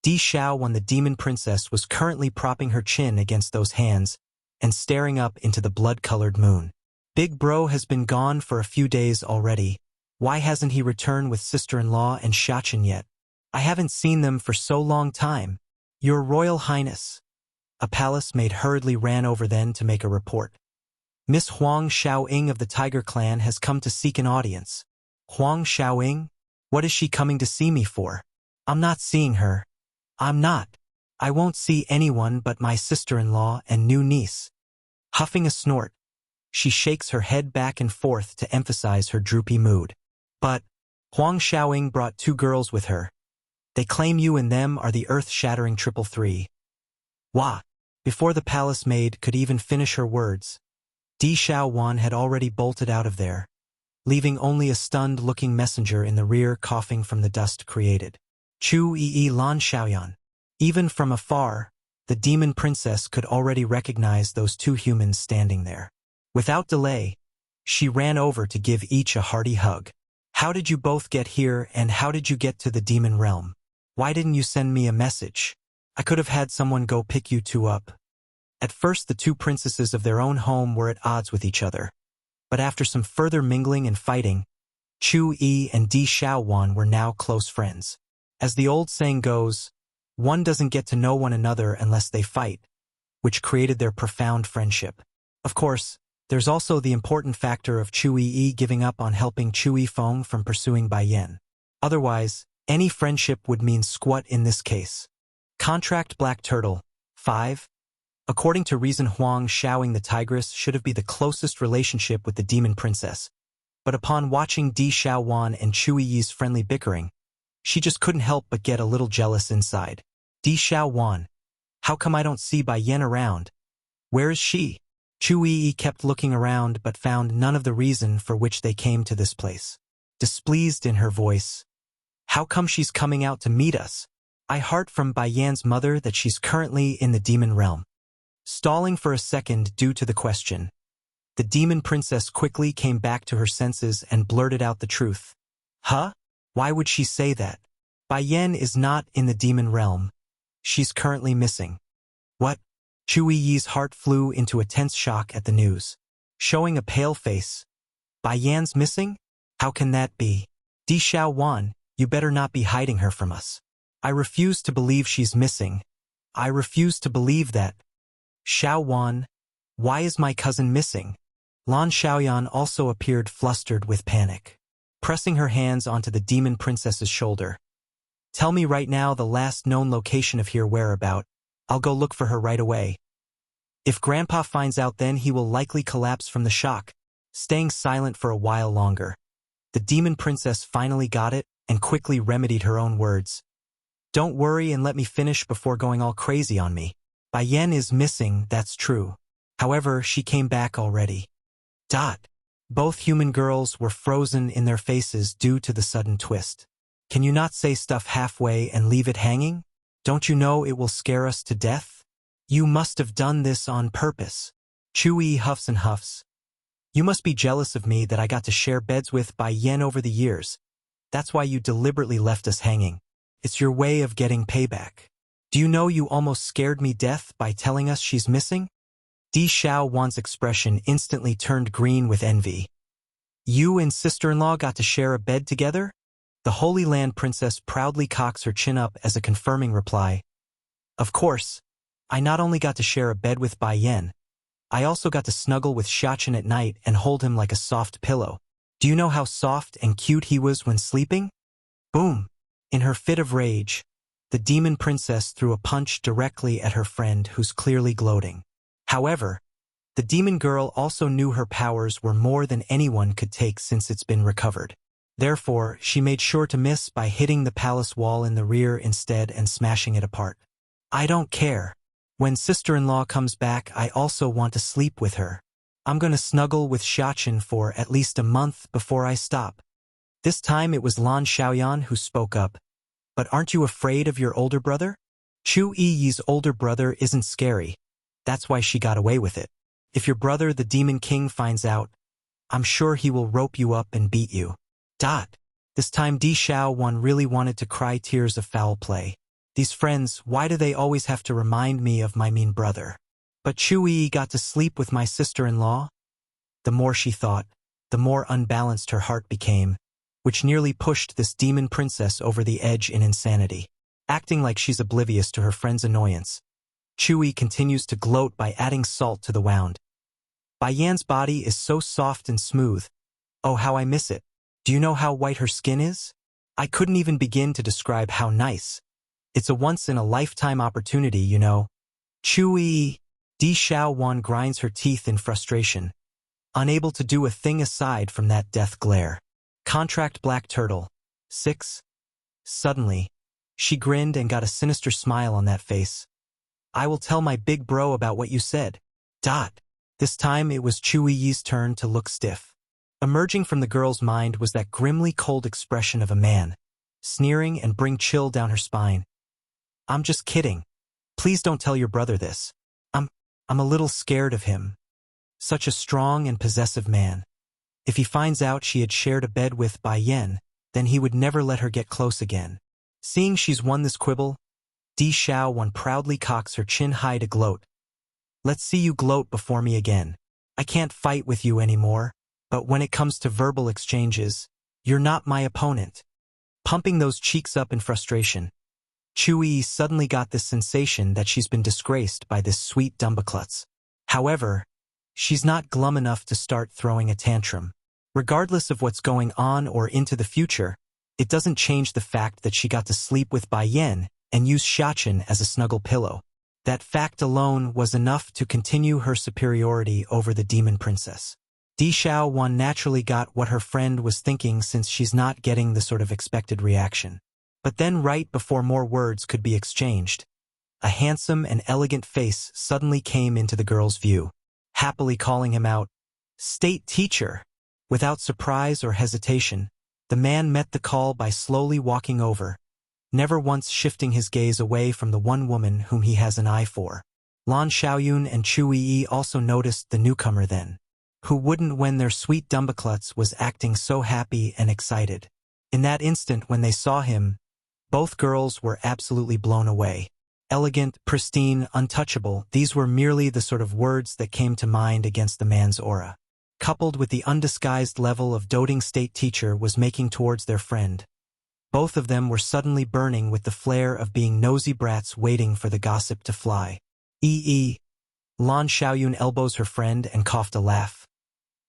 Di Xiaowan, the demon princess, was currently propping her chin against those hands and staring up into the blood-colored moon. Big Bro has been gone for a few days already. Why hasn't he returned with sister-in-law and Xiachen yet? I haven't seen them for so long time. Your Royal Highness. A palace maid hurriedly ran over then to make a report. Miss Huang Xiaoying of the Tiger Clan has come to seek an audience. Huang Xiaoying? What is she coming to see me for? I'm not seeing her. I'm not. I won't see anyone but my sister-in-law and new niece. Huffing a snort, she shakes her head back and forth to emphasize her droopy mood. But Huang Xiaoying brought 2 girls with her. They claim you and them are the earth-shattering 333. Wah! Before the palace maid could even finish her words, Di Xiaowan had already bolted out of there, leaving only a stunned-looking messenger in the rear coughing from the dust created. Chu Yi Lan Xiaoyan. Even from afar, the demon princess could already recognize those 2 humans standing there. Without delay, she ran over to give each a hearty hug. How did you both get here and how did you get to the demon realm? Why didn't you send me a message? I could have had someone go pick you 2 up. At first the 2 princesses of their own home were at odds with each other. But after some further mingling and fighting, Chu Yi and Di Xiaowan were now close friends. As the old saying goes, one doesn't get to know one another unless they fight, which created their profound friendship. Of course, there's also the important factor of Chu Yi giving up on helping Chu Yifeng from pursuing Bai Yan. Otherwise, any friendship would mean squat in this case. Contract Black Turtle. 5. According to reason, Huang Xiaoying the tigress should have been the closest relationship with the demon princess. But upon watching Di Xiaowan and Chu Yi's friendly bickering, she just couldn't help but get a little jealous inside. Di Xiaowan. How come I don't see Bai Yan around? Where is she? Chu Yi kept looking around but found none of the reason for which they came to this place. Displeased in her voice. How come she's coming out to meet us? I heard from Bai Yan's mother that she's currently in the demon realm. Stalling for a second due to the question, the demon princess quickly came back to her senses and blurted out the truth. Huh? Why would she say that? Bai Yan is not in the demon realm. She's currently missing. What? Chu Yi's heart flew into a tense shock at the news. Showing a pale face. Bai Yan's missing? How can that be? Di Xiaowan, you better not be hiding her from us. I refuse to believe she's missing. I refuse to believe that. Xiaowan, why is my cousin missing? Lan Xiaoyan also appeared flustered with panic. pressing her hands onto the demon princess's shoulder. Tell me right now the last known location of her whereabout. I'll go look for her right away. If Grandpa finds out, then he will likely collapse from the shock, staying silent for a while longer. The demon princess finally got it and quickly remedied her own words. Don't worry and let me finish before going all crazy on me. Bai Yan is missing, that's true. However, she came back already. Both human girls were frozen in their faces due to the sudden twist. Can you not say stuff halfway and leave it hanging? Don't you know it will scare us to death? You must have done this on purpose. Chewy huffs and huffs. You must be jealous of me that I got to share beds with Bai Yan over the years. That's why you deliberately left us hanging. It's your way of getting payback. Do you know you almost scared me death by telling us she's missing? Di Xiaowan's expression instantly turned green with envy. You and sister-in-law got to share a bed together? The Holy Land princess proudly cocks her chin up as a confirming reply. Of course, I not only got to share a bed with Bai Yan, I also got to snuggle with Xiachen at night and hold him like a soft pillow. Do you know how soft and cute he was when sleeping? Boom! In her fit of rage, the demon princess threw a punch directly at her friend who's clearly gloating. However, the demon girl also knew her powers were more than anyone could take since it's been recovered. Therefore, she made sure to miss by hitting the palace wall in the rear instead and smashing it apart. I don't care. When sister-in-law comes back, I also want to sleep with her. I'm gonna snuggle with Xiachen for at least a month before I stop. This time it was Lan Xiaoyan who spoke up. But aren't you afraid of your older brother? Chu Yi's older brother isn't scary. That's why she got away with it. If your brother, the Demon King, finds out, I'm sure he will rope you up and beat you. This time Di Xiaowan really wanted to cry tears of foul play. These friends, why do they always have to remind me of my mean brother? But Chu Yi got to sleep with my sister-in-law? The more she thought, the more unbalanced her heart became, which nearly pushed this demon princess over the edge in insanity. Acting like she's oblivious to her friend's annoyance, Chewy continues to gloat by adding salt to the wound. Bai Yan's body is so soft and smooth. Oh, how I miss it. Do you know how white her skin is? I couldn't even begin to describe how nice. It's a once-in-a-lifetime opportunity, you know. Chewy. Di Xiaowan grinds her teeth in frustration, unable to do a thing aside from that death glare. Contract Black Turtle. 6. Suddenly, she grinned and got a sinister smile on that face. I will tell my big bro about what you said. This time it was Chu Yi's turn to look stiff. Emerging from the girl's mind was that grimly cold expression of a man, sneering and bring chill down her spine. I'm just kidding. Please don't tell your brother this. I'm a little scared of him. Such a strong and possessive man. If he finds out she had shared a bed with Bai Yan, then he would never let her get close again. Seeing she's won this quibble, Di Xiaowan proudly cocks her chin high to gloat. Let's see you gloat before me again. I can't fight with you anymore, but when it comes to verbal exchanges, you're not my opponent. Pumping those cheeks up in frustration, Chewy suddenly got this sensation that she's been disgraced by this sweet dumbaklutz. However, she's not glum enough to start throwing a tantrum. Regardless of what's going on or into the future, it doesn't change the fact that she got to sleep with Bai Yan and use Xiachen as a snuggle pillow. That fact alone was enough to continue her superiority over the demon princess. Di Xiaowan naturally got what her friend was thinking since she's not getting the sort of expected reaction. But then right before more words could be exchanged, a handsome and elegant face suddenly came into the girl's view, happily calling him out, "State teacher!" Without surprise or hesitation, the man met the call by slowly walking over, never once shifting his gaze away from the one woman whom he has an eye for. Lan Xiaoyun and Chu Yi also noticed the newcomer then. Who wouldn't when their sweet dumbaklutz was acting so happy and excited? In that instant when they saw him, both girls were absolutely blown away. Elegant, pristine, untouchable, these were merely the sort of words that came to mind against the man's aura. Coupled with the undisguised level of doting state teacher was making towards their friend. Both of them were suddenly burning with the flare of being nosy brats waiting for the gossip to fly. Lan Xiaoyun elbows her friend and coughed a laugh.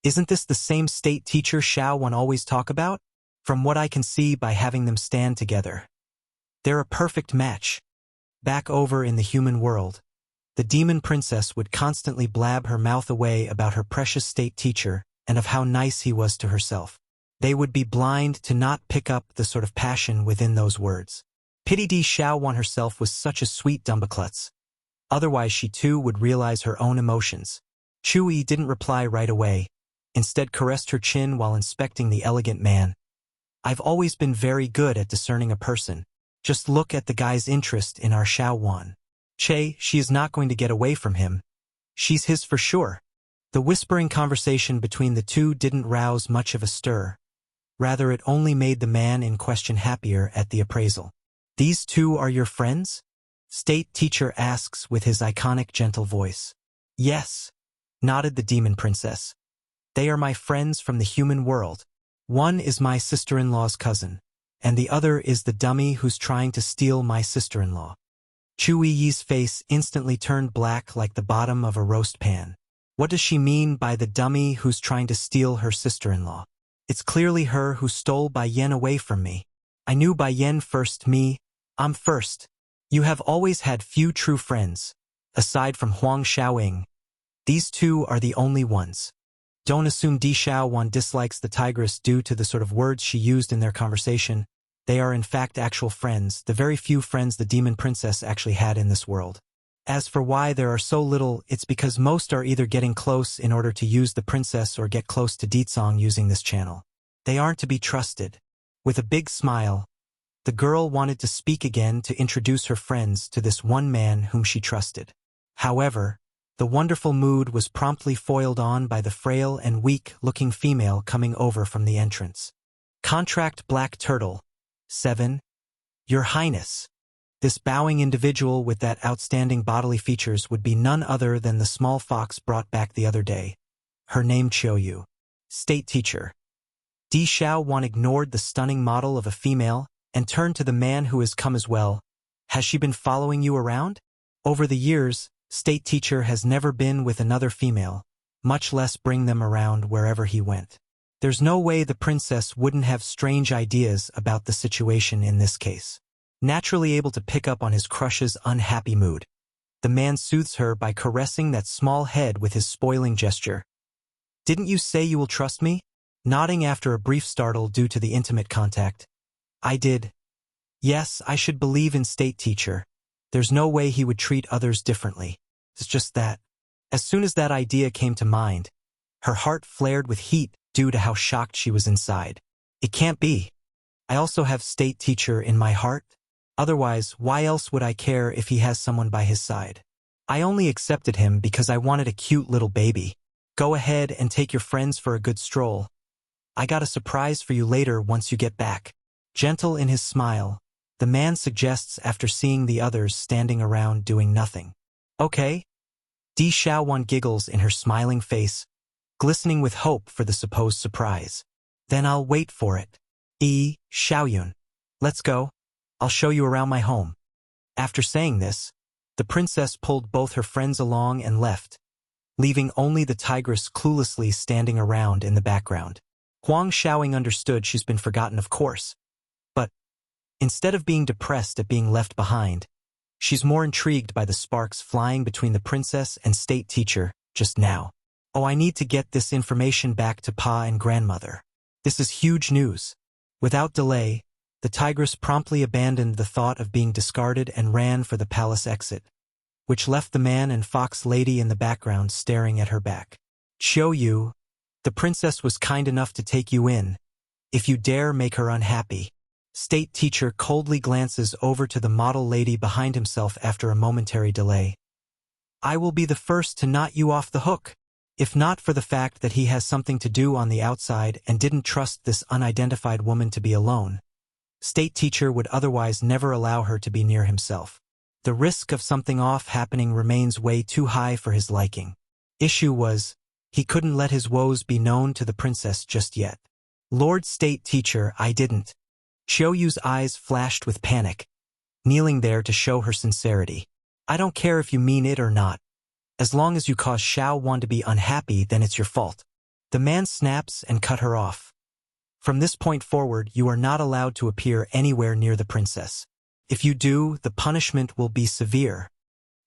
Isn't this the same state teacher Xiaowan always talk about? From what I can see by having them stand together, they're a perfect match. Back over in the human world, the demon princess would constantly blab her mouth away about her precious state teacher and of how nice he was to herself. They would be blind to not pick up the sort of passion within those words. Pity Di Xiaowan herself was such a sweet dumbaklutz. Otherwise she too would realize her own emotions. Chui didn't reply right away, instead caressed her chin while inspecting the elegant man. I've always been very good at discerning a person. Just look at the guy's interest in our Xiaowan. Che, she is not going to get away from him. She's his for sure. The whispering conversation between the two didn't rouse much of a stir. Rather, it only made the man in question happier at the appraisal. These two are your friends? State teacher asks with his iconic gentle voice. Yes, nodded the demon princess. They are my friends from the human world. One is my sister-in-law's cousin, and the other is the dummy who's trying to steal my sister-in-law. Chui Yi's face instantly turned black like the bottom of a roast pan. What does she mean by the dummy who's trying to steal her sister-in-law? It's clearly her who stole Bai Yan away from me. I knew Bai Yan first, I'm first. You have always had few true friends. Aside from Huang Xiaoying, these two are the only ones. Don't assume Di Xiaowan dislikes the tigress due to the sort of words she used in their conversation. They are in fact actual friends, the very few friends the demon princess actually had in this world. As for why there are so little, it's because most are either getting close in order to use the princess or get close to Ditsong using this channel. They aren't to be trusted. With a big smile, the girl wanted to speak again to introduce her friends to this one man whom she trusted. However, the wonderful mood was promptly foiled on by the frail and weak-looking female coming over from the entrance. Contract Black Turtle, 7. Your Highness. This bowing individual with that outstanding bodily features would be none other than the small fox brought back the other day. Her name Qiuyu. State teacher. Di Xiaowan ignored the stunning model of a female and turned to the man who has come as well. Has she been following you around? Over the years, state teacher has never been with another female, much less bring them around wherever he went. There's no way the princess wouldn't have strange ideas about the situation in this case. Naturally able to pick up on his crush's unhappy mood, the man soothes her by caressing that small head with his spoiling gesture. Didn't you say you will trust me? Nodding after a brief startle due to the intimate contact. I did. Yes, I should believe in state teacher. There's no way he would treat others differently. It's just that. As soon as that idea came to mind, her heart flared with heat due to how shocked she was inside. It can't be. I also have state teacher in my heart. Otherwise, why else would I care if he has someone by his side? I only accepted him because I wanted a cute little baby. Go ahead and take your friends for a good stroll. I got a surprise for you later once you get back. Gentle in his smile, the man suggests after seeing the others standing around doing nothing. Okay? Di Xiaowan giggles in her smiling face, glistening with hope for the supposed surprise. Then I'll wait for it. Xiaoyun. Let's go. I'll show you around my home. After saying this, the princess pulled both her friends along and left, leaving only the tigress cluelessly standing around in the background. Huang Xiaoying understood she's been forgotten, of course. But, instead of being depressed at being left behind, she's more intrigued by the sparks flying between the princess and state teacher just now. Oh, I need to get this information back to Pa and grandmother. This is huge news. Without delay, the tigress promptly abandoned the thought of being discarded and ran for the palace exit, which left the man and fox lady in the background staring at her back. Qiuyu, the princess was kind enough to take you in. If you dare make her unhappy. State teacher coldly glances over to the model lady behind himself after a momentary delay. I will be the first to knot you off the hook. If not for the fact that he has something to do on the outside and didn't trust this unidentified woman to be alone, state teacher would otherwise never allow her to be near himself. The risk of something off happening remains way too high for his liking. Issue was, he couldn't let his woes be known to the princess just yet. Lord State Teacher, I didn't. Qiuyu's eyes flashed with panic, kneeling there to show her sincerity. I don't care if you mean it or not. As long as you cause Xiaowan to be unhappy, then it's your fault. The man snaps and cut her off. From this point forward, you are not allowed to appear anywhere near the princess. If you do, the punishment will be severe.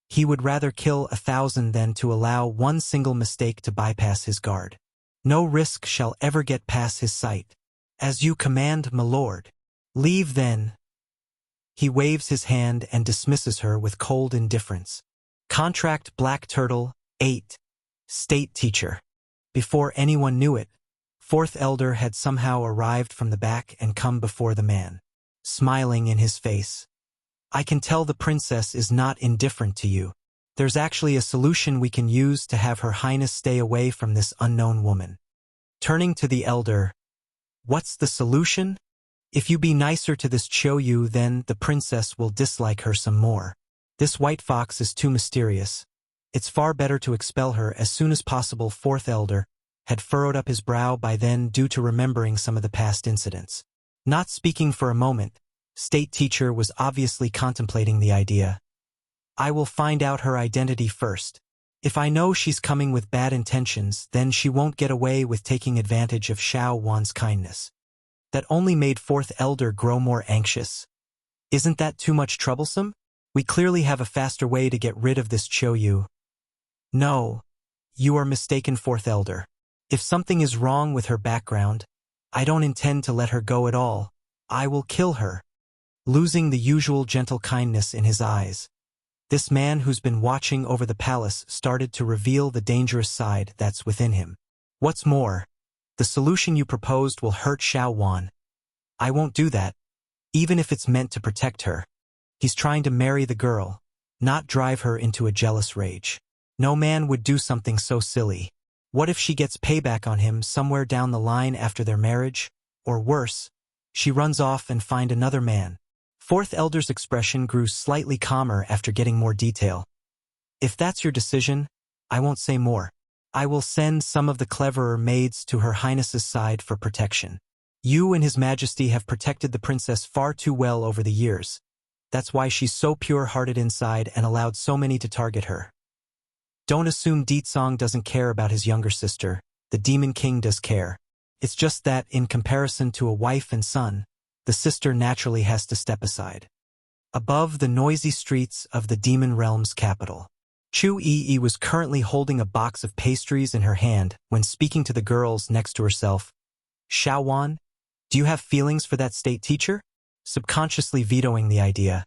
He would rather kill 1,000 than to allow one single mistake to bypass his guard. No risk shall ever get past his sight. As you command, my lord. Leave then. He waves his hand and dismisses her with cold indifference. Contract Black Turtle, 8. State Teacher. Before anyone knew it, Fourth Elder had somehow arrived from the back and come before the man, smiling in his face. I can tell the princess is not indifferent to you. There's actually a solution we can use to have Her Highness stay away from this unknown woman. Turning to the elder, what's the solution? If you be nicer to this Choyu, then the princess will dislike her some more. This white fox is too mysterious. It's far better to expel her as soon as possible. Fourth Elder had furrowed up his brow by then due to remembering some of the past incidents. Not speaking for a moment, State Teacher was obviously contemplating the idea. I will find out her identity first. If I know she's coming with bad intentions, then she won't get away with taking advantage of Xiao Wan's kindness. That only made Fourth Elder grow more anxious. Isn't that too much troublesome? We clearly have a faster way to get rid of this Choyu. No, you are mistaken, Fourth Elder. If something is wrong with her background, I don't intend to let her go at all. I will kill her. Losing the usual gentle kindness in his eyes, this man who's been watching over the palace started to reveal the dangerous side that's within him. What's more, the solution you proposed will hurt Xiao Wan. I won't do that, even if it's meant to protect her. He's trying to marry the girl, not drive her into a jealous rage. No man would do something so silly. What if she gets payback on him somewhere down the line after their marriage? Or worse, she runs off and finds another man. Fourth Elder's expression grew slightly calmer after getting more detail. If that's your decision, I won't say more. I will send some of the cleverer maids to Her Highness's side for protection. You and His Majesty have protected the princess far too well over the years. That's why she's so pure-hearted inside and allowed so many to target her. Don't assume Deetsong doesn't care about his younger sister. The Demon King does care. It's just that, in comparison to a wife and son, the sister naturally has to step aside. Above the noisy streets of the Demon Realm's capital, Chu Yi was currently holding a box of pastries in her hand when speaking to the girls next to herself. Xiao Wan, do you have feelings for that state teacher? Subconsciously vetoing the idea.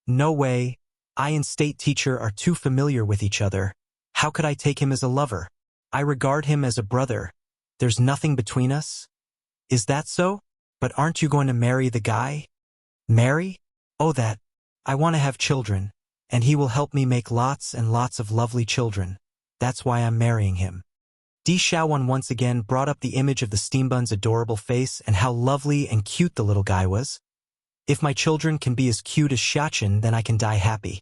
No way. I and state teacher are too familiar with each other. How could I take him as a lover? I regard him as a brother. There's nothing between us. Is that so? But aren't you going to marry the guy? Marry? Oh, that. I want to have children, and he will help me make lots and lots of lovely children. That's why I'm marrying him. Di Xiaowan once again brought up the image of the Steambun's adorable face and how lovely and cute the little guy was. If my children can be as cute as Xiachen, then I can die happy.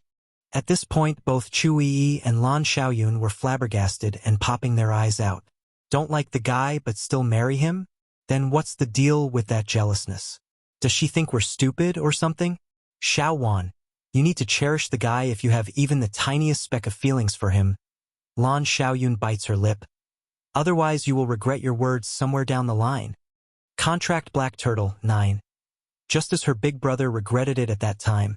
At this point, both Chu Yi and Lan Xiaoyun were flabbergasted and popping their eyes out. Don't like the guy but still marry him? Then what's the deal with that jealousness? Does she think we're stupid or something? Xiao Wan, you need to cherish the guy if you have even the tiniest speck of feelings for him. Lan Xiaoyun bites her lip. Otherwise you will regret your words somewhere down the line. Contract Black Turtle, 9. Just as her big brother regretted it at that time,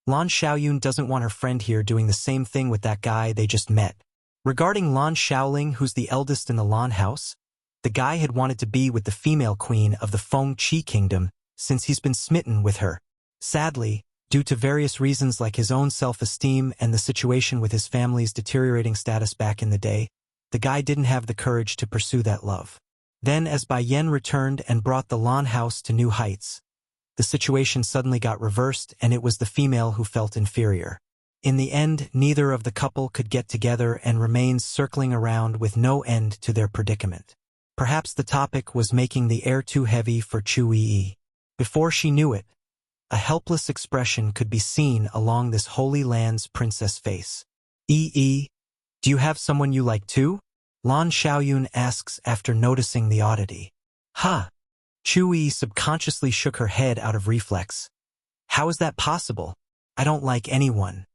Lan Xiaoyun doesn't want her friend here doing the same thing with that guy they just met. Regarding Lan Xiaoling, who's the eldest in the Lan house, the guy had wanted to be with the female queen of the Feng Qi kingdom since he's been smitten with her. Sadly, due to various reasons like his own self-esteem and the situation with his family's deteriorating status back in the day, the guy didn't have the courage to pursue that love. Then as Bai Yan returned and brought the Lan house to new heights, the situation suddenly got reversed and it was the female who felt inferior. In the end, neither of the couple could get together and remained circling around with no end to their predicament. Perhaps the topic was making the air too heavy for Chu Yi. Before she knew it, a helpless expression could be seen along this holy land's princess face. Do you have someone you like too? Lan Xiaoyun asks after noticing the oddity. Huh. Chu Yi subconsciously shook her head out of reflex. How is that possible? I don't like anyone.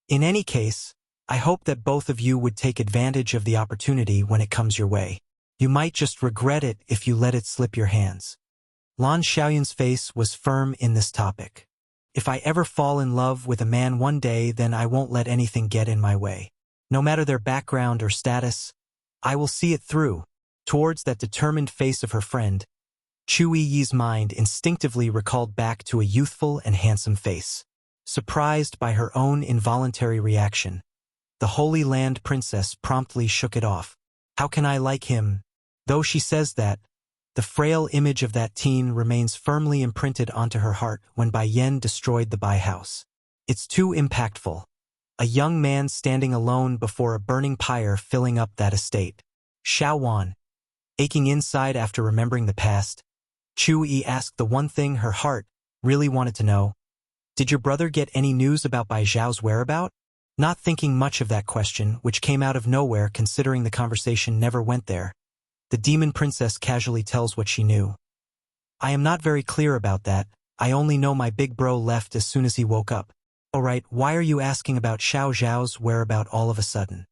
In any case, I hope that both of you would take advantage of the opportunity when it comes your way. You might just regret it if you let it slip your hands. Lan Xiaoyun's face was firm in this topic. If I ever fall in love with a man one day, then I won't let anything get in my way. No matter their background or status, I will see it through. Towards that determined face of her friend, Chu Yi's mind instinctively recalled back to a youthful and handsome face. Surprised by her own involuntary reaction, the Holy Land princess promptly shook it off. How can I like him? Though she says that, the frail image of that teen remains firmly imprinted onto her heart when Bai Yan destroyed the Bai house. It's too impactful. A young man standing alone before a burning pyre filling up that estate. Xiao Wan, aching inside after remembering the past, Chu Yi asked the one thing her heart really wanted to know. Did your brother get any news about Bai Zhao's whereabout? Not thinking much of that question, which came out of nowhere considering the conversation never went there, the demon princess casually tells what she knew. I am not very clear about that. I only know my big bro left as soon as he woke up. Alright, why are you asking about Xiao Zhao's whereabout all of a sudden?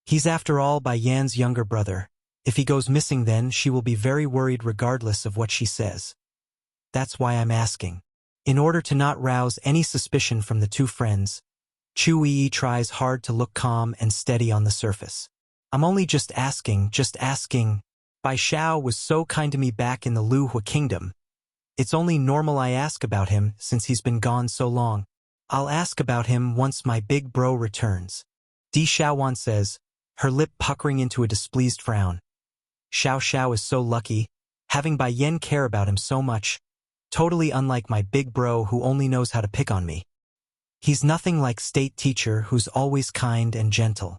He's after all Bai Yan's younger brother. If he goes missing, then she will be very worried regardless of what she says. That's why I'm asking. In order to not rouse any suspicion from the two friends, Chu Yi tries hard to look calm and steady on the surface. I'm only just asking. Bai Xiao was so kind to me back in the Lu Hua kingdom. It's only normal I ask about him since he's been gone so long. I'll ask about him once my big bro returns. Di Xiaowan says, her lip puckering into a displeased frown. Xiao Xiao is so lucky, having Bai Yan care about him so much, totally unlike my big bro who only knows how to pick on me. He's nothing like state teacher who's always kind and gentle.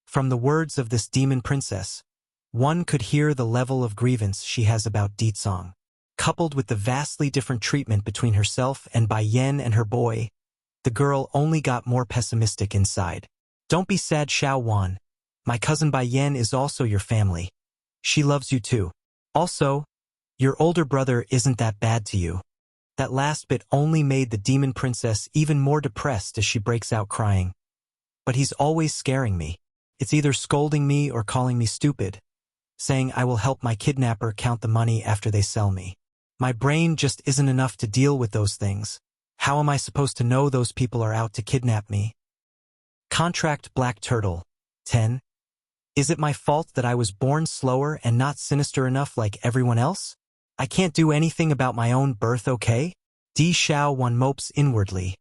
From the words of this demon princess, one could hear the level of grievance she has about Ditsong. Coupled with the vastly different treatment between herself and Bai Yan and her boy, the girl only got more pessimistic inside. Don't be sad, Xiao Wan. My cousin Bai Yan is also your family. She loves you too. Also, your older brother isn't that bad to you. That last bit only made the demon princess even more depressed as she breaks out crying. But he's always scaring me. It's either scolding me or calling me stupid, saying I will help my kidnapper count the money after they sell me. My brain just isn't enough to deal with those things. How am I supposed to know those people are out to kidnap me? Contract Black Turtle. 10. Is it my fault that I was born slower and not sinister enough like everyone else? I can't do anything about my own birth, okay? Di Xiao Wan mopes inwardly,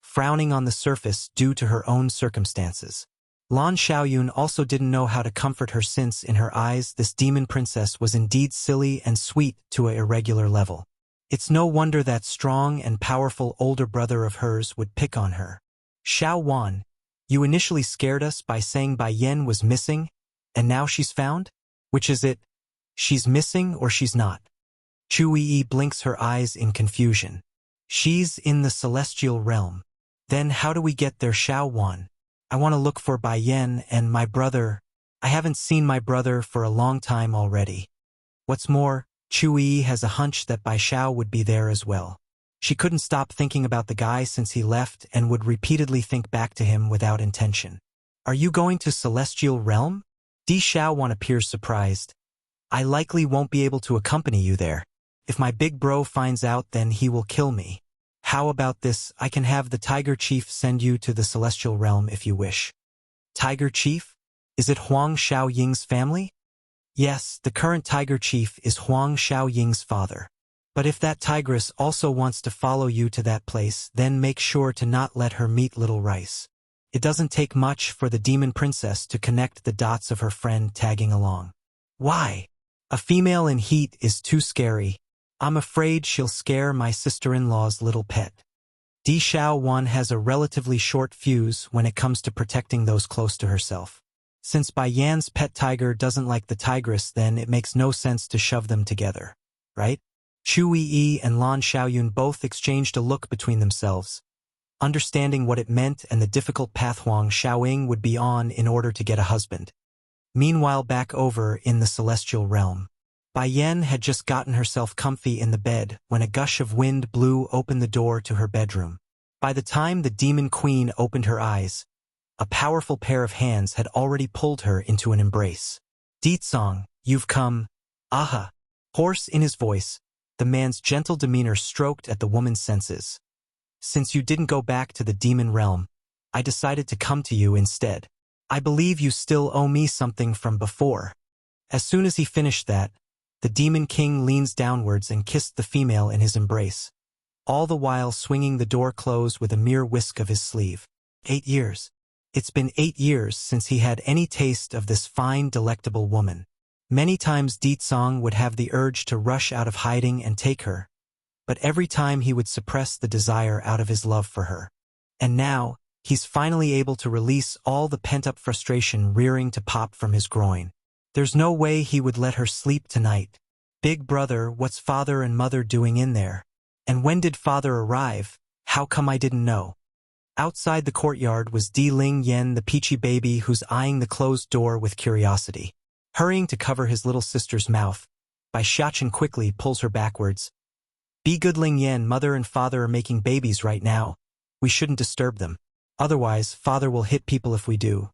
frowning on the surface due to her own circumstances. Lan Xiaoyun also didn't know how to comfort her since, in her eyes, this demon princess was indeed silly and sweet to an irregular level. It's no wonder that strong and powerful older brother of hers would pick on her. Xiao Wan, you initially scared us by saying Bai Yan was missing, and now she's found? Which is it? She's missing or she's not? Chu Yi blinks her eyes in confusion. She's in the celestial realm. Then how do we get there, Xiao Wan? I want to look for Bai Yan and my brother. I haven't seen my brother for a long time already. What's more, Chu Yi has a hunch that Bai Xiao would be there as well. She couldn't stop thinking about the guy since he left and would repeatedly think back to him without intention. Are you going to Celestial Realm? Di Xiaowan appears surprised. I likely won't be able to accompany you there. If my big bro finds out, then he will kill me. How about this? I can have the Tiger Chief send you to the Celestial Realm if you wish. Tiger Chief? Is it Huang Xiaoying's family? Yes, the current Tiger Chief is Huang Xiaoying's father. But if that tigress also wants to follow you to that place, then make sure to not let her meet Little Rice. It doesn't take much for the demon princess to connect the dots of her friend tagging along. Why? A female in heat is too scary. I'm afraid she'll scare my sister-in-law's little pet. Di Xiaowan has a relatively short fuse when it comes to protecting those close to herself. Since Bai Yan's pet tiger doesn't like the tigress, then it makes no sense to shove them together, right? Chu Yi and Lan Xiaoyun both exchanged a look between themselves, understanding what it meant and the difficult path Huang Xiaoying would be on in order to get a husband. Meanwhile, back over in the celestial realm, Bai Yan had just gotten herself comfy in the bed when a gush of wind blew open the door to her bedroom. By the time the demon queen opened her eyes, a powerful pair of hands had already pulled her into an embrace. Song, you've come. Aha. Hoarse in his voice, the man's gentle demeanor stroked at the woman's senses. Since you didn't go back to the demon realm, I decided to come to you instead. I believe you still owe me something from before. As soon as he finished that, the demon king leans downwards and kissed the female in his embrace, all the while swinging the door closed with a mere whisk of his sleeve. 8 years. It's been 8 years since he had any taste of this fine, delectable woman. Many times Song would have the urge to rush out of hiding and take her, but every time he would suppress the desire out of his love for her. And now, he's finally able to release all the pent-up frustration rearing to pop from his groin. There's no way he would let her sleep tonight. Big brother, what's father and mother doing in there? And when did father arrive? How come I didn't know? Outside the courtyard was Ling Yen, the peachy baby who's eyeing the closed door with curiosity. Hurrying to cover his little sister's mouth, Bai Xiachen quickly pulls her backwards. Be good, Ling Yen, mother and father are making babies right now. We shouldn't disturb them. Otherwise, father will hit people if we do.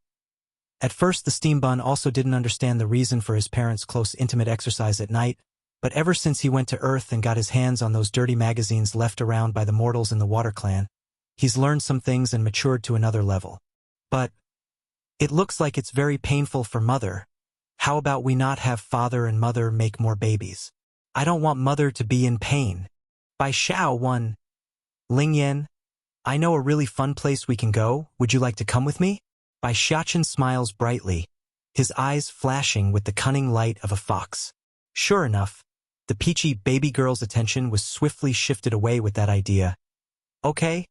At first the steam bun also didn't understand the reason for his parents' close intimate exercise at night, but ever since he went to Earth and got his hands on those dirty magazines left around by the mortals in the Water Clan, he's learned some things and matured to another level. But it looks like it's very painful for mother. How about we not have father and mother make more babies? I don't want mother to be in pain. Bai Xiao 1. Ling Yen, I know a really fun place we can go. Would you like to come with me? Bai Xiachen smiles brightly, his eyes flashing with the cunning light of a fox. Sure enough, the peachy baby girl's attention was swiftly shifted away with that idea. Okay,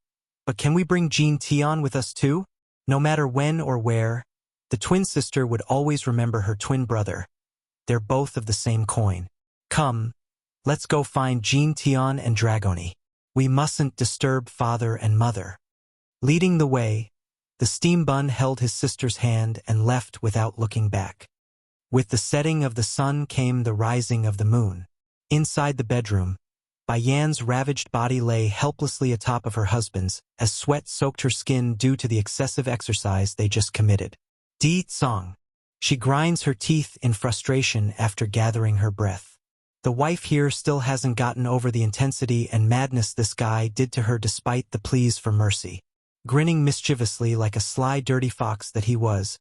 but can we bring Jean Tian with us too? No matter when or where, the twin sister would always remember her twin brother. They're both of the same coin. Come, let's go find Jean Tian and Dragoni. We mustn't disturb father and mother. Leading the way, the steam bun held his sister's hand and left without looking back. With the setting of the sun came the rising of the moon. Inside the bedroom, Bai Yan's ravaged body lay helplessly atop of her husband's, as sweat soaked her skin due to the excessive exercise they just committed. Song. She grinds her teeth in frustration after gathering her breath. The wife here still hasn't gotten over the intensity and madness this guy did to her despite the pleas for mercy. Grinning mischievously like a sly dirty fox that he was,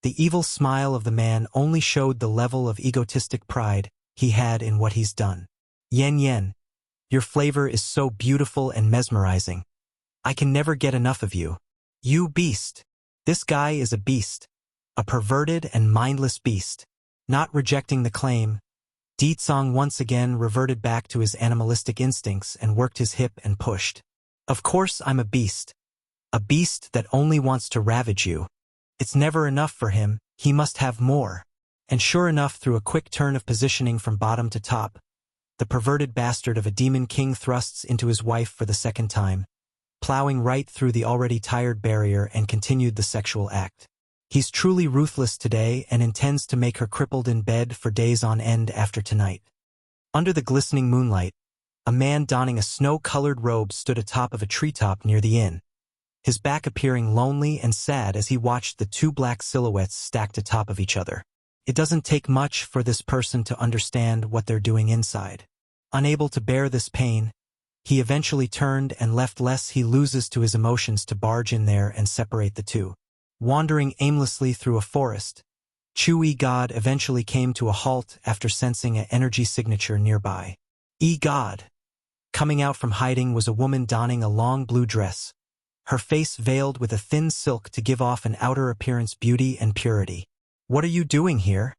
the evil smile of the man only showed the level of egotistic pride he had in what he's done. Yen, your flavor is so beautiful and mesmerizing. I can never get enough of you. You beast. This guy is a beast. A perverted and mindless beast. Not rejecting the claim, Song once again reverted back to his animalistic instincts and worked his hip and pushed. Of course I'm a beast. A beast that only wants to ravage you. It's never enough for him, he must have more. And sure enough, through a quick turn of positioning from bottom to top, the perverted bastard of a demon king thrusts into his wife for the second time, plowing right through the already tired barrier and continued the sexual act. He's truly ruthless today and intends to make her crippled in bed for days on end after tonight. Under the glistening moonlight, a man donning a snow-colored robe stood atop of a treetop near the inn, his back appearing lonely and sad as he watched the two black silhouettes stacked atop of each other. It doesn't take much for this person to understand what they're doing inside. Unable to bear this pain, he eventually turned and left lest he loses to his emotions to barge in there and separate the two. Wandering aimlessly through a forest, God eventually came to a halt after sensing an energy signature nearby. God. Coming out from hiding was a woman donning a long blue dress, her face veiled with a thin silk to give off an outer appearance beauty and purity. What are you doing here?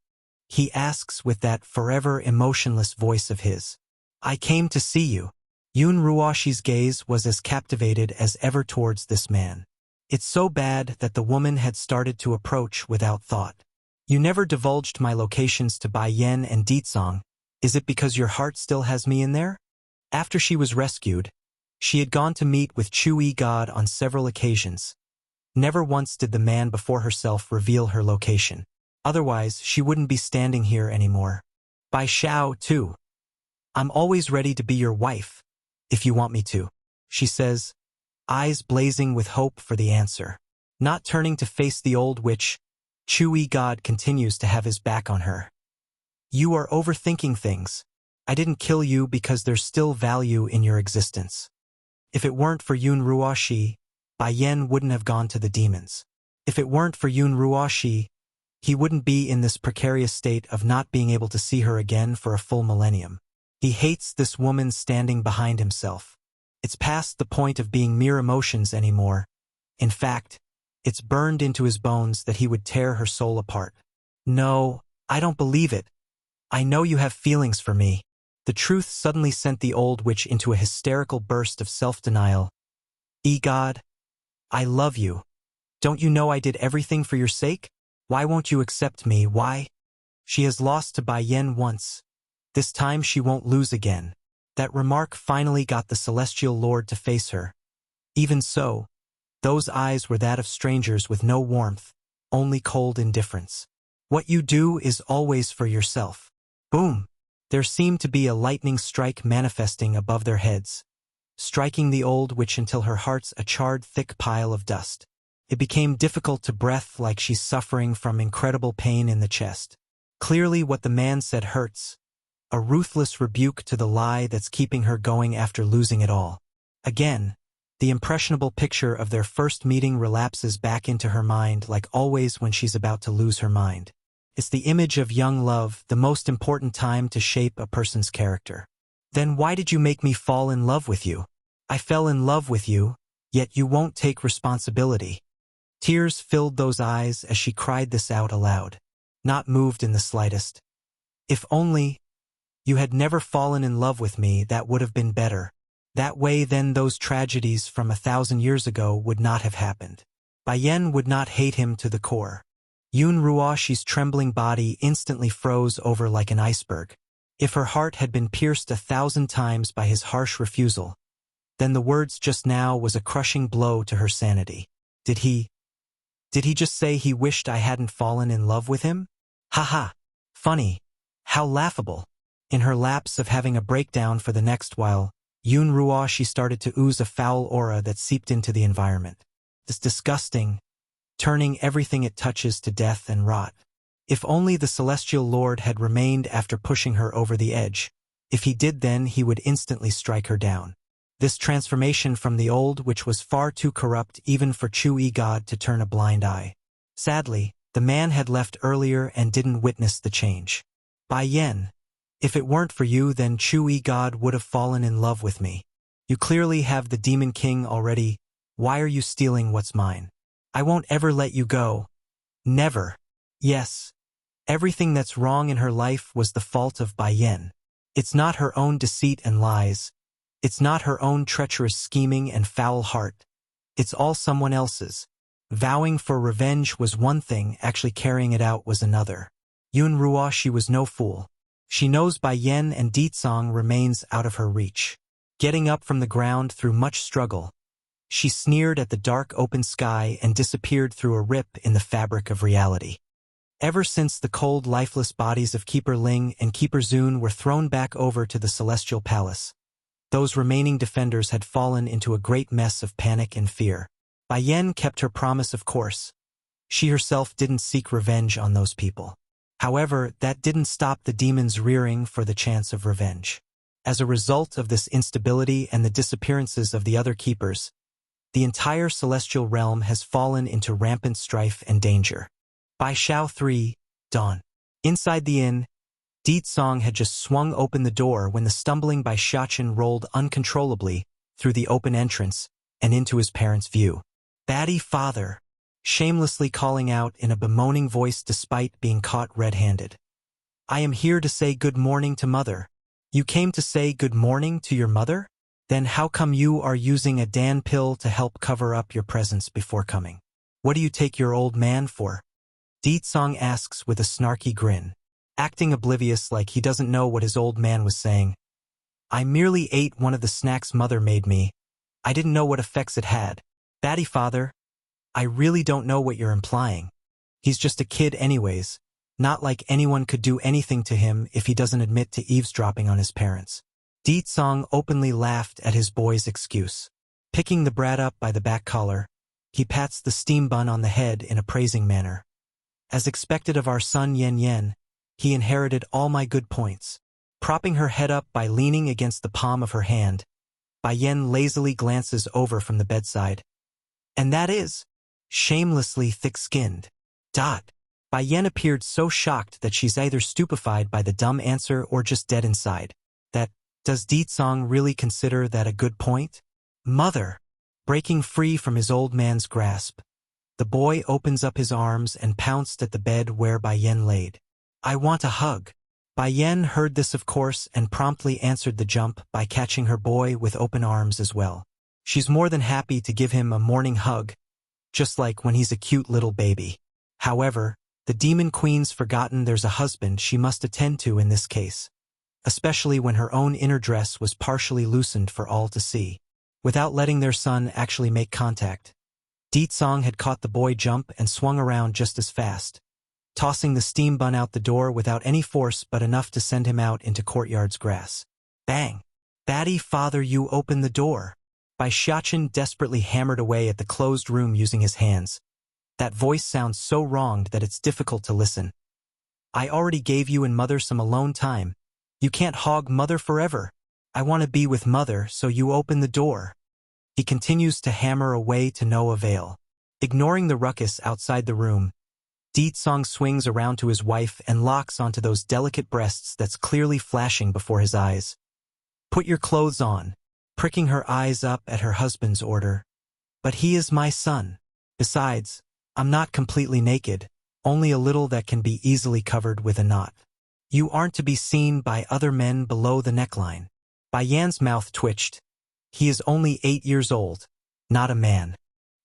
He asks with that forever emotionless voice of his. I came to see you. Yun Ruoshi's gaze was as captivated as ever towards this man. It's so bad that the woman had started to approach without thought. You never divulged my locations to Bai Yen and Song. Is it because your heart still has me in there? After she was rescued, she had gone to meet with God on several occasions. Never once did the man before herself reveal her location. Otherwise, she wouldn't be standing here anymore. Bai Xiao, too. I'm always ready to be your wife, if you want me to, she says, eyes blazing with hope for the answer. Not turning to face the old witch, Chewy God continues to have his back on her. You are overthinking things. I didn't kill you because there's still value in your existence. If it weren't for Yun Ruoshi, Bai Yen wouldn't have gone to the demons. If it weren't for Yun Ruoshi, he wouldn't be in this precarious state of not being able to see her again for a full millennium. He hates this woman standing behind himself. It's past the point of being mere emotions anymore. In fact, it's burned into his bones that he would tear her soul apart. No, I don't believe it. I know you have feelings for me. The truth suddenly sent the old witch into a hysterical burst of self-denial. God, I love you. Don't you know I did everything for your sake? Why won't you accept me? Why? She has lost to Bai Yen once. This time she won't lose again. That remark finally got the celestial lord to face her. Even so, those eyes were that of strangers with no warmth, only cold indifference. What you do is always for yourself. Boom! There seemed to be a lightning strike manifesting above their heads, striking the old witch until her heart's a charred thick pile of dust. It became difficult to breathe, like she's suffering from incredible pain in the chest. Clearly what the man said hurts. A ruthless rebuke to the lie that's keeping her going after losing it all. Again, the impressionable picture of their first meeting relapses back into her mind, like always when she's about to lose her mind. It's the image of young love, the most important time to shape a person's character. Then why did you make me fall in love with you? I fell in love with you, yet you won't take responsibility. Tears filled those eyes as she cried this out aloud, not moved in the slightest. If only you had never fallen in love with me, that would have been better. That way then those tragedies from 1,000 years ago would not have happened. Bai Yen would not hate him to the core. Yun Ruoshi's trembling body instantly froze over like an iceberg. If her heart had been pierced 1,000 times by his harsh refusal, then the words just now was a crushing blow to her sanity. Did he just say he wished I hadn't fallen in love with him? Ha! Funny. How laughable. In her lapse of having a breakdown for the next while, Yun Ruoshi started to ooze a foul aura that seeped into the environment. This disgusting, turning everything it touches to death and rot. If only the celestial lord had remained after pushing her over the edge. If he did, then he would instantly strike her down. This transformation from the old, which was far too corrupt even for Chewy God to turn a blind eye. Sadly, the man had left earlier and didn't witness the change. Bai Yen, if it weren't for you, then Chewy God would have fallen in love with me. You clearly have the Demon King already. Why are you stealing what's mine? I won't ever let you go. Never. Yes. Everything that's wrong in her life was the fault of Bai Yen. It's not her own deceit and lies. It's not her own treacherous scheming and foul heart. It's all someone else's. Vowing for revenge was one thing, actually carrying it out was another. Yun Ruoshi was no fool. She knows Bai Yen and Ditsong remains out of her reach. Getting up from the ground through much struggle, she sneered at the dark open sky and disappeared through a rip in the fabric of reality. Ever since the cold, lifeless bodies of Keeper Ling and Keeper Zun were thrown back over to the Celestial Palace, those remaining defenders had fallen into a great mess of panic and fear. Bai Yen kept her promise, of course. She herself didn't seek revenge on those people. However, that didn't stop the demons rearing for the chance of revenge. As a result of this instability and the disappearances of the other keepers, the entire celestial realm has fallen into rampant strife and danger. By Shao 3, dawn. Inside the inn, Ditsong had just swung open the door when the stumbling Bai Xiachen rolled uncontrollably through the open entrance and into his parents' view. Batty father, shamelessly calling out in a bemoaning voice despite being caught red-handed. I am here to say good morning to mother. You came to say good morning to your mother? Then how come you are using a Dan pill to help cover up your presence before coming? What do you take your old man for? Ditsong asks with a snarky grin, acting oblivious like he doesn't know what his old man was saying. I merely ate one of the snacks mother made me. I didn't know what effects it had. Batty father, I really don't know what you're implying. He's just a kid anyways, not like anyone could do anything to him if he doesn't admit to eavesdropping on his parents. Ditsong openly laughed at his boy's excuse. Picking the brat up by the back collar, he pats the steam bun on the head in a praising manner. As expected of our son Yen Yen, he inherited all my good points. Propping her head up by leaning against the palm of her hand, Bai Yen lazily glances over from the bedside. And that is shamelessly thick-skinned. Bai Yen appeared so shocked that she's either stupefied by the dumb answer or just dead inside. Does Ditsong really consider that a good point? Mother! Breaking free from his old man's grasp, the boy opens up his arms and pounced at the bed where Bai Yen laid. I want a hug. Bai Yen heard this of course and promptly answered the jump by catching her boy with open arms as well. She's more than happy to give him a morning hug, just like when he's a cute little baby. However, the Demon Queen's forgotten there's a husband she must attend to in this case, especially when her own inner dress was partially loosened for all to see. Without letting their son actually make contact, Ditsong had caught the boy jump and swung around just as fast, tossing the steam bun out the door without any force but enough to send him out into courtyard's grass. Bang! Batty father, you open the door! Bai Xiachen desperately hammered away at the closed room using his hands. That voice sounds so wronged that it's difficult to listen. I already gave you and mother some alone time. You can't hog mother forever. I want to be with mother, so you open the door. He continues to hammer away to no avail. Ignoring the ruckus outside the room, Ditsong swings around to his wife and locks onto those delicate breasts that's clearly flashing before his eyes. Put your clothes on, pricking her eyes up at her husband's order. But he is my son. Besides, I'm not completely naked, only a little that can be easily covered with a knot. You aren't to be seen by other men below the neckline. Bai Yan's mouth twitched. He is only 8 years old, not a man.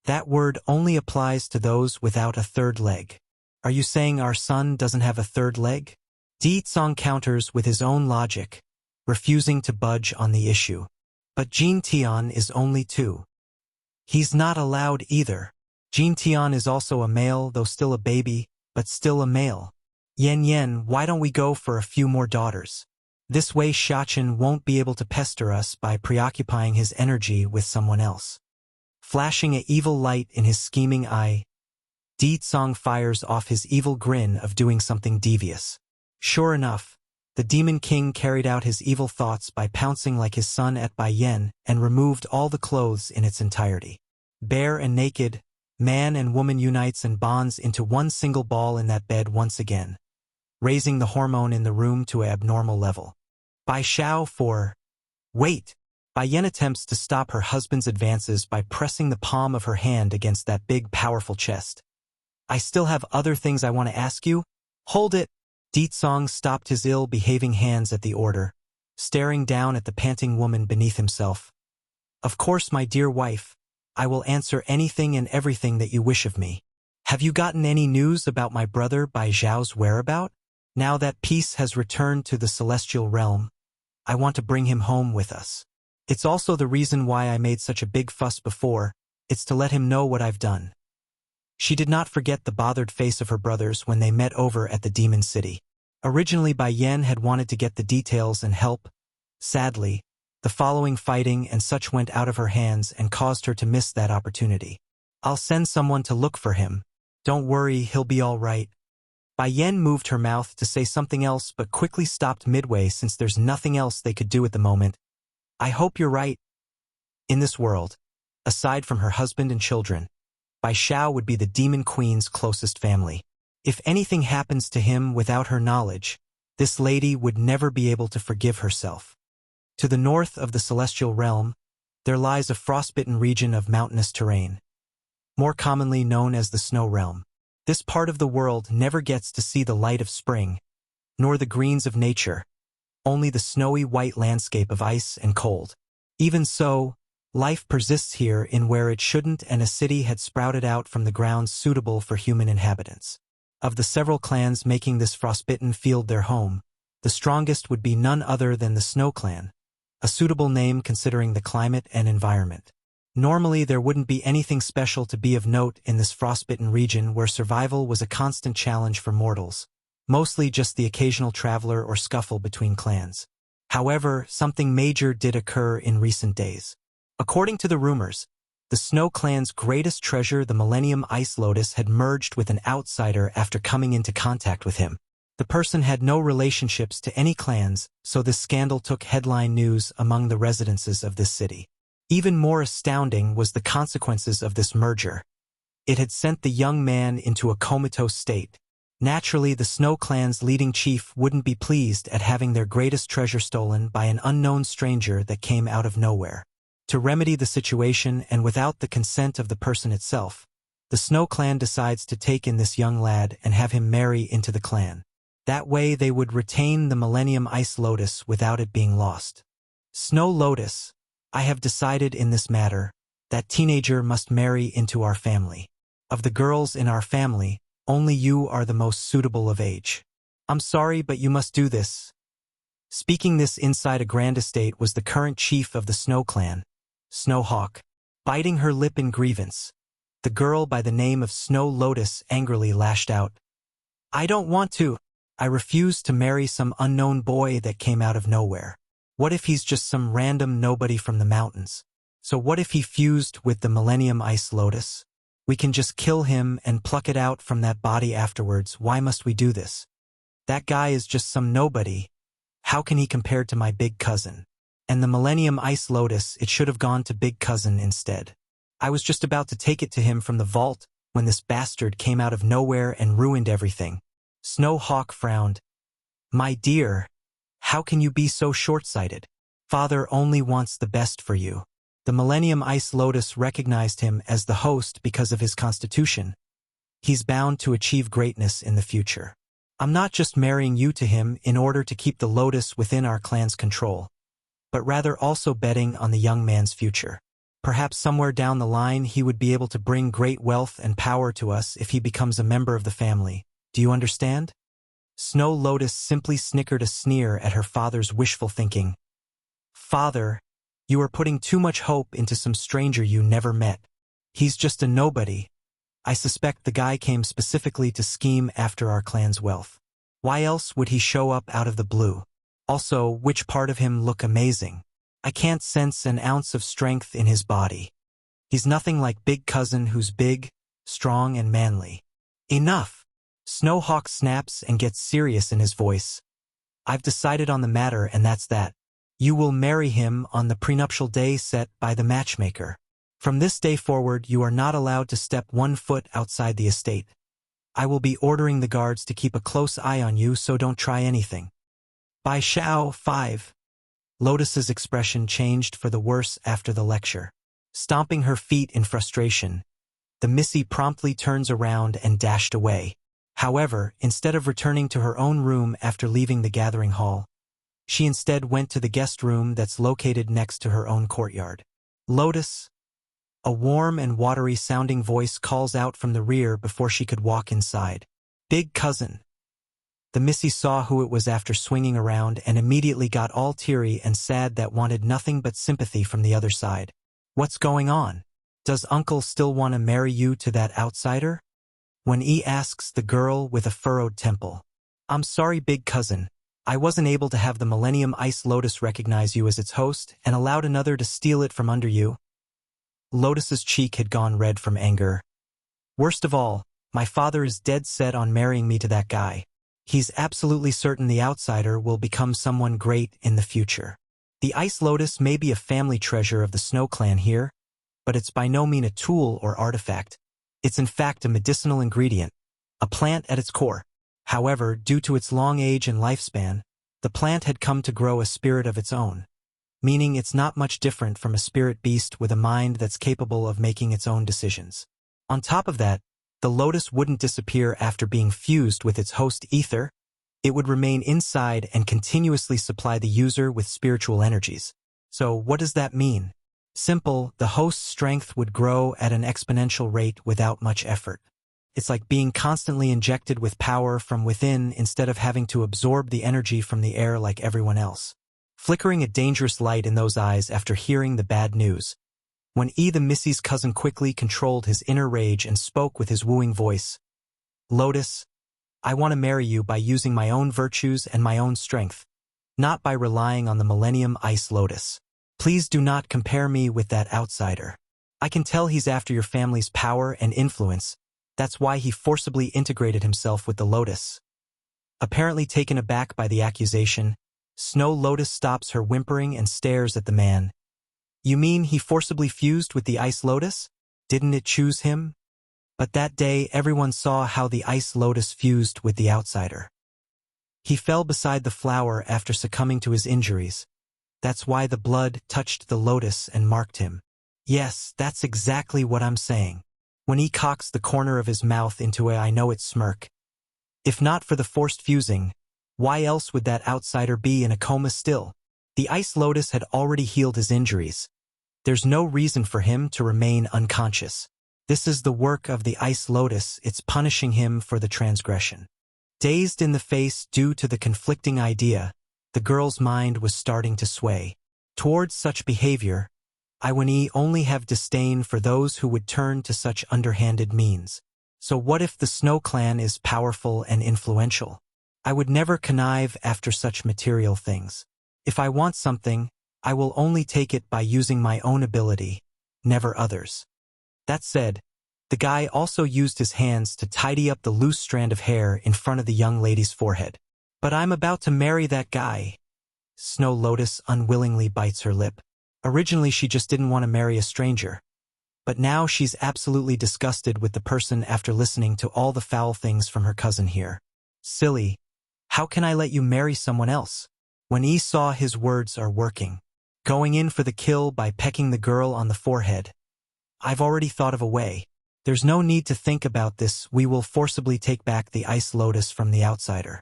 That word only applies to those without a third leg. Are you saying our son doesn't have a third leg? Ditsong counters with his own logic, refusing to budge on the issue. But Jin Tian is only 2. He's not allowed either. Jin Tian is also a male, though still a baby, but still a male. Yen Yen, why don't we go for a few more daughters? This way Xiachen won't be able to pester us by preoccupying his energy with someone else. Flashing an evil light in his scheming eye, Ditsong fires off his evil grin of doing something devious. Sure enough, the Demon King carried out his evil thoughts by pouncing like his son at Bai Yen and removed all the clothes in its entirety. Bare and naked, man and woman unites and bonds into one single ball in that bed once again, raising the hormone in the room to an abnormal level. Bai Xiao for... Wait! Bai Yen attempts to stop her husband's advances by pressing the palm of her hand against that big, powerful chest. I still have other things I want to ask you. Hold it! Ditsong stopped his ill-behaving hands at the order, staring down at the panting woman beneath himself. Of course, my dear wife, I will answer anything and everything that you wish of me. Have you gotten any news about my brother Bai Zhao's whereabout? Now that peace has returned to the celestial realm, I want to bring him home with us. It's also the reason why I made such a big fuss before. It's to let him know what I've done. She did not forget the bothered face of her brothers when they met over at the Demon City. Originally Bai Yen had wanted to get the details and help. Sadly, the following fighting and such went out of her hands and caused her to miss that opportunity. I'll send someone to look for him. Don't worry, he'll be all right. Bai Yen moved her mouth to say something else but quickly stopped midway since there's nothing else they could do at the moment. I hope you're right. In this world, aside from her husband and children, Bai Xiao would be the Demon Queen's closest family. If anything happens to him without her knowledge, this lady would never be able to forgive herself. To the north of the celestial realm, there lies a frostbitten region of mountainous terrain, more commonly known as the Snow Realm. This part of the world never gets to see the light of spring, nor the greens of nature, only the snowy white landscape of ice and cold. Even so, life persists here in where it shouldn't, and a city had sprouted out from the grounds suitable for human inhabitants. Of the several clans making this frostbitten field their home, the strongest would be none other than the Snow Clan, a suitable name considering the climate and environment. Normally there wouldn't be anything special to be of note in this frostbitten region where survival was a constant challenge for mortals, mostly just the occasional traveler or scuffle between clans. However, something major did occur in recent days. According to the rumors, the The Snow Clan's greatest treasure, the Millennium Ice Lotus, had merged with an outsider after coming into contact with him. The person had no relationships to any clans, so this scandal took headline news among the residents of this city. Even more astounding was the consequences of this merger. It had sent the young man into a comatose state. Naturally, the Snow Clan's leading chief wouldn't be pleased at having their greatest treasure stolen by an unknown stranger that came out of nowhere. To remedy the situation and without the consent of the person itself, the Snow Clan decides to take in this young lad and have him marry into the clan. That way they would retain the Millennium Ice Lotus without it being lost. Snow Lotus, I have decided in this matter that teenager must marry into our family. Of the girls in our family, only you are the most suitable of age. I'm sorry, but you must do this. Speaking this inside a grand estate was the current chief of the Snow Clan, Snowhawk. Biting her lip in grievance, the girl by the name of Snow Lotus angrily lashed out. I don't want to. I refuse to marry some unknown boy that came out of nowhere. What if he's just some random nobody from the mountains? So what if he fused with the Millennium Ice Lotus? We can just kill him and pluck it out from that body afterwards. Why must we do this? That guy is just some nobody. How can he compare to my big cousin? And the Millennium Ice Lotus, it should have gone to big cousin instead. I was just about to take it to him from the vault when this bastard came out of nowhere and ruined everything. Snowhawk frowned. My dear, how can you be so short-sighted? Father only wants the best for you. The Millennium Ice Lotus recognized him as the host because of his constitution. He's bound to achieve greatness in the future. I'm not just marrying you to him in order to keep the Lotus within our clan's control, but rather also betting on the young man's future. Perhaps somewhere down the line he would be able to bring great wealth and power to us if he becomes a member of the family. Do you understand? Snow Lotus simply snickered a sneer at her father's wishful thinking. Father, you are putting too much hope into some stranger you never met. He's just a nobody. I suspect the guy came specifically to scheme after our clan's wealth. Why else would he show up out of the blue? Also, which part of him look amazing? I can't sense an ounce of strength in his body. He's nothing like big cousin who's big, strong, and manly. Enough! Snowhawk snaps and gets serious in his voice. I've decided on the matter, and that's that. You will marry him on the prenuptial day set by the matchmaker. From this day forward, you are not allowed to step 1 foot outside the estate. I will be ordering the guards to keep a close eye on you, so don't try anything. By Xiao 5. Lotus's expression changed for the worse after the lecture. Stomping her feet in frustration, the Missy promptly turns around and dashed away. However, instead of returning to her own room after leaving the gathering hall, she instead went to the guest room that's located next to her own courtyard. Lotus! A warm and watery-sounding voice calls out from the rear before she could walk inside. Big cousin! The Missy saw who it was after swinging around and immediately got all teary and sad that wanted nothing but sympathy from the other side. What's going on? Does uncle still want to marry you to that outsider? When E asks the girl with a furrowed temple. I'm sorry, big cousin. I wasn't able to have the Millennium Ice Lotus recognize you as its host and allowed another to steal it from under you. Lotus's cheek had gone red from anger. Worst of all, my father is dead set on marrying me to that guy. He's absolutely certain the outsider will become someone great in the future. The Ice Lotus may be a family treasure of the Snow Clan here, but it's by no means a tool or artifact. It's in fact a medicinal ingredient, a plant at its core. However, due to its long age and lifespan, the plant had come to grow a spirit of its own, meaning it's not much different from a spirit beast with a mind that's capable of making its own decisions. On top of that, the lotus wouldn't disappear after being fused with its host ether. It would remain inside and continuously supply the user with spiritual energies. So what does that mean? Simple, the host's strength would grow at an exponential rate without much effort. It's like being constantly injected with power from within instead of having to absorb the energy from the air like everyone else. Flickering a dangerous light in those eyes after hearing the bad news, when E the Missy's cousin quickly controlled his inner rage and spoke with his wooing voice. Lotus, I want to marry you by using my own virtues and my own strength, not by relying on the Millennium Ice Lotus. Please do not compare me with that outsider. I can tell he's after your family's power and influence. That's why he forcibly integrated himself with the Lotus. Apparently taken aback by the accusation, Snow Lotus stops her whimpering and stares at the man. You mean he forcibly fused with the Ice Lotus? Didn't it choose him? But that day everyone saw how the Ice Lotus fused with the outsider. He fell beside the flower after succumbing to his injuries. That's why the blood touched the lotus and marked him. Yes, that's exactly what I'm saying. When he cocks the corner of his mouth into a I know it smirk. If not for the forced fusing, why else would that outsider be in a coma still? The Ice Lotus had already healed his injuries. There's no reason for him to remain unconscious. This is the work of the Ice Lotus, it's punishing him for the transgression. Dazed in the face due to the conflicting idea, the girl's mind was starting to sway. Towards such behavior, I would only have disdain for those who would turn to such underhanded means. So what if the Snow Clan is powerful and influential? I would never connive after such material things. If I want something, I will only take it by using my own ability, never others. That said, the guy also used his hands to tidy up the loose strand of hair in front of the young lady's forehead. But I'm about to marry that guy. Snow Lotus unwillingly bites her lip. Originally she just didn't want to marry a stranger. But now she's absolutely disgusted with the person after listening to all the foul things from her cousin here. Silly. How can I let you marry someone else? When he saw his words are working. Going in for the kill by pecking the girl on the forehead. I've already thought of a way. There's no need to think about this, we will forcibly take back the Ice Lotus from the outsider.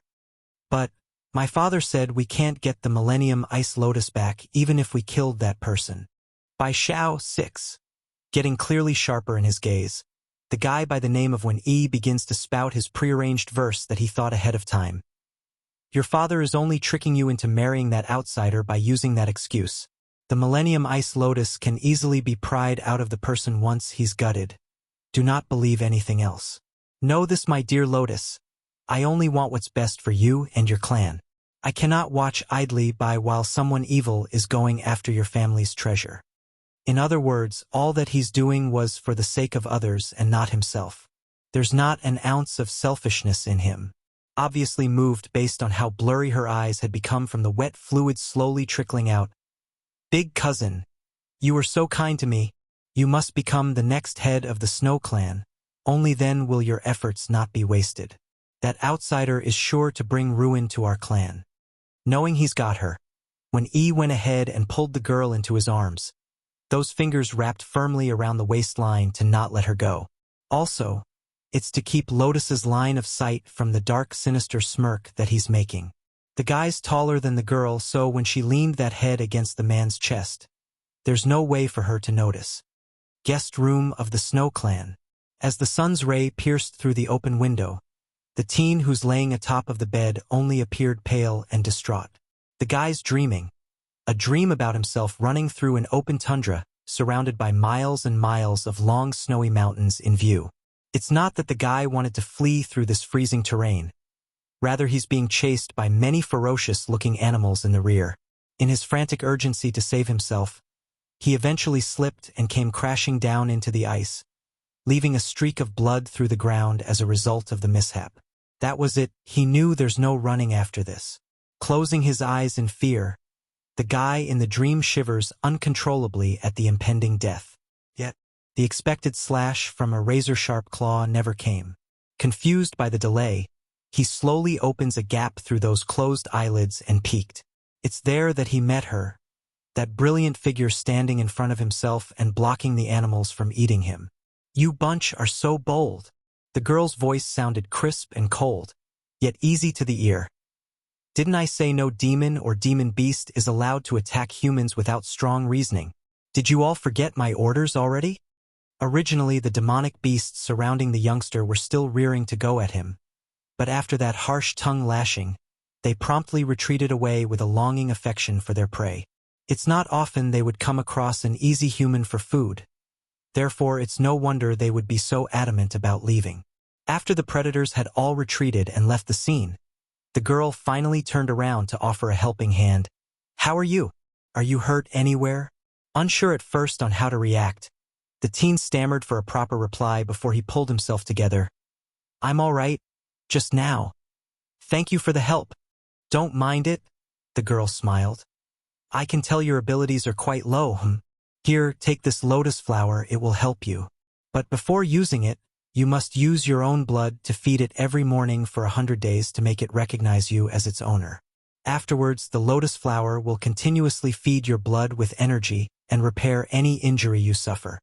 But, my father said we can't get the Millennium Ice Lotus back even if we killed that person. By Xiao 6. Getting clearly sharper in his gaze, the guy by the name of Wen Yi begins to spout his prearranged verse that he thought ahead of time. Your father is only tricking you into marrying that outsider by using that excuse. The Millennium Ice Lotus can easily be pried out of the person once he's gutted. Do not believe anything else. Know this, my dear Lotus. I only want what's best for you and your clan. I cannot watch idly by while someone evil is going after your family's treasure. In other words, all that he's doing was for the sake of others and not himself. There's not an ounce of selfishness in him. Obviously moved based on how blurry her eyes had become from the wet fluid slowly trickling out. Big cousin, you were so kind to me. You must become the next head of the Snow Clan. Only then will your efforts not be wasted. That outsider is sure to bring ruin to our clan. Knowing he's got her, when Yi went ahead and pulled the girl into his arms, those fingers wrapped firmly around the waistline to not let her go. Also, it's to keep Lotus's line of sight from the dark, sinister smirk that he's making. The guy's taller than the girl, so when she leaned that head against the man's chest, there's no way for her to notice. Guest room of the Snow Clan. As the sun's ray pierced through the open window, the teen who's laying atop of the bed only appeared pale and distraught. The guy's dreaming. A dream about himself running through an open tundra, surrounded by miles and miles of long snowy mountains in view. It's not that the guy wanted to flee through this freezing terrain. Rather, he's being chased by many ferocious-looking animals in the rear. In his frantic urgency to save himself, he eventually slipped and came crashing down into the ice, leaving a streak of blood through the ground as a result of the mishap. That was it. He knew there's no running after this. Closing his eyes in fear, the guy in the dream shivers uncontrollably at the impending death. Yet, the expected slash from a razor-sharp claw never came. Confused by the delay, he slowly opens a gap through those closed eyelids and peeked. It's there that he met her, that brilliant figure standing in front of himself and blocking the animals from eating him. You bunch are so bold. The girl's voice sounded crisp and cold, yet easy to the ear. Didn't I say no demon or demon beast is allowed to attack humans without strong reasoning? Did you all forget my orders already? Originally, the demonic beasts surrounding the youngster were still rearing to go at him. But after that harsh tongue lashing, they promptly retreated away with a longing affection for their prey. It's not often they would come across an easy human for food. Therefore, it's no wonder they would be so adamant about leaving. After the predators had all retreated and left the scene, the girl finally turned around to offer a helping hand. How are you? Are you hurt anywhere? Unsure at first on how to react, The teen stammered for a proper reply before he pulled himself together. I'm all right. Just now. Thank you for the help. Don't mind it, the girl smiled. I can tell your abilities are quite low, Here, take this lotus flower, it will help you. But before using it, you must use your own blood to feed it every morning for 100 days to make it recognize you as its owner. Afterwards, the lotus flower will continuously feed your blood with energy and repair any injury you suffer.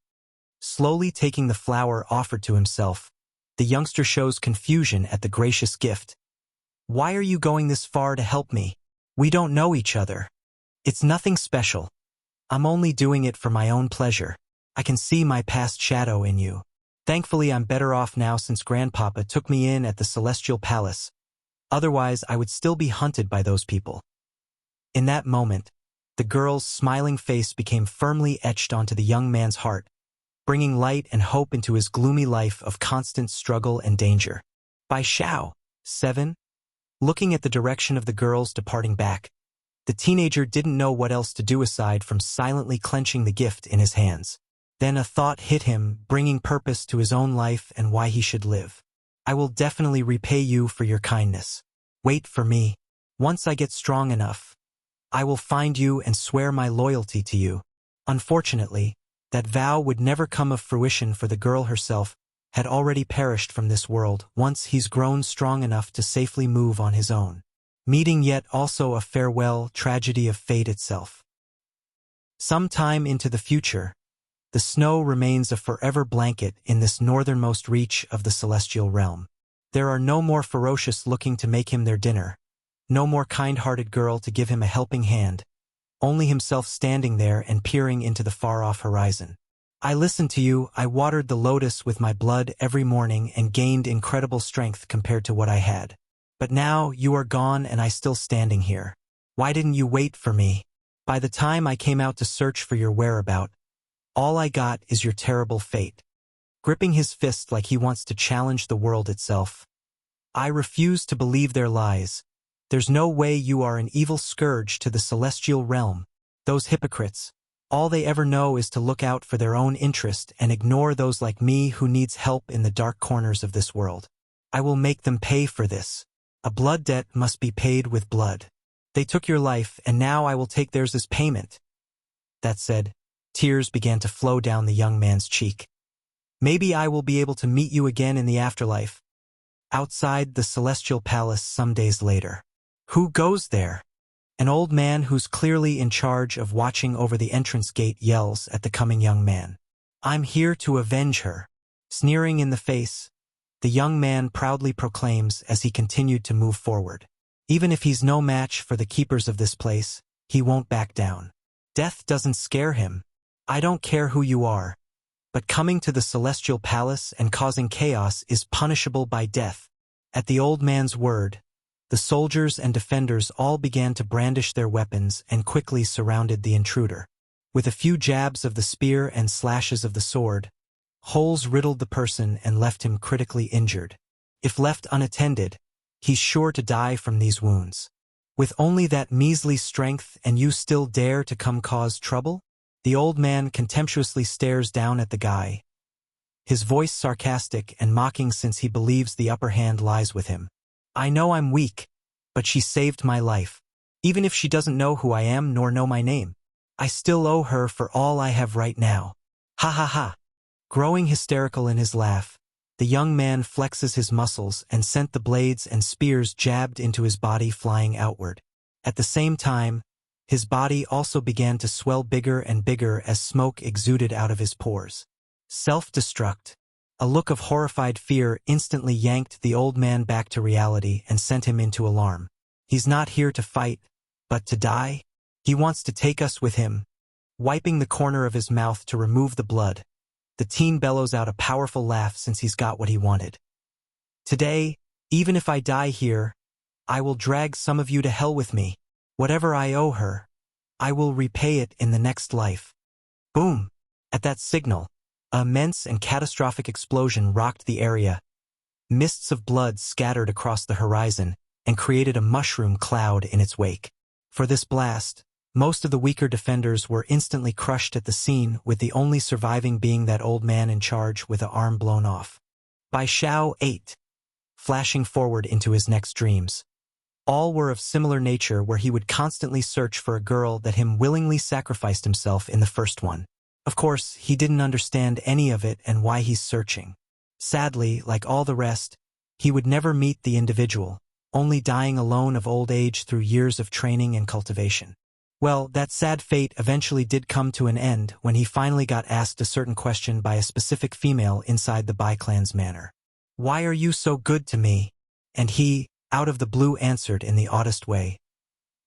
Slowly taking the flower offered to himself, the youngster shows confusion at the gracious gift. Why are you going this far to help me? We don't know each other. It's nothing special. I'm only doing it for my own pleasure. I can see my past shadow in you. Thankfully, I'm better off now since Grandpapa took me in at the Celestial Palace. Otherwise, I would still be hunted by those people. In that moment, the girl's smiling face became firmly etched onto the young man's heart, bringing light and hope into his gloomy life of constant struggle and danger. By Xiao, 7. Looking at the direction of the girls departing back, the teenager didn't know what else to do aside from silently clenching the gift in his hands. Then a thought hit him, bringing purpose to his own life and why he should live. I will definitely repay you for your kindness. Wait for me. Once I get strong enough, I will find you and swear my loyalty to you. Unfortunately, that vow would never come of fruition, for the girl herself had already perished from this world once he's grown strong enough to safely move on his own. Meeting yet also a farewell tragedy of fate itself. Some time into the future, the snow remains a forever blanket in this northernmost reach of the celestial realm. There are no more ferocious looking to make him their dinner, no more kind-hearted girl to give him a helping hand, only himself standing there and peering into the far-off horizon. I listened to you, I watered the lotus with my blood every morning and gained incredible strength compared to what I had. But now you are gone and I still standing here. Why didn't you wait for me? By the time I came out to search for your whereabout, all I got is your terrible fate. Gripping his fist like he wants to challenge the world itself. I refuse to believe their lies. There's no way you are an evil scourge to the celestial realm. Those hypocrites, all they ever know is to look out for their own interest and ignore those like me who needs help in the dark corners of this world. I will make them pay for this. A blood debt must be paid with blood. They took your life and now I will take theirs as payment. That said, tears began to flow down the young man's cheek. Maybe I will be able to meet you again in the afterlife. Outside the celestial palace some days later. Who goes there? An old man who's clearly in charge of watching over the entrance gate yells at the coming young man. I'm here to avenge her. Sneering in the face, the young man proudly proclaims as he continued to move forward. Even if he's no match for the keepers of this place, he won't back down. Death doesn't scare him. I don't care who you are, but coming to the celestial palace and causing chaos is punishable by death. At the old man's word, the soldiers and defenders all began to brandish their weapons and quickly surrounded the intruder. With a few jabs of the spear and slashes of the sword, holes riddled the person and left him critically injured. If left unattended, he's sure to die from these wounds. With only that measly strength and you still dare to come cause trouble? The old man contemptuously stares down at the guy, his voice sarcastic and mocking since he believes the upper hand lies with him. I know I'm weak, but she saved my life. Even if she doesn't know who I am nor know my name, I still owe her for all I have right now. Ha ha ha. Growing hysterical in his laugh, the young man flexes his muscles and sent the blades and spears jabbed into his body flying outward. At the same time, his body also began to swell bigger and bigger as smoke exuded out of his pores. Self-destruct. A look of horrified fear instantly yanked the old man back to reality and sent him into alarm. He's not here to fight, but to die? He wants to take us with him. Wiping the corner of his mouth to remove the blood, the teen bellows out a powerful laugh since he's got what he wanted. Today, even if I die here, I will drag some of you to hell with me. Whatever I owe her, I will repay it in the next life. Boom! At that signal, an immense and catastrophic explosion rocked the area. Mists of blood scattered across the horizon and created a mushroom cloud in its wake. For this blast, Most of the weaker defenders were instantly crushed at the scene, with the only surviving being that old man in charge with an arm blown off. Bai Xiao 8. Flashing forward into his next dreams. All were of similar nature, where he would constantly search for a girl that him willingly sacrificed himself in the first one. Of course, he didn't understand any of it and why he's searching. Sadly, like all the rest, he would never meet the individual, only dying alone of old age through years of training and cultivation. Well, that sad fate eventually did come to an end when he finally got asked a certain question by a specific female inside the Bai clan's manor. "Why are you so good to me?" And he, out of the blue, answered in the oddest way.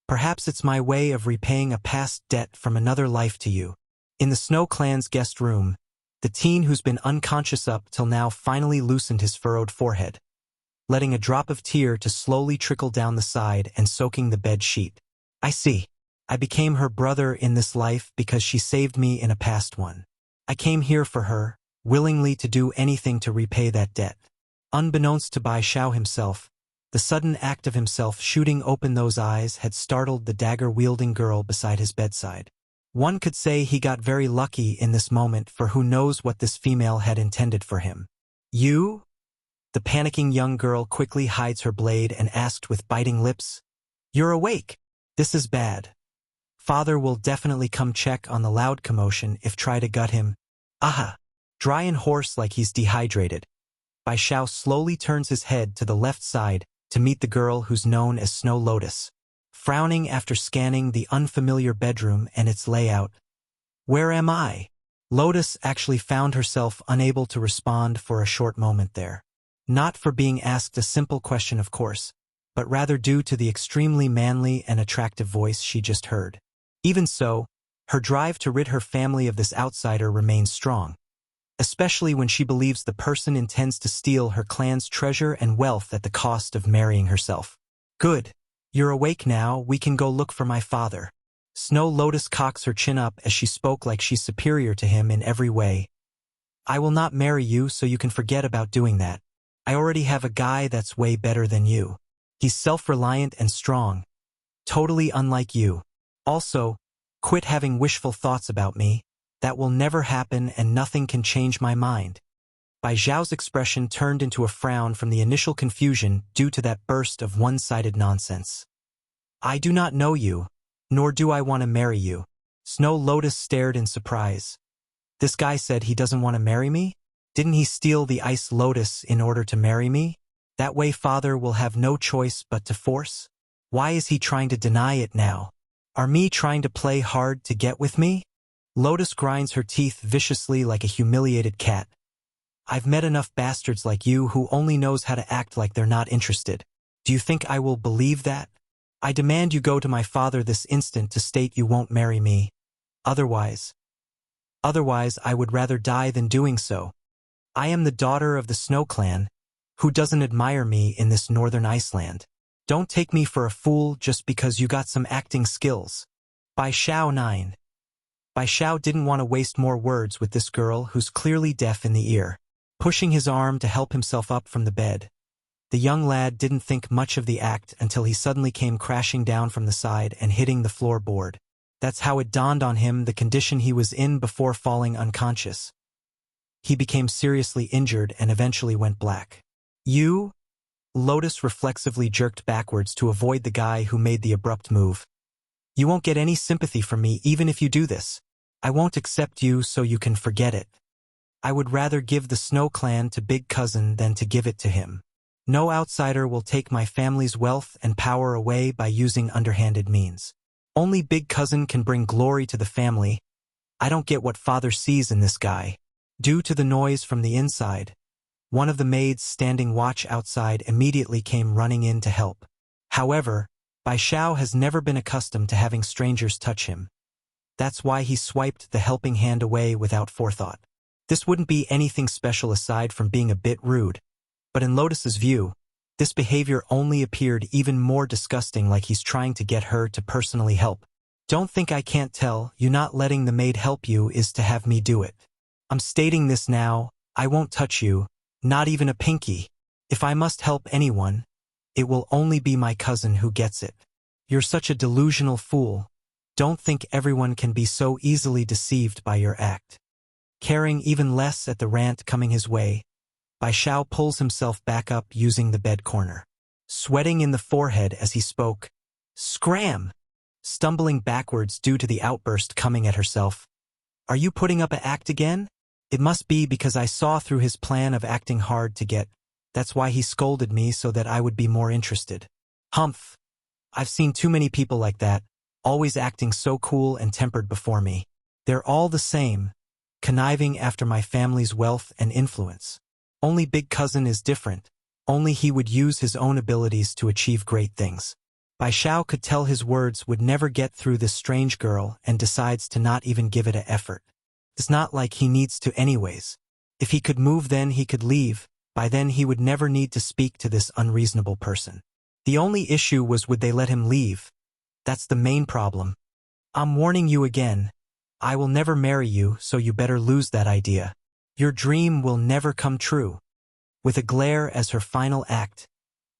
"Perhaps it's my way of repaying a past debt from another life to you." In the Snow Clan's guest room, the teen who's been unconscious up till now finally loosened his furrowed forehead, letting a drop of tear to slowly trickle down the side and soaking the bed sheet. "I see. I became her brother in this life because she saved me in a past one. I came here for her, willingly to do anything to repay that debt." Unbeknownst to Bai Xiao himself, the sudden act of himself shooting open those eyes had startled the dagger-wielding girl beside his bedside. One could say he got very lucky in this moment, for who knows what this female had intended for him. "You?" The panicking young girl quickly hides her blade and asked with biting lips. "You're awake. This is bad. Father will definitely come check on the loud commotion if try to gut him." "Aha!" Dry and hoarse like he's dehydrated, Bai Xiao slowly turns his head to the left side to meet the girl who's known as Snow Lotus, frowning after scanning the unfamiliar bedroom and its layout. "Where am I?" Lotus actually found herself unable to respond for a short moment there. Not for being asked a simple question, of course, but rather due to the extremely manly and attractive voice she just heard. Even so, her drive to rid her family of this outsider remains strong, especially when she believes the person intends to steal her clan's treasure and wealth at the cost of marrying herself. "Good. You're awake now, we can go look for my father." Snow Lotus cocks her chin up as she spoke like she's superior to him in every way. "I will not marry you, so you can forget about doing that. I already have a guy that's way better than you. He's self-reliant and strong, totally unlike you. Also, quit having wishful thoughts about me. That will never happen and nothing can change my mind." Bai Xiao's expression turned into a frown from the initial confusion due to that burst of one-sided nonsense. "I do not know you, nor do I want to marry you." Snow Lotus stared in surprise. "This guy said he doesn't want to marry me? Didn't he steal the Ice Lotus in order to marry me? That way father will have no choice but to force? Why is he trying to deny it now? Are me trying to play hard to get with me?" Lotus grinds her teeth viciously like a humiliated cat. "I've met enough bastards like you who only knows how to act like they're not interested. Do you think I will believe that? I demand you go to my father this instant to state you won't marry me. Otherwise, I would rather die than doing so. I am the daughter of the Snow Clan. Who doesn't admire me in this northern Iceland? Don't take me for a fool just because you got some acting skills." Bai Xiao 9. Bai Xiao didn't want to waste more words with this girl who's clearly deaf in the ear. Pushing his arm to help himself up from the bed, the young lad didn't think much of the act until he suddenly came crashing down from the side and hitting the floorboard. That's how it dawned on him the condition he was in before falling unconscious. He became seriously injured and eventually went black. "You?" Lotus reflexively jerked backwards to avoid the guy who made the abrupt move. "You won't get any sympathy from me even if you do this. I won't accept you, so you can forget it. I would rather give the Snow Clan to Big Cousin than to give it to him. No outsider will take my family's wealth and power away by using underhanded means. Only Big Cousin can bring glory to the family. I don't get what father sees in this guy." Due to the noise from the inside, one of the maids standing watch outside immediately came running in to help. However, Bai Xiao has never been accustomed to having strangers touch him. That's why he swiped the helping hand away without forethought. This wouldn't be anything special aside from being a bit rude, but in Lotus's view, this behavior only appeared even more disgusting, like he's trying to get her to personally help. "Don't think I can't tell you not letting the maid help you is to have me do it. I'm stating this now, I won't touch you, not even a pinky. If I must help anyone, it will only be my cousin who gets it. You're such a delusional fool. Don't think everyone can be so easily deceived by your act. Caring even less at the rant coming his way, Bai Xiao pulls himself back up using the bed corner. Sweating in the forehead as he spoke. Scram! Stumbling backwards due to the outburst coming at herself. Are you putting up a act again? It must be because I saw through his plan of acting hard to get. That's why he scolded me so that I would be more interested. Humph. I've seen too many people like that, always acting so cool and tempered before me. They're all the same, conniving after my family's wealth and influence. Only Big Cousin is different. Only he would use his own abilities to achieve great things. Bai Xiao could tell his words would never get through this strange girl and decides to not even give it an effort. It's not like he needs to anyways. If he could move then he could leave, by then he would never need to speak to this unreasonable person. The only issue was would they let him leave? That's the main problem. I'm warning you again. I will never marry you, so you better lose that idea. Your dream will never come true. With a glare as her final act,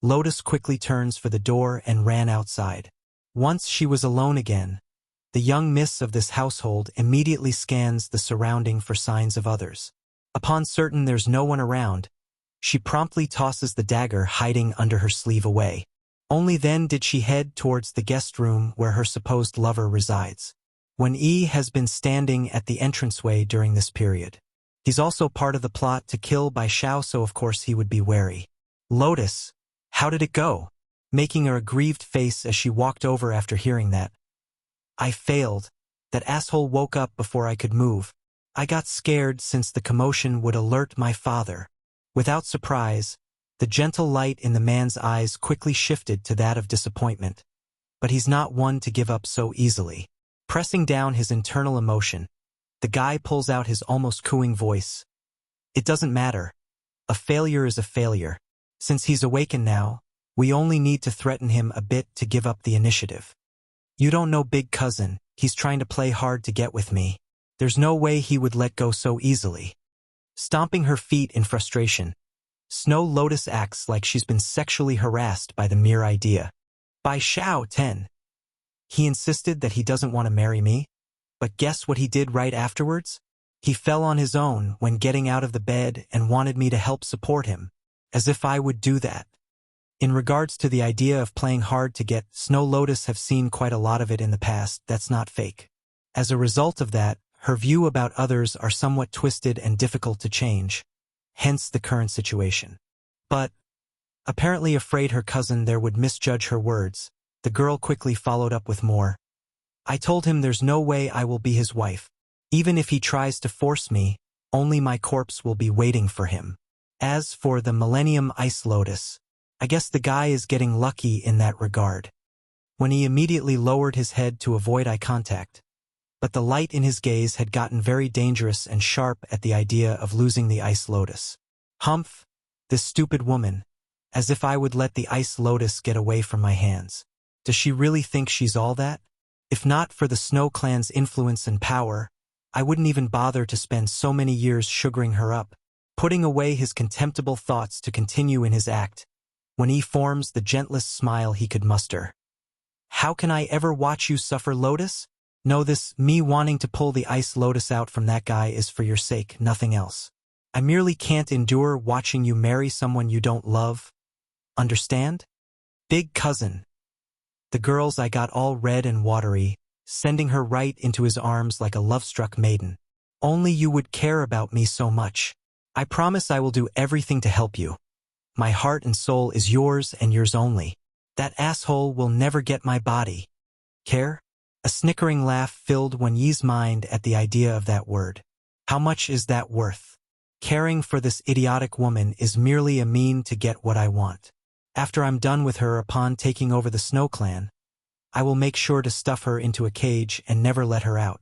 Lotus quickly turns for the door and ran outside. Once she was alone again, the young miss of this household immediately scans the surrounding for signs of others. Upon certain there's no one around, she promptly tosses the dagger hiding under her sleeve away. Only then did she head towards the guest room where her supposed lover resides. When Yi has been standing at the entranceway during this period. He's also part of the plot to kill Bai Xiao, so of course he would be wary. Lotus, how did it go? Making a aggrieved face as she walked over after hearing that. I failed. That asshole woke up before I could move. I got scared since the commotion would alert my father. Without surprise, the gentle light in the man's eyes quickly shifted to that of disappointment. But he's not one to give up so easily. Pressing down his internal emotion, the guy pulls out his almost cooing voice. It doesn't matter. A failure is a failure. Since he's awakened now, we only need to threaten him a bit to give up the initiative. You don't know Big Cousin, he's trying to play hard to get with me. There's no way he would let go so easily. Stomping her feet in frustration, Snow Lotus acts like she's been sexually harassed by the mere idea. Bai Xiao 10. He insisted that he doesn't want to marry me. But guess what he did right afterwards? He fell on his own when getting out of the bed and wanted me to help support him. As if I would do that. In regards to the idea of playing hard to get, Snow Lotus have seen quite a lot of it in the past. That's not fake. As a result of that, her view about others are somewhat twisted and difficult to change. Hence the current situation. But, apparently afraid her cousin there would misjudge her words, the girl quickly followed up with more. I told him there's no way I will be his wife. Even if he tries to force me, only my corpse will be waiting for him. As for the Millennium Ice Lotus, I guess the guy is getting lucky in that regard. When he immediately lowered his head to avoid eye contact. But the light in his gaze had gotten very dangerous and sharp at the idea of losing the Ice Lotus. Humph, this stupid woman. As if I would let the Ice Lotus get away from my hands. Does she really think she's all that? If not for the Snow Clan's influence and power, I wouldn't even bother to spend so many years sugaring her up, putting away his contemptible thoughts to continue in his act, when he forms the gentlest smile he could muster. How can I ever watch you suffer, Lotus? No, this me wanting to pull the Ice Lotus out from that guy is for your sake, nothing else. I merely can't endure watching you marry someone you don't love. Understand? Big Cousin. The girl's eye got all red and watery, sending her right into his arms like a love-struck maiden. Only you would care about me so much. I promise I will do everything to help you. My heart and soul is yours and yours only. That asshole will never get my body. Care? A snickering laugh filled Wen Yi's mind at the idea of that word. How much is that worth? Caring for this idiotic woman is merely a mean to get what I want. After I'm done with her upon taking over the Snow Clan, I will make sure to stuff her into a cage and never let her out.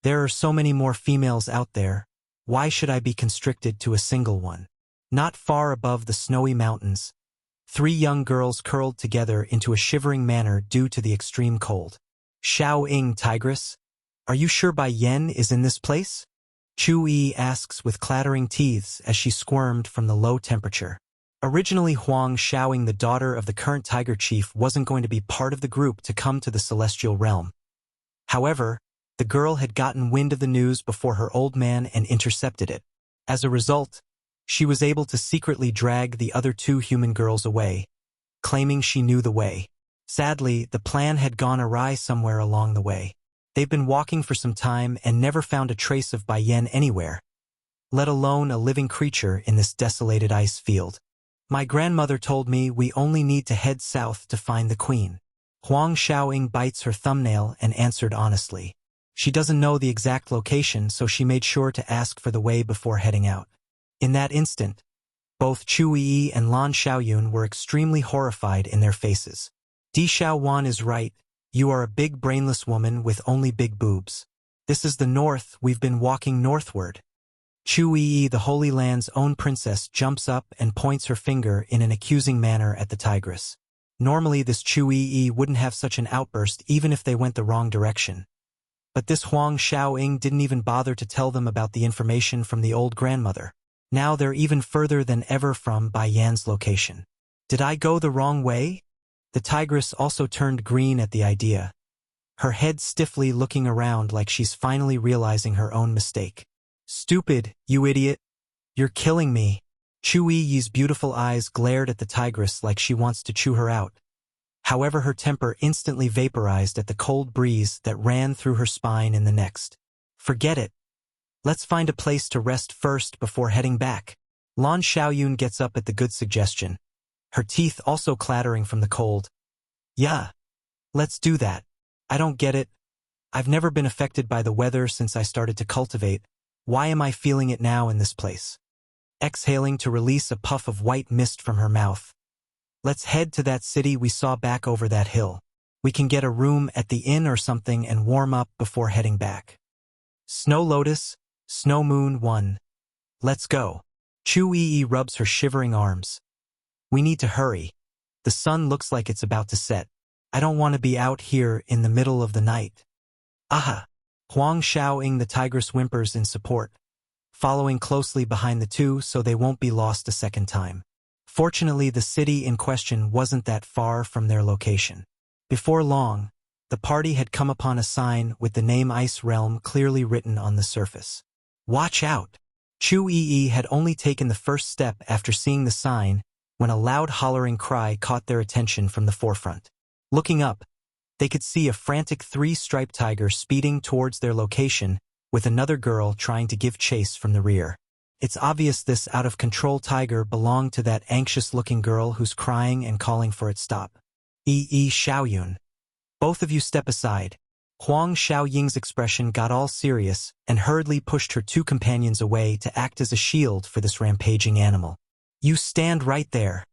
There are so many more females out there, why should I be constricted to a single one? Not far above the snowy mountains, 3 young girls curled together into a shivering manner due to the extreme cold. Xiao Ying, Tigress, are you sure Bai Yen is in this place? Chu Yi asks with clattering teeth as she squirmed from the low temperature. Originally Huang Xiaoying, the daughter of the current tiger chief, wasn't going to be part of the group to come to the celestial realm. However, the girl had gotten wind of the news before her old man and intercepted it. As a result, she was able to secretly drag the other two human girls away, claiming she knew the way. Sadly, the plan had gone awry somewhere along the way. They've been walking for some time and never found a trace of Bai Yan anywhere, let alone a living creature in this desolated ice field. My grandmother told me we only need to head south to find the queen. Huang Xiaoying bites her thumbnail and answered honestly. She doesn't know the exact location, so she made sure to ask for the way before heading out. In that instant, both Chu Yi and Lan Xiaoyun were extremely horrified in their faces. Di Xiaowan is right. You are a big brainless woman with only big boobs. This is the north, we've been walking northward. Chu Yi, the Holy Land's own princess, jumps up and points her finger in an accusing manner at the tigress. Normally this Chu Yi wouldn't have such an outburst even if they went the wrong direction. But this Huang Xiaoying didn't even bother to tell them about the information from the old grandmother. Now they're even further than ever from Bai Yan's location. Did I go the wrong way? The tigress also turned green at the idea, her head stiffly looking around like she's finally realizing her own mistake. Stupid, you idiot. You're killing me. Chu Yi's beautiful eyes glared at the tigress like she wants to chew her out. However, her temper instantly vaporized at the cold breeze that ran through her spine in the next. Forget it. Let's find a place to rest first before heading back. Lan Xiaoyun gets up at the good suggestion, her teeth also clattering from the cold. Yeah, let's do that. I don't get it. I've never been affected by the weather since I started to cultivate. Why am I feeling it now in this place? Exhaling to release a puff of white mist from her mouth. Let's head to that city we saw back over that hill. We can get a room at the inn or something and warm up before heading back. Snow Lotus, Snow Moon 1. Let's go. Chu Yi rubs her shivering arms. We need to hurry. The sun looks like it's about to set. I don't want to be out here in the middle of the night. Aha! Huang Xiaoying, the tigress, whimpers in support, following closely behind the two so they won't be lost a second time. Fortunately, the city in question wasn't that far from their location. Before long, the party had come upon a sign with the name Ice Realm clearly written on the surface. Watch out! Chu Yi had only taken the first step after seeing the sign when a loud hollering cry caught their attention from the forefront. Looking up, they could see a frantic three-striped tiger speeding towards their location with another girl trying to give chase from the rear. It's obvious this out-of-control tiger belonged to that anxious-looking girl who's crying and calling for its stop. Xiaoyun. Both of you step aside. Huang Xiaoying's expression got all serious and hurriedly pushed her two companions away to act as a shield for this rampaging animal. You stand right there.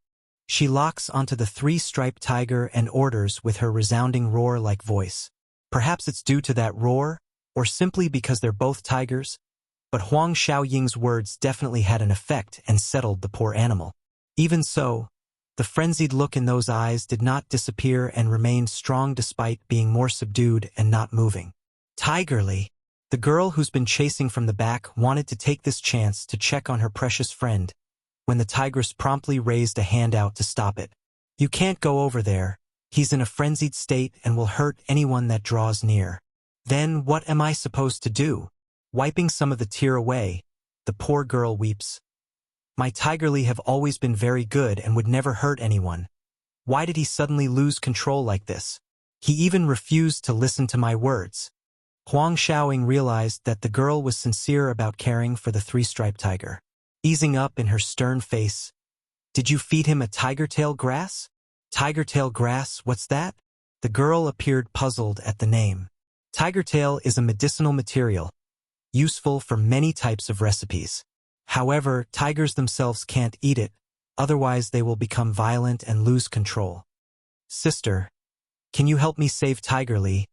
She locks onto the three-striped tiger and orders with her resounding roar-like voice. Perhaps it's due to that roar, or simply because they're both tigers, but Huang Xiaoying's words definitely had an effect and settled the poor animal. Even so, the frenzied look in those eyes did not disappear and remained strong despite being more subdued and not moving. Tigerly, the girl who's been chasing from the back wanted to take this chance to check on her precious friend, when the tigress promptly raised a hand out to stop it. You can't go over there. He's in a frenzied state and will hurt anyone that draws near. Then what am I supposed to do? Wiping some of the tear away, the poor girl weeps. My Tigerly have always been very good and would never hurt anyone. Why did he suddenly lose control like this? He even refused to listen to my words. Huang Xiaoying realized that the girl was sincere about caring for the three-striped tiger. Easing up in her stern face, "Did you feed him a tiger-tail grass?" "Tiger-tail grass, what's that?" The girl appeared puzzled at the name. Tiger-tail is a medicinal material, useful for many types of recipes. However, tigers themselves can't eat it, otherwise they will become violent and lose control. Sister, can you help me save Tigerly?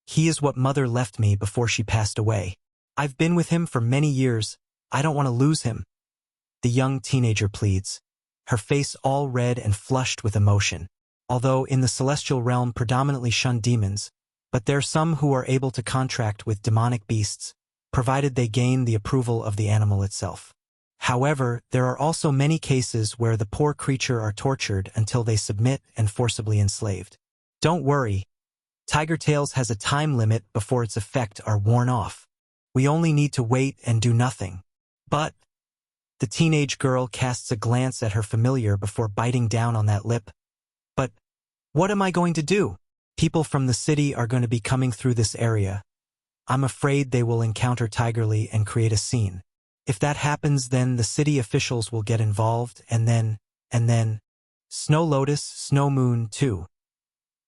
He is what mother left me before she passed away. I've been with him for many years. I don't want to lose him. The young teenager pleads, her face all red and flushed with emotion. Although in the celestial realm predominantly shun demons, but there are some who are able to contract with demonic beasts, provided they gain the approval of the animal itself. However, there are also many cases where the poor creature are tortured until they submit and forcibly enslaved. Don't worry. Tiger Tails has a time limit before its effect are worn off. We only need to wait and do nothing. But the teenage girl casts a glance at her familiar before biting down on that lip. But what am I going to do? People from the city are going to be coming through this area. I'm afraid they will encounter Tigerly and create a scene. If that happens, then the city officials will get involved, and then, Snow Lotus, Snow Moon, too.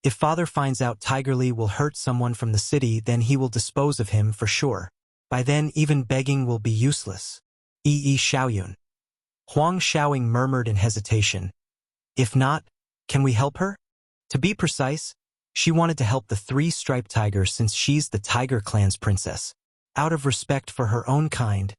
If Father finds out Tigerly will hurt someone from the city, then he will dispose of him for sure. By then, even begging will be useless. Xiaoyun. Huang Xiaoying murmured in hesitation. If not, can we help her? To be precise, she wanted to help the three-striped tiger since she's the Tiger Clan's princess. Out of respect for her own kind,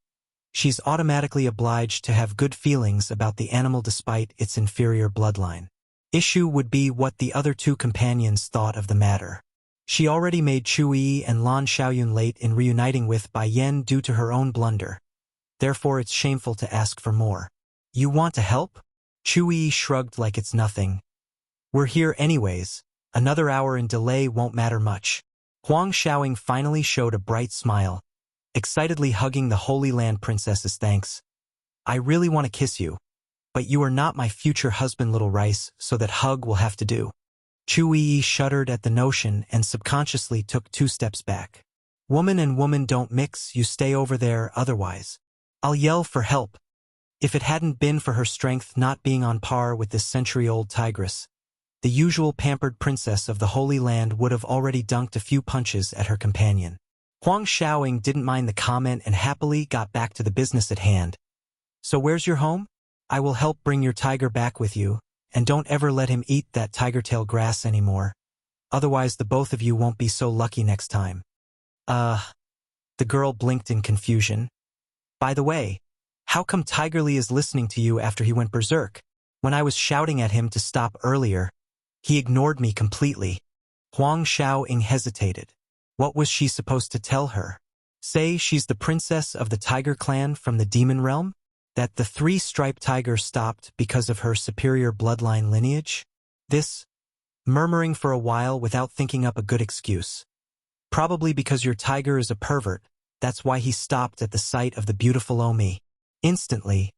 she's automatically obliged to have good feelings about the animal despite its inferior bloodline. Issue would be what the other two companions thought of the matter. She already made Chui and Lan Xiaoyun late in reuniting with Bai Yan due to her own blunder. Therefore it's shameful to ask for more. You want to help? Chui shrugged like it's nothing. We're here anyways. Another hour in delay won't matter much. Huang Xiaoying finally showed a bright smile, excitedly hugging the Holy Land princess's thanks. I really want to kiss you, but you are not my future husband, little rice, so that hug will have to do. Chui shuddered at the notion and subconsciously took 2 steps back. Woman and woman don't mix, you stay over there otherwise. I'll yell for help. If it hadn't been for her strength not being on par with this century-old tigress, the usual pampered princess of the Holy Land would have already dunked a few punches at her companion. Huang Xiaoying didn't mind the comment and happily got back to the business at hand. So where's your home? I will help bring your tiger back with you, and don't ever let him eat that tiger tail grass anymore. Otherwise the both of you won't be so lucky next time. The girl blinked in confusion. By the way, how come Tigerly is listening to you after he went berserk? When I was shouting at him to stop earlier, he ignored me completely. Huang Xiaoying hesitated. What was she supposed to tell her? Say she's the princess of the Tiger Clan from the Demon Realm? That the three-striped tiger stopped because of her superior bloodline lineage? This, murmuring for a while without thinking up a good excuse. Probably because your tiger is a pervert, that's why he stopped at the sight of the beautiful Omi. Instantly,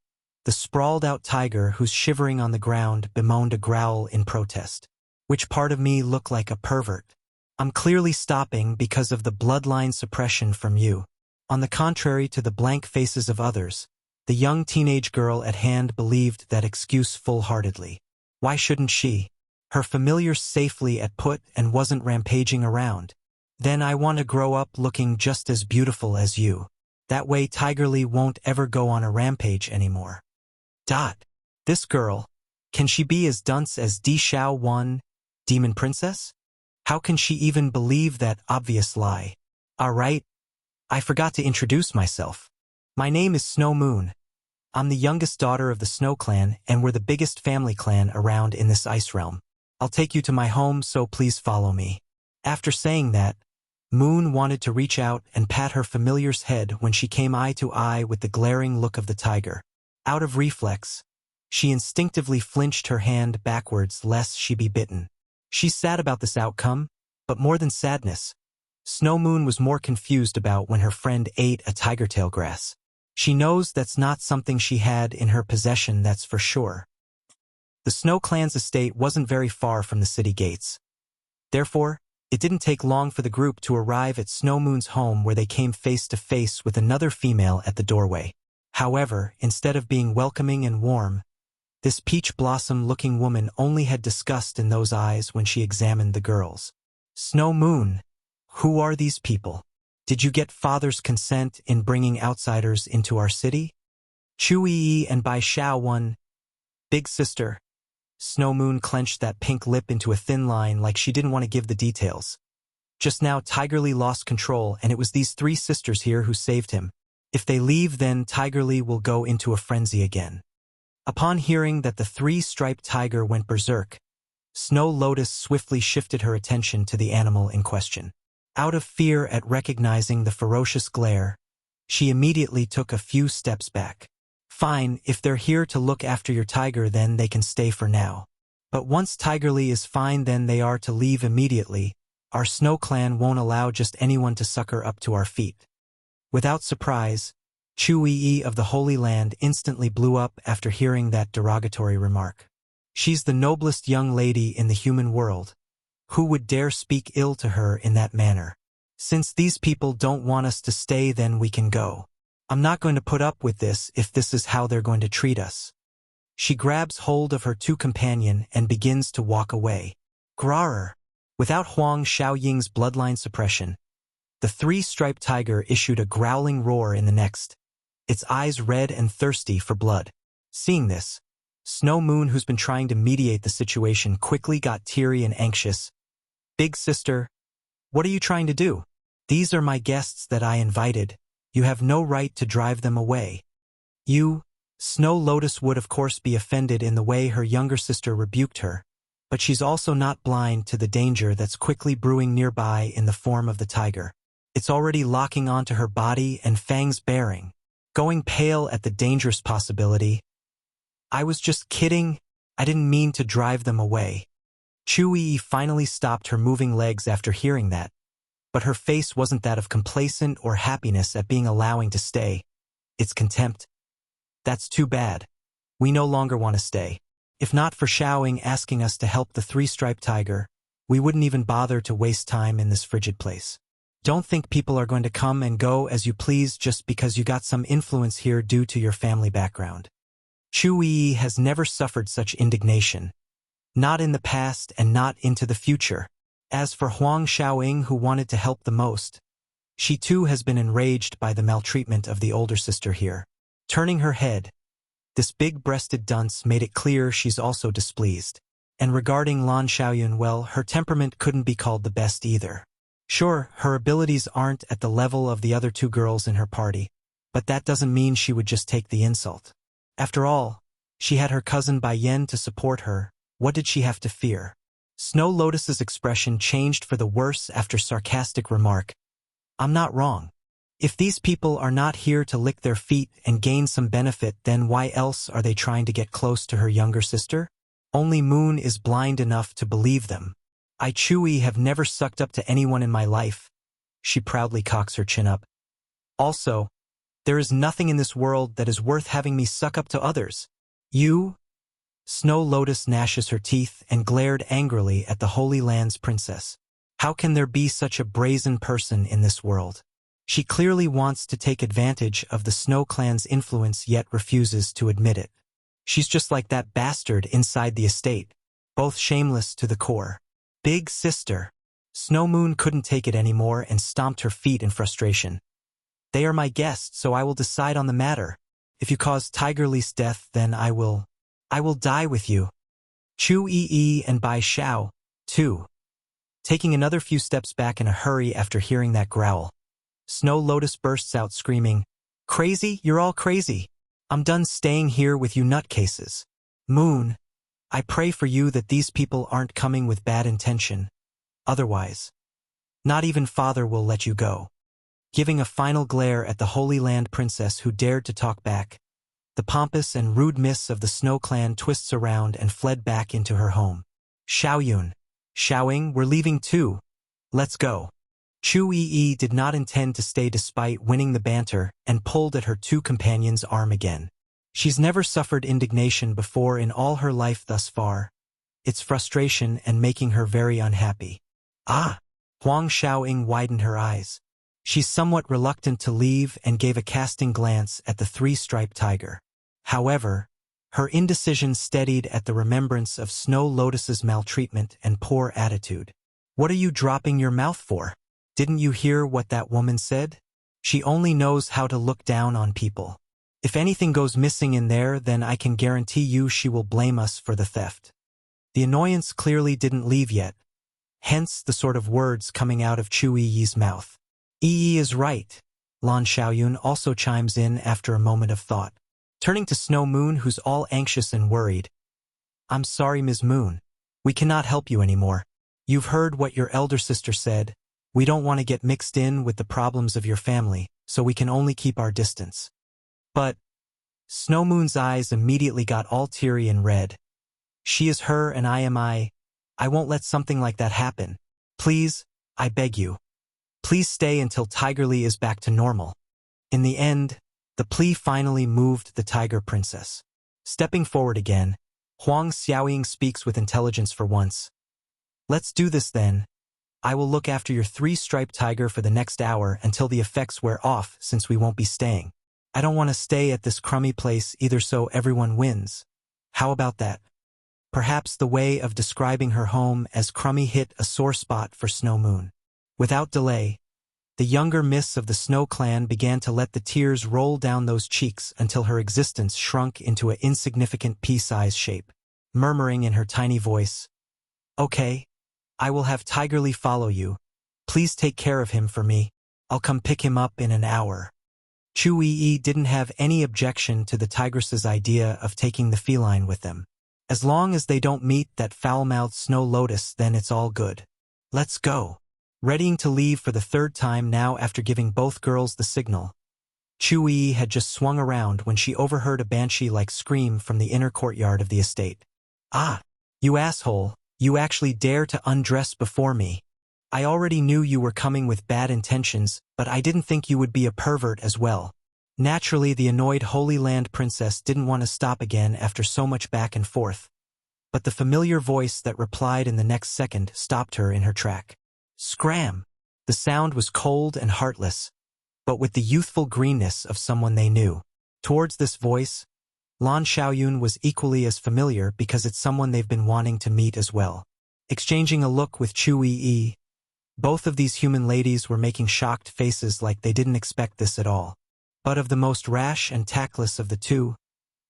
the sprawled-out tiger who's shivering on the ground bemoaned a growl in protest. Which part of me looked like a pervert? I'm clearly stopping because of the bloodline suppression from you. On the contrary to the blank faces of others, the young teenage girl at hand believed that excuse full-heartedly. Why shouldn't she? Her familiar's safely at put and wasn't rampaging around. Then I want to grow up looking just as beautiful as you. That way Tigerly won't ever go on a rampage anymore. This girl, can she be as dunce as Di Xiao Wan, Demon Princess? How can she even believe that obvious lie? Alright, I forgot to introduce myself. My name is Snow Moon. I'm the youngest daughter of the Snow Clan and we're the biggest family clan around in this ice realm. I'll take you to my home, so please follow me. After saying that, Moon wanted to reach out and pat her familiar's head when she came eye to eye with the glaring look of the tiger. Out of reflex, she instinctively flinched her hand backwards lest she be bitten. She's sad about this outcome, but more than sadness, Snow Moon was more confused about when her friend ate a tiger tail grass. She knows that's not something she had in her possession, that's for sure. The Snow Clan's estate wasn't very far from the city gates. Therefore, it didn't take long for the group to arrive at Snow Moon's home, where they came face to face with another female at the doorway. However, instead of being welcoming and warm, this peach blossom-looking woman only had disgust in those eyes when she examined the girls. Snow Moon, who are these people? Did you get father's consent in bringing outsiders into our city? Chui and Bai Xiao Wan, big sister. Snow Moon clenched that pink lip into a thin line like she didn't want to give the details. Just now Tigerly lost control and it was these 3 sisters here who saved him. If they leave, then Tigerly will go into a frenzy again. Upon hearing that the 3-striped tiger went berserk, Snow Lotus swiftly shifted her attention to the animal in question. Out of fear at recognizing the ferocious glare, she immediately took a few steps back. Fine, if they're here to look after your tiger, then they can stay for now. But once Tigerly is fine, then they are to leave immediately. Our Snow Clan won't allow just anyone to sucker up to our feet." Without surprise, Chu-yi of the Holy Land instantly blew up after hearing that derogatory remark. She's the noblest young lady in the human world. Who would dare speak ill to her in that manner? "Since these people don't want us to stay, then we can go. I'm not going to put up with this if this is how they're going to treat us." She grabs hold of her two companion and begins to walk away. Grrr! Without Huang Xiaoying's bloodline suppression, the three-striped tiger issued a growling roar in the next, its eyes red and thirsty for blood. Seeing this, Snow Moon, who's been trying to mediate the situation, quickly got teary and anxious. "Big sister, what are you trying to do? These are my guests that I invited. You have no right to drive them away." Snow Lotus would of course be offended in the way her younger sister rebuked her, but she's also not blind to the danger that's quickly brewing nearby in the form of the tiger. It's already locking onto her body and fangs baring, going pale at the dangerous possibility. "I was just kidding. I didn't mean to drive them away." Chu-yi finally stopped her moving legs after hearing that, but her face wasn't that of complacent or happiness at being allowing to stay. It's contempt. "That's too bad. We no longer want to stay. If not for Xiaoying asking us to help the three-striped tiger, we wouldn't even bother to waste time in this frigid place. Don't think people are going to come and go as you please just because you got some influence here due to your family background." Chu-yi has never suffered such indignation. Not in the past and not into the future. As for Huang Xiaoying, who wanted to help the most, she too has been enraged by the maltreatment of the older sister here. Turning her head, this big-breasted dunce made it clear she's also displeased. And regarding Lan Xiaoyun, well, her temperament couldn't be called the best either. Sure, her abilities aren't at the level of the other two girls in her party, but that doesn't mean she would just take the insult. After all, she had her cousin Bai Yan to support her. What did she have to fear? Snow Lotus's expression changed for the worse after sarcastic remark. "I'm not wrong. If these people are not here to lick their feet and gain some benefit, then why else are they trying to get close to her younger sister? Only Moon is blind enough to believe them. I Chui have never sucked up to anyone in my life." She proudly cocks her chin up. "Also, there is nothing in this world that is worth having me suck up to others." Snow Lotus gnashes her teeth and glared angrily at the Holy Land's princess. How can there be such a brazen person in this world? She clearly wants to take advantage of the Snow Clan's influence yet refuses to admit it. She's just like that bastard inside the estate, both shameless to the core. "Big sister." Snow Moon couldn't take it anymore and stomped her feet in frustration. "They are my guests, so I will decide on the matter. If you cause Tiger Lee's death, then I will die with you." Chu-yi and Bai Xiao, too, taking another few steps back in a hurry after hearing that growl. Snow Lotus bursts out screaming, "Crazy? You're all crazy. I'm done staying here with you nutcases. Moon, I pray for you that these people aren't coming with bad intention. Otherwise, not even father will let you go." Giving a final glare at the Holy Land princess who dared to talk back, the pompous and rude miss of the Snow Clan twists around and fled back into her home. "Xiaoyun, Xiaoying, we're leaving too. Let's go." Chu-yi did not intend to stay despite winning the banter and pulled at her two companions' arm again. She's never suffered indignation before in all her life thus far. It's frustration and making her very unhappy. Huang Xiaoying widened her eyes. She's somewhat reluctant to leave and gave a casting glance at the three-striped tiger. However, her indecision steadied at the remembrance of Snow Lotus's maltreatment and poor attitude. "What are you dropping your mouth for? Didn't you hear what that woman said? She only knows how to look down on people. If anything goes missing in there, then I can guarantee you she will blame us for the theft." The annoyance clearly didn't leave yet, hence the sort of words coming out of Chu-yi's mouth. "Yi is right," Lan Xiaoyun also chimes in after a moment of thought. Turning to Snow Moon, who's all anxious and worried. "I'm sorry, Ms. Moon. We cannot help you anymore. You've heard what your elder sister said. We don't want to get mixed in with the problems of your family, so we can only keep our distance." "But..." Snow Moon's eyes immediately got all teary and red. "She is her and I am I. I won't let something like that happen. Please, I beg you. Please stay until Tigerly is back to normal. In the end, the plea finally moved the tiger princess. Stepping forward again, Huang Xiaoying speaks with intelligence for once. Let's do this then. I will look after your 3-striped tiger for the next hour until the effects wear off, since we won't be staying. I don't want to stay at this crummy place either, so everyone wins. How about that? Perhaps the way of describing her home as crummy hit a sore spot for Snow Moon. Without delay, the younger miss of the Snow Clan began to let the tears roll down those cheeks until her existence shrunk into an insignificant pea-size shape, murmuring in her tiny voice, "Okay, I will have Tigerly follow you. Please take care of him for me. I'll come pick him up in an hour." Chu Yi didn't have any objection to the tigress's idea of taking the feline with them. As long as they don't meet that foul-mouthed Snow Lotus, then it's all good. Let's go. Readying to leave for the 3rd time now after giving both girls the signal, Chu Yi had just swung around when she overheard a banshee-like scream from the inner courtyard of the estate. "Ah, you asshole, you actually dare to undress before me. I already knew you were coming with bad intentions, but I didn't think you would be a pervert as well." Naturally, the annoyed Holy Land princess didn't want to stop again after so much back and forth, but the familiar voice that replied in the next second stopped her in her track. Scram! The sound was cold and heartless, but with the youthful greenness of someone they knew. Towards this voice, Lan Xiaoyun was equally as familiar because it's someone they've been wanting to meet as well. Exchanging a look with Chu Yi, both of these human ladies were making shocked faces like they didn't expect this at all. But of the most rash and tactless of the two,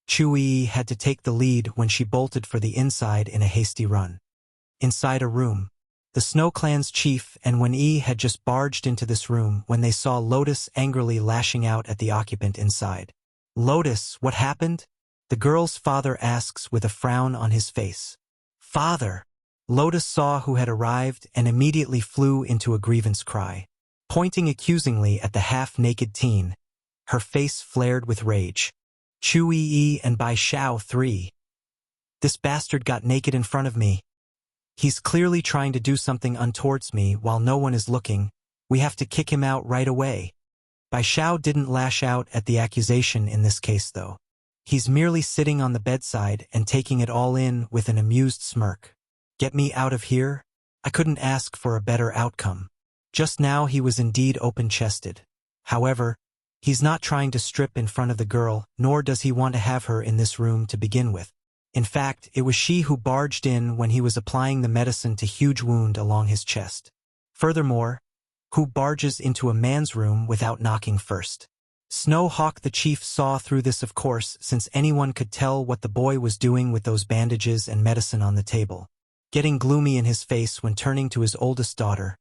Chu Yi had to take the lead when she bolted for the inside in a hasty run. Inside a room, the Snow Clan's chief and Wen-Yi had just barged into this room when they saw Lotus angrily lashing out at the occupant inside. "Lotus, what happened?" the girl's father asks with a frown on his face. "Father!" Lotus saw who had arrived and immediately flew into a grievance cry. Pointing accusingly at the half-naked teen, her face flared with rage. "Chu Yi and Bai Xiao 3. This bastard got naked in front of me. He's clearly trying to do something untowards me while no one is looking. We have to kick him out right away." Bai Xiao didn't lash out at the accusation in this case, though. He's merely sitting on the bedside and taking it all in with an amused smirk. "Get me out of here? I couldn't ask for a better outcome." Just now he was indeed open-chested. However, he's not trying to strip in front of the girl, nor does he want to have her in this room to begin with. In fact, it was she who barged in when he was applying the medicine to huge wound along his chest. Furthermore, who barges into a man's room without knocking first? Snow Hawk the chief saw through this, of course, since anyone could tell what the boy was doing with those bandages and medicine on the table. Getting gloomy in his face when turning to his oldest daughter.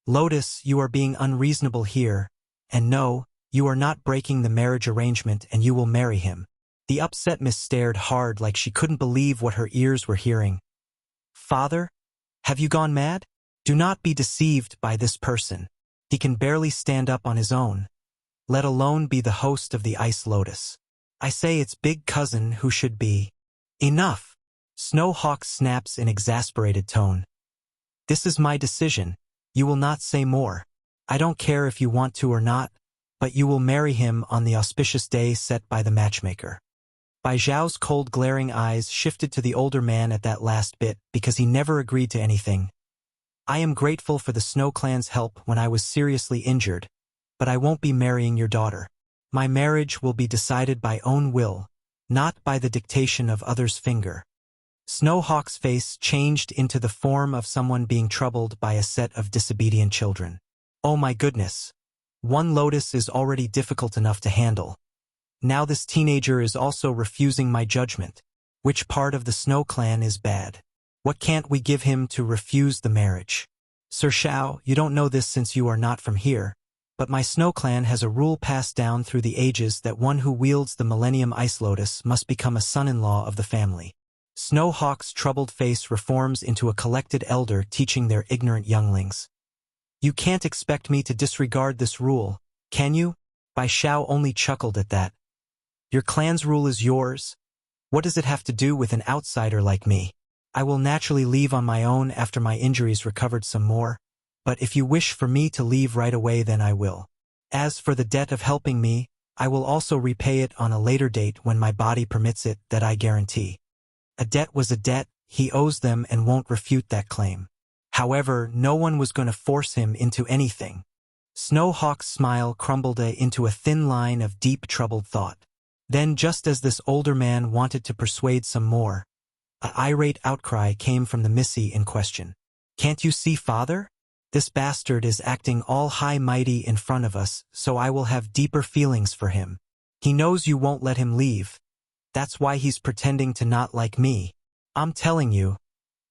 "Lotus, you are being unreasonable here, and no, you are not breaking the marriage arrangement and you will marry him." The upset miss stared hard like she couldn't believe what her ears were hearing. "Father? Have you gone mad? Do not be deceived by this person. He can barely stand up on his own, let alone be the host of the Ice Lotus. I say it's big cousin who should be." "Enough!" Snow Hawk snaps in exasperated tone. "This is my decision. You will not say more. I don't care if you want to or not, but you will marry him on the auspicious day set by the matchmaker." Bai Zhao's cold glaring eyes shifted to the older man at that last bit because he never agreed to anything. "I am grateful for the Snow Clan's help when I was seriously injured, but I won't be marrying your daughter. My marriage will be decided by own will, not by the dictation of others' finger." Snowhawk's face changed into the form of someone being troubled by a set of disobedient children. "Oh my goodness. One Lotus is already difficult enough to handle. Now this teenager is also refusing my judgment. Which part of the Snow Clan is bad? What can't we give him to refuse the marriage? Sir Shao, you don't know this since you are not from here, but my Snow Clan has a rule passed down through the ages that one who wields the Millennium Ice Lotus must become a son-in-law of the family." Snowhawk's troubled face reforms into a collected elder teaching their ignorant younglings. "You can't expect me to disregard this rule, can you?" Bai Xiao only chuckled at that. "Your clan's rule is yours. What does it have to do with an outsider like me? I will naturally leave on my own after my injuries recovered some more, but if you wish for me to leave right away then I will. As for the debt of helping me, I will also repay it on a later date when my body permits it, that I guarantee. A debt was a debt, he owes them and won't refute that claim. However, no one was going to force him into anything. Snowhawk's smile crumbled into a thin line of deep troubled thought. Then, just as this older man wanted to persuade some more, an irate outcry came from the Missy in question. "Can't you see, father? This bastard is acting all high-mighty in front of us, so I will have deeper feelings for him. He knows you won't let him leave. That's why he's pretending to not like me. I'm telling you,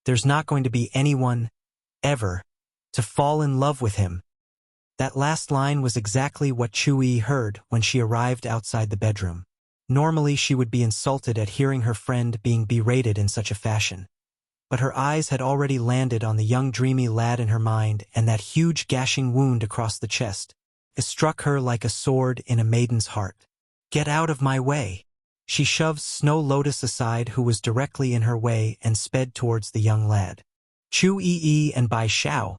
there's not going to be anyone, ever, to fall in love with him." That last line was exactly what Chu-yi heard when she arrived outside the bedroom. Normally she would be insulted at hearing her friend being berated in such a fashion. But her eyes had already landed on the young dreamy lad in her mind, and that huge gashing wound across the chest. It struck her like a sword in a maiden's heart. "Get out of my way." She shoved Snow Lotus aside, who was directly in her way, and sped towards the young lad. Chu-yi and Bai Xiao,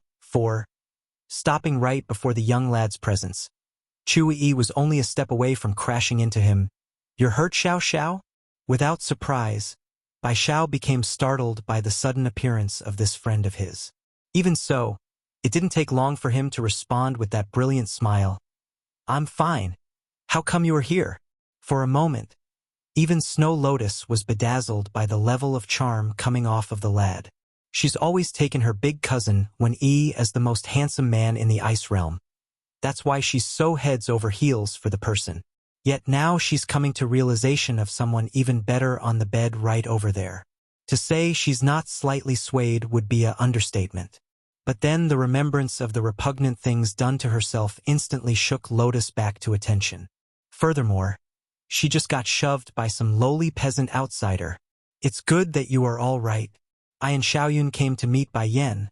stopping right before the young lad's presence. Chu-yi was only a step away from crashing into him. "You're hurt, Xiao Xiao?" Without surprise, Bai Xiao became startled by the sudden appearance of this friend of his. Even so, it didn't take long for him to respond with that brilliant smile. "I'm fine. How come you are here?" For a moment, even Snow Lotus was bedazzled by the level of charm coming off of the lad. She's always taken her big cousin Wen-yi as the most handsome man in the ice realm. That's why she's so heads over heels for the person. Yet now she's coming to realization of someone even better on the bed right over there. To say she's not slightly swayed would be an understatement. But then the remembrance of the repugnant things done to herself instantly shook Lotus back to attention. Furthermore, she just got shoved by some lowly peasant outsider. "It's good that you are all right. I and Xiaoyun came to meet Bai Yan,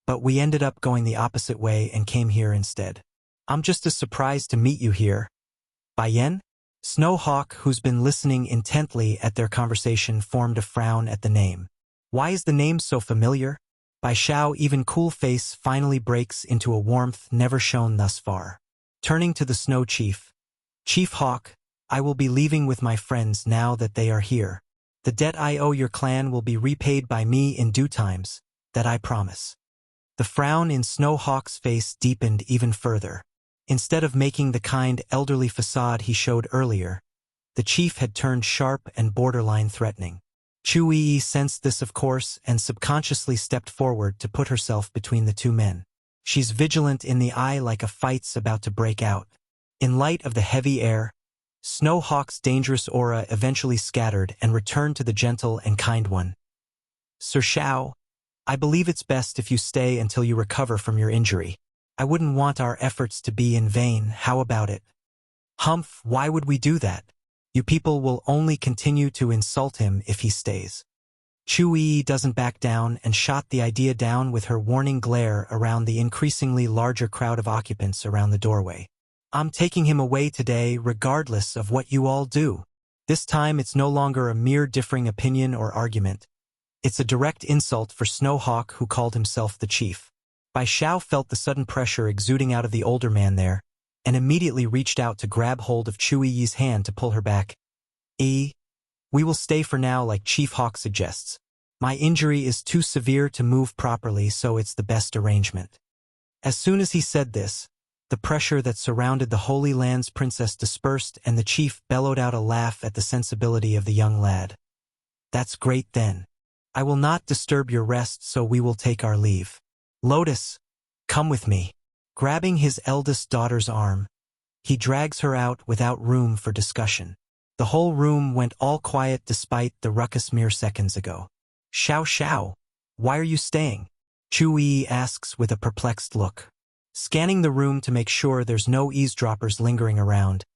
but we ended up going the opposite way and came here instead. I'm just as surprised to meet you here." "Bai Yan?" Snowhawk, who's been listening intently at their conversation, formed a frown at the name. Why is the name so familiar? Bai Xiao, even cool face, finally breaks into a warmth never shown thus far. Turning to the Snow Chief. "Chief Hawk, I will be leaving with my friends now that they are here. The debt I owe your clan will be repaid by me in due times, that I promise." The frown in Snowhawk's face deepened even further. Instead of making the kind elderly facade he showed earlier, the chief had turned sharp and borderline threatening. Chu-yi sensed this, of course, and subconsciously stepped forward to put herself between the two men. She's vigilant in the eye like a fight's about to break out. In light of the heavy air, Snowhawk's dangerous aura eventually scattered and returned to the gentle and kind one. "Sir Xiao, I believe it's best if you stay until you recover from your injury. I wouldn't want our efforts to be in vain. How about it?" "Humph, why would we do that? You people will only continue to insult him if he stays." Chu-yi doesn't back down and shot the idea down with her warning glare around the increasingly larger crowd of occupants around the doorway. "I'm taking him away today regardless of what you all do. This time it's no longer a mere differing opinion or argument. It's a direct insult for Snowhawk, who called himself the chief." Bai Xiao felt the sudden pressure exuding out of the older man there, and immediately reached out to grab hold of Chu-yi's hand to pull her back. "We will stay for now like Chief Hawk suggests. My injury is too severe to move properly, so it's the best arrangement." As soon as he said this, the pressure that surrounded the Holy Land's princess dispersed, and the chief bellowed out a laugh at the sensibility of the young lad. "That's great then. I will not disturb your rest, so we will take our leave. Lotus, come with me." Grabbing his eldest daughter's arm, he drags her out without room for discussion. The whole room went all quiet despite the ruckus mere seconds ago. "Xiao Xiao, why are you staying?" Chu-yi asks with a perplexed look. Scanning the room to make sure there's no eavesdroppers lingering around.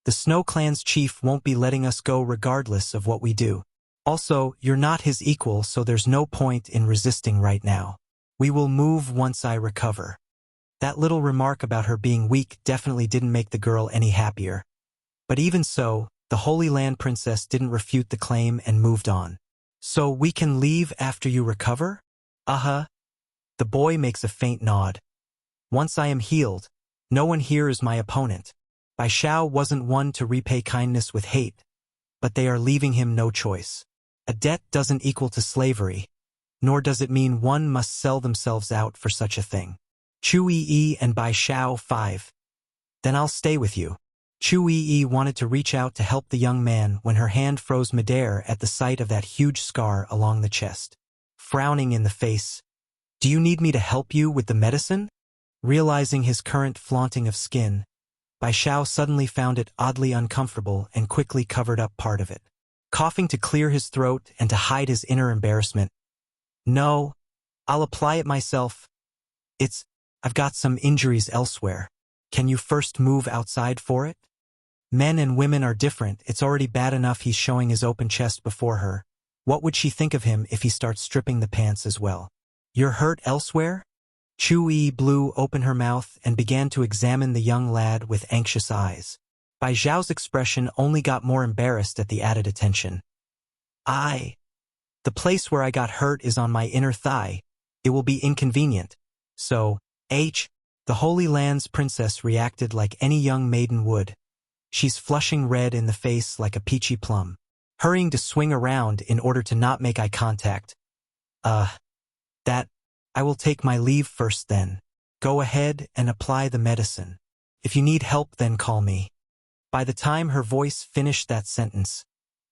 "The Snow Clan's chief won't be letting us go regardless of what we do. Also, you're not his equal, so there's no point in resisting right now. We will move once I recover." That little remark about her being weak definitely didn't make the girl any happier. But even so, the Holy Land princess didn't refute the claim and moved on. "So we can leave after you recover?" "Uh-huh." The boy makes a faint nod. Once I am healed, no one here is my opponent. Bai Xiao wasn't one to repay kindness with hate, but they are leaving him no choice. A debt doesn't equal to slavery, nor does it mean one must sell themselves out for such a thing. Chu Yi and Bai Xiao 5. Then I'll stay with you. Chu Yi wanted to reach out to help the young man when her hand froze midair at the sight of that huge scar along the chest. Frowning in the face, "Do you need me to help you with the medicine?" Realizing his current flaunting of skin, Bai Xiao suddenly found it oddly uncomfortable and quickly covered up part of it. Coughing to clear his throat and to hide his inner embarrassment, "No, I'll apply it myself. I've got some injuries elsewhere. Can you first move outside for it?" Men and women are different. It's already bad enough he's showing his open chest before her. What would she think of him if he starts stripping the pants as well? "You're hurt elsewhere?" Chu Yi blew open her mouth and began to examine the young lad with anxious eyes. Bai Zhao's expression only got more embarrassed at the added attention. The place where I got hurt is on my inner thigh. It will be inconvenient. So, the Holy Land's princess reacted like any young maiden would. She's flushing red in the face like a peachy plum, hurrying to swing around in order to not make eye contact. I will take my leave first then. Go ahead and apply the medicine. If you need help, then call me." By the time her voice finished that sentence,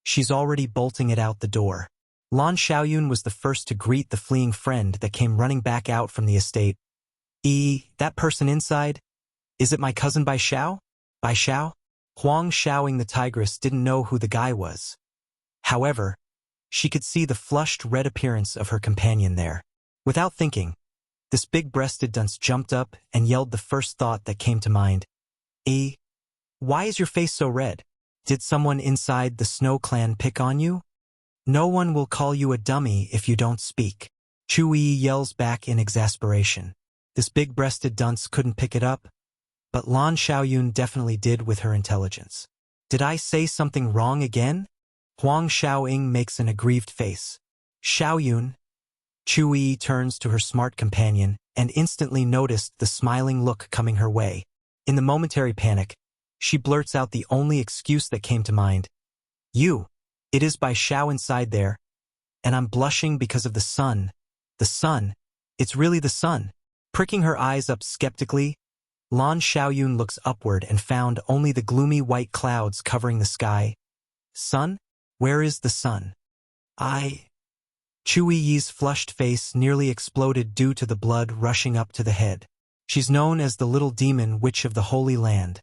she's already bolting it out the door. Lan Xiaoyun was the first to greet the fleeing friend that came running back out from the estate. That person inside? Is it my cousin Bai Xiao?" "Bai Xiao?" Huang Xiaoing the tigress didn't know who the guy was. However, she could see the flushed red appearance of her companion there. Without thinking, this big-breasted dunce jumped up and yelled the first thought that came to mind. Why is your face so red? Did someone inside the Snow Clan pick on you?" "No one will call you a dummy if you don't speak," Chu Yi yells back in exasperation. This big-breasted dunce couldn't pick it up, but Lan Xiaoyun definitely did with her intelligence. "Did I say something wrong again?" Huang Xiaoying makes an aggrieved face. "Xiaoyun." Chu Yi turns to her smart companion and instantly noticed the smiling look coming her way. In the momentary panic, she blurts out the only excuse that came to mind. It is Bai Xiao inside there, and I'm blushing because of the sun. The sun? It's really the sun." Pricking her eyes up skeptically, Lan Xiaoyun looks upward and found only the gloomy white clouds covering the sky. "Sun? Where is the sun?" Chu Yi's flushed face nearly exploded due to the blood rushing up to the head. She's known as the little demon witch of the Holy Land.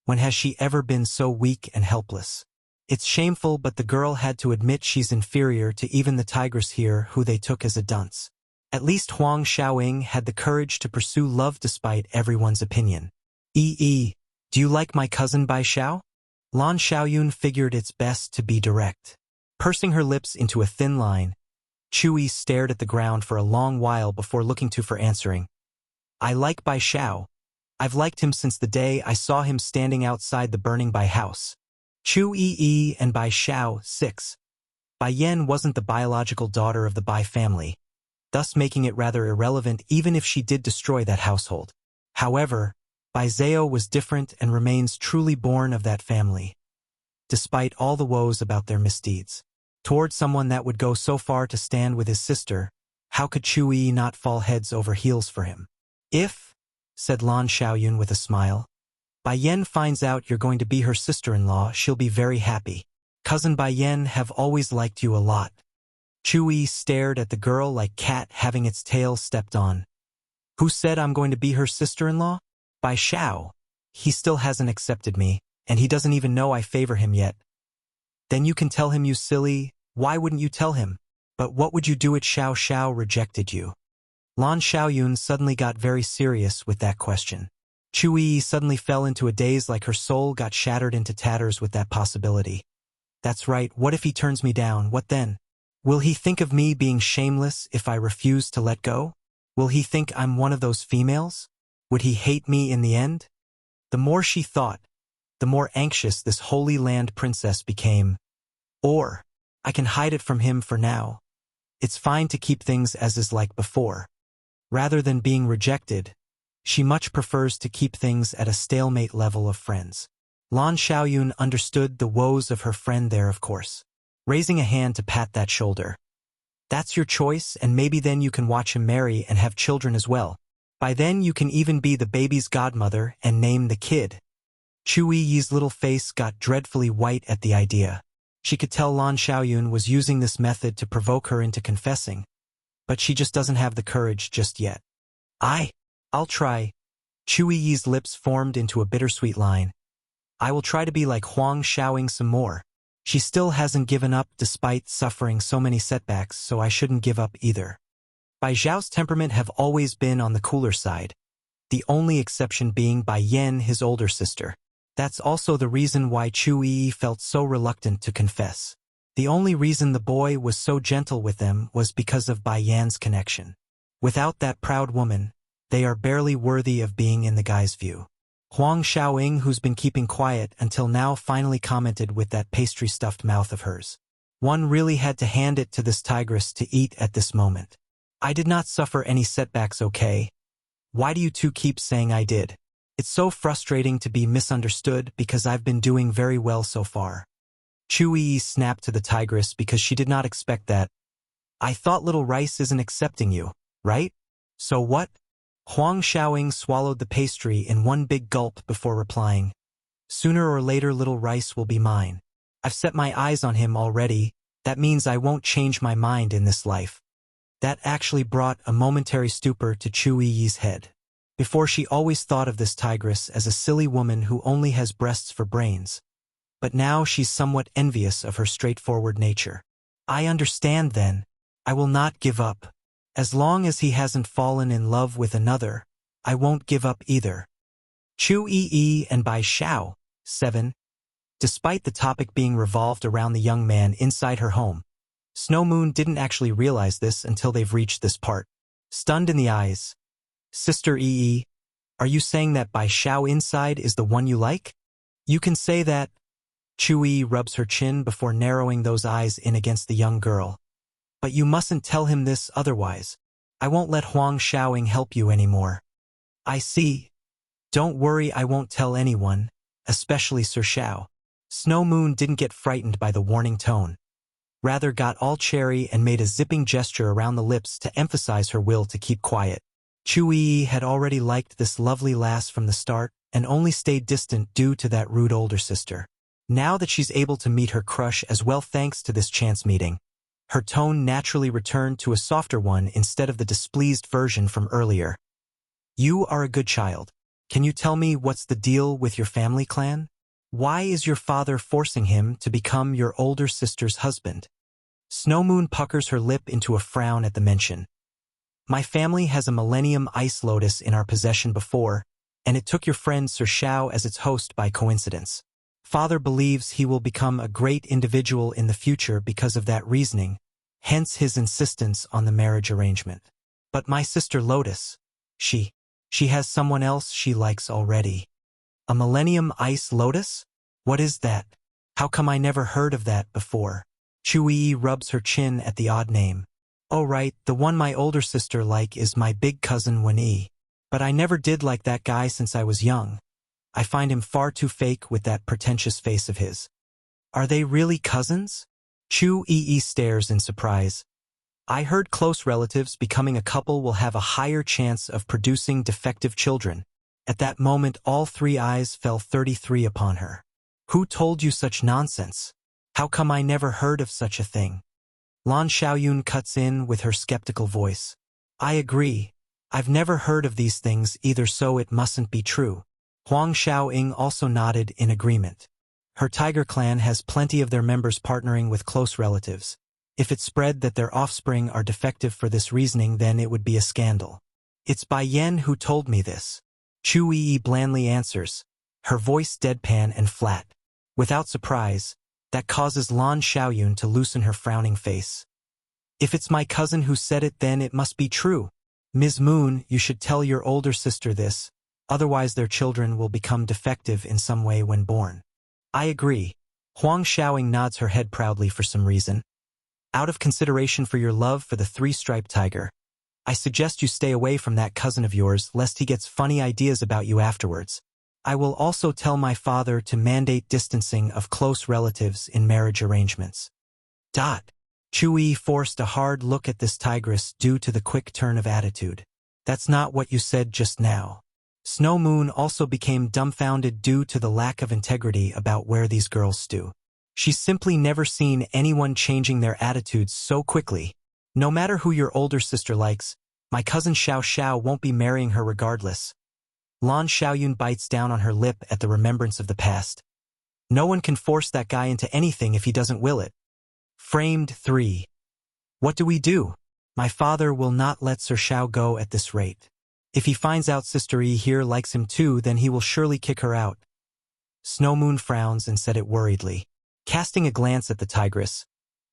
When has she ever been so weak and helpless? It's shameful, but the girl had to admit she's inferior to even the tigress here who they took as a dunce. At least Huang Xiaoying had the courage to pursue love despite everyone's opinion. Do you like my cousin Bai Xiao?" Lan Xiaoyun figured it's best to be direct. Pursing her lips into a thin line, Chu Yi stared at the ground for a long while before looking to for answering. "I like Bai Xiao. I've liked him since the day I saw him standing outside the burning Bai house." Chu Yi and Bai Xiao 6. Bai Yan wasn't the biological daughter of the Bai family, thus making it rather irrelevant even if she did destroy that household. However, Bai Zhao was different and remains truly born of that family, despite all the woes about their misdeeds. Toward someone that would go so far to stand with his sister, how could Chu Yi not fall heads over heels for him? "If," said Lan Xiaoyun with a smile, "Bai Yan finds out you're going to be her sister-in-law, she'll be very happy. Cousin Bai Yan have always liked you a lot." Chu Yi stared at the girl like cat having its tail stepped on. "Who said I'm going to be her sister-in-law?" "Bai Xiao. He still hasn't accepted me, and he doesn't even know I favor him yet." "Then you can tell him, you silly. Why wouldn't you tell him? But what would you do if Xiao Xiao rejected you?" Lan Xiaoyun suddenly got very serious with that question. Chu Yi suddenly fell into a daze like her soul got shattered into tatters with that possibility. "That's right, what if he turns me down, what then? Will he think of me being shameless if I refuse to let go? Will he think I'm one of those females? Would he hate me in the end?" The more she thought, the more anxious this Holy Land princess became. Or, I can hide it from him for now. It's fine to keep things as is like before. Rather than being rejected, She much prefers to keep things at a stalemate level of friends. Lan Xiaoyun understood the woes of her friend there, of course, raising a hand to pat that shoulder. That's your choice, and maybe then you can watch him marry and have children as well. By then you can even be the baby's godmother and name the kid. Chu Yi's little face got dreadfully white at the idea. She could tell Lan Xiaoyun was using this method to provoke her into confessing, but she just doesn't have the courage just yet. I'll try. Chu Yi's lips formed into a bittersweet line. I will try to be like Huang Xiaoying some more. She still hasn't given up despite suffering so many setbacks, so I shouldn't give up either. Bai Zhao's temperament have always been on the cooler side, the only exception being Bai Yan, his older sister. That's also the reason why Chu Yi felt so reluctant to confess. The only reason the boy was so gentle with them was because of Bai Yan's connection. Without that proud woman, they are barely worthy of being in the guy's view. Huang Xiaoying, who's been keeping quiet until now, finally commented with that pastry-stuffed mouth of hers. One really had to hand it to this tigress to eat at this moment. I did not suffer any setbacks, okay? Why do you two keep saying I did? It's so frustrating to be misunderstood because I've been doing very well so far. Chu Yi snapped to the tigress because she did not expect that. I thought Little Rice isn't accepting you, right? So what? Huang Xiaoying swallowed the pastry in one big gulp before replying. Sooner or later Little Rice will be mine. I've set my eyes on him already. That means I won't change my mind in this life. That actually brought a momentary stupor to Chu Yi's head. Before, she always thought of this tigress as a silly woman who only has breasts for brains. But now she's somewhat envious of her straightforward nature. I understand then. I will not give up. As long as he hasn't fallen in love with another, I won't give up either. Chu Yi and Bai Xiao, 7. Despite the topic being revolved around the young man inside her home, Snow Moon didn't actually realize this until they've reached this part. Stunned in the eyes. Sister Yi, are you saying that Bai Xiao inside is the one you like? You can say that. Chu Yi rubs her chin before narrowing those eyes in against the young girl. But you mustn't tell him this, otherwise I won't let Huang Xiaoying help you anymore. I see. Don't worry, I won't tell anyone, especially Sir Xiao. Snow Moon didn't get frightened by the warning tone. Rather got all cherry and made a zipping gesture around the lips to emphasize her will to keep quiet. Chu Yi had already liked this lovely lass from the start and only stayed distant due to that rude older sister. Now that she's able to meet her crush as well thanks to this chance meeting, her tone naturally returned to a softer one instead of the displeased version from earlier. You are a good child. Can you tell me what's the deal with your family clan? Why is your father forcing him to become your older sister's husband? Snow Moon puckers her lip into a frown at the mention. My family has a Millennium Ice Lotus in our possession before, and it took your friend Sir Xiao as its host by coincidence. Father believes he will become a great individual in the future because of that reasoning, hence his insistence on the marriage arrangement. But my sister Lotus, she has someone else she likes already. A Millennium Ice Lotus? What is that? How come I never heard of that before? Chu Yi rubs her chin at the odd name. Oh right, the one my older sister like is my big cousin Wen Yi. But I never did like that guy since I was young. I find him far too fake with that pretentious face of his. Are they really cousins? Chu Yi stares in surprise. I heard close relatives becoming a couple will have a higher chance of producing defective children. At that moment all three eyes fell 33 upon her. Who told you such nonsense? How come I never heard of such a thing? Lan Xiaoyun cuts in with her skeptical voice. I agree. I've never heard of these things either, so it mustn't be true. Huang Xiaoying also nodded in agreement. Her tiger clan has plenty of their members partnering with close relatives. If it spread that their offspring are defective for this reasoning, then it would be a scandal. It's Bai Yan who told me this. Chu Yi blandly answers, her voice deadpan and flat. Without surprise, that causes Lan Xiaoyun to loosen her frowning face. If it's my cousin who said it, then it must be true. Ms. Moon, you should tell your older sister this. Otherwise their children will become defective in some way when born. I agree. Huang Xiaoying nods her head proudly for some reason. Out of consideration for your love for the three-striped tiger, I suggest you stay away from that cousin of yours lest he gets funny ideas about you afterwards. I will also tell my father to mandate distancing of close relatives in marriage arrangements. Chui forced a hard look at this tigress due to the quick turn of attitude. That's not what you said just now. Snow Moon also became dumbfounded due to the lack of integrity about where these girls stew. She's simply never seen anyone changing their attitudes so quickly. No matter who your older sister likes, my cousin Xiao Xiao won't be marrying her regardless. Lan Xiaoyun bites down on her lip at the remembrance of the past. No one can force that guy into anything if he doesn't will it. Framed 3. What do we do? My father will not let Sir Xiao go at this rate. If he finds out Sister Yi here likes him too, then he will surely kick her out. Snow Moon frowns and said it worriedly. Casting a glance at the tigress,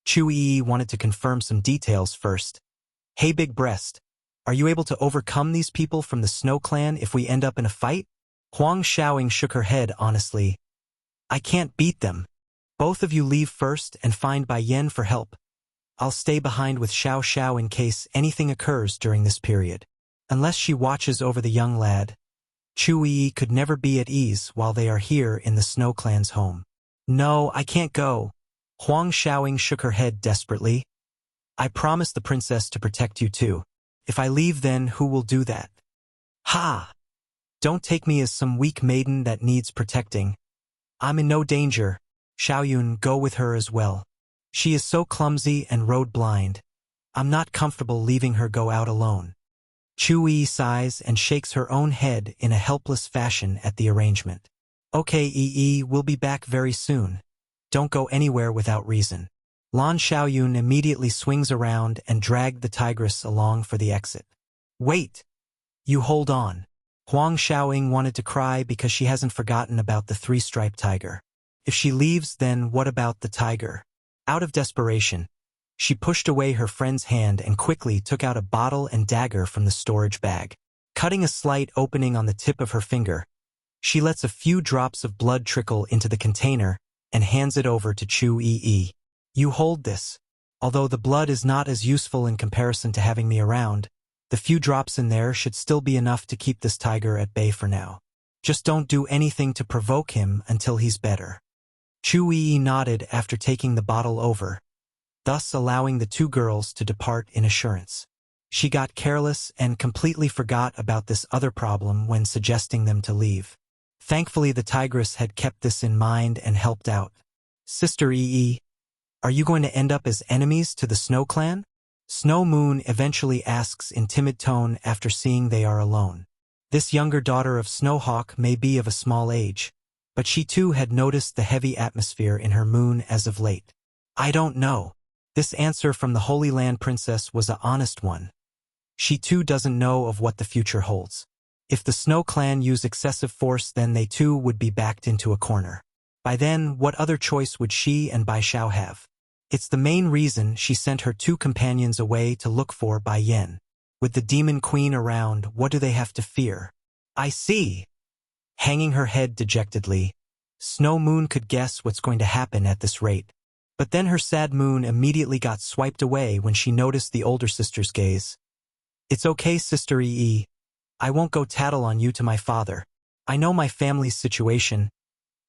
Chui wanted to confirm some details first. Hey Big Breast, are you able to overcome these people from the Snow Clan if we end up in a fight? Huang Xiaoing shook her head honestly. I can't beat them. Both of you leave first and find Bai Yen for help. I'll stay behind with Xiao Xiao in case anything occurs during this period. Unless she watches over the young lad, Chui could never be at ease while they are here in the Snow Clan's home. No, I can't go. Huang Xiaoing shook her head desperately. I promised the princess to protect you too. If I leave, then who will do that? Ha! Don't take me as some weak maiden that needs protecting. I'm in no danger. Xiaoyun, go with her as well. She is so clumsy and road blind. I'm not comfortable leaving her go out alone. Chui sighs and shakes her own head in a helpless fashion at the arrangement. Okay, we'll be back very soon. Don't go anywhere without reason. Lan Xiaoyun immediately swings around and dragged the tigress along for the exit. Wait! You hold on. Huang Xiaoing wanted to cry because she hasn't forgotten about the three-striped tiger. If she leaves, then what about the tiger? Out of desperation, she pushed away her friend's hand and quickly took out a bottle and dagger from the storage bag. Cutting a slight opening on the tip of her finger, she lets a few drops of blood trickle into the container and hands it over to Chu Yi. You hold this. Although the blood is not as useful in comparison to having me around, the few drops in there should still be enough to keep this tiger at bay for now. Just don't do anything to provoke him until he's better. Chu Yi nodded after taking the bottle over, thus allowing the two girls to depart in assurance. She got careless and completely forgot about this other problem when suggesting them to leave. Thankfully, the tigress had kept this in mind and helped out. Sister Yi, are you going to end up as enemies to the Snow Clan? Snow Moon eventually asks in timid tone after seeing they are alone. This younger daughter of Snowhawk may be of a small age, but she too had noticed the heavy atmosphere in her moon as of late. I don't know. This answer from the Holy Land Princess was an honest one. She too doesn't know of what the future holds. If the Snow Clan use excessive force, then they too would be backed into a corner. By then, what other choice would she and Bai Xiao have? It's the main reason she sent her two companions away to look for Bai Yen. With the Demon Queen around, what do they have to fear? I see. Hanging her head dejectedly, Snow Moon could guess what's going to happen at this rate. But then her sad moon immediately got swiped away when she noticed the older sister's gaze. It's okay, Sister Yi. I won't go tattle on you to my father. I know my family's situation.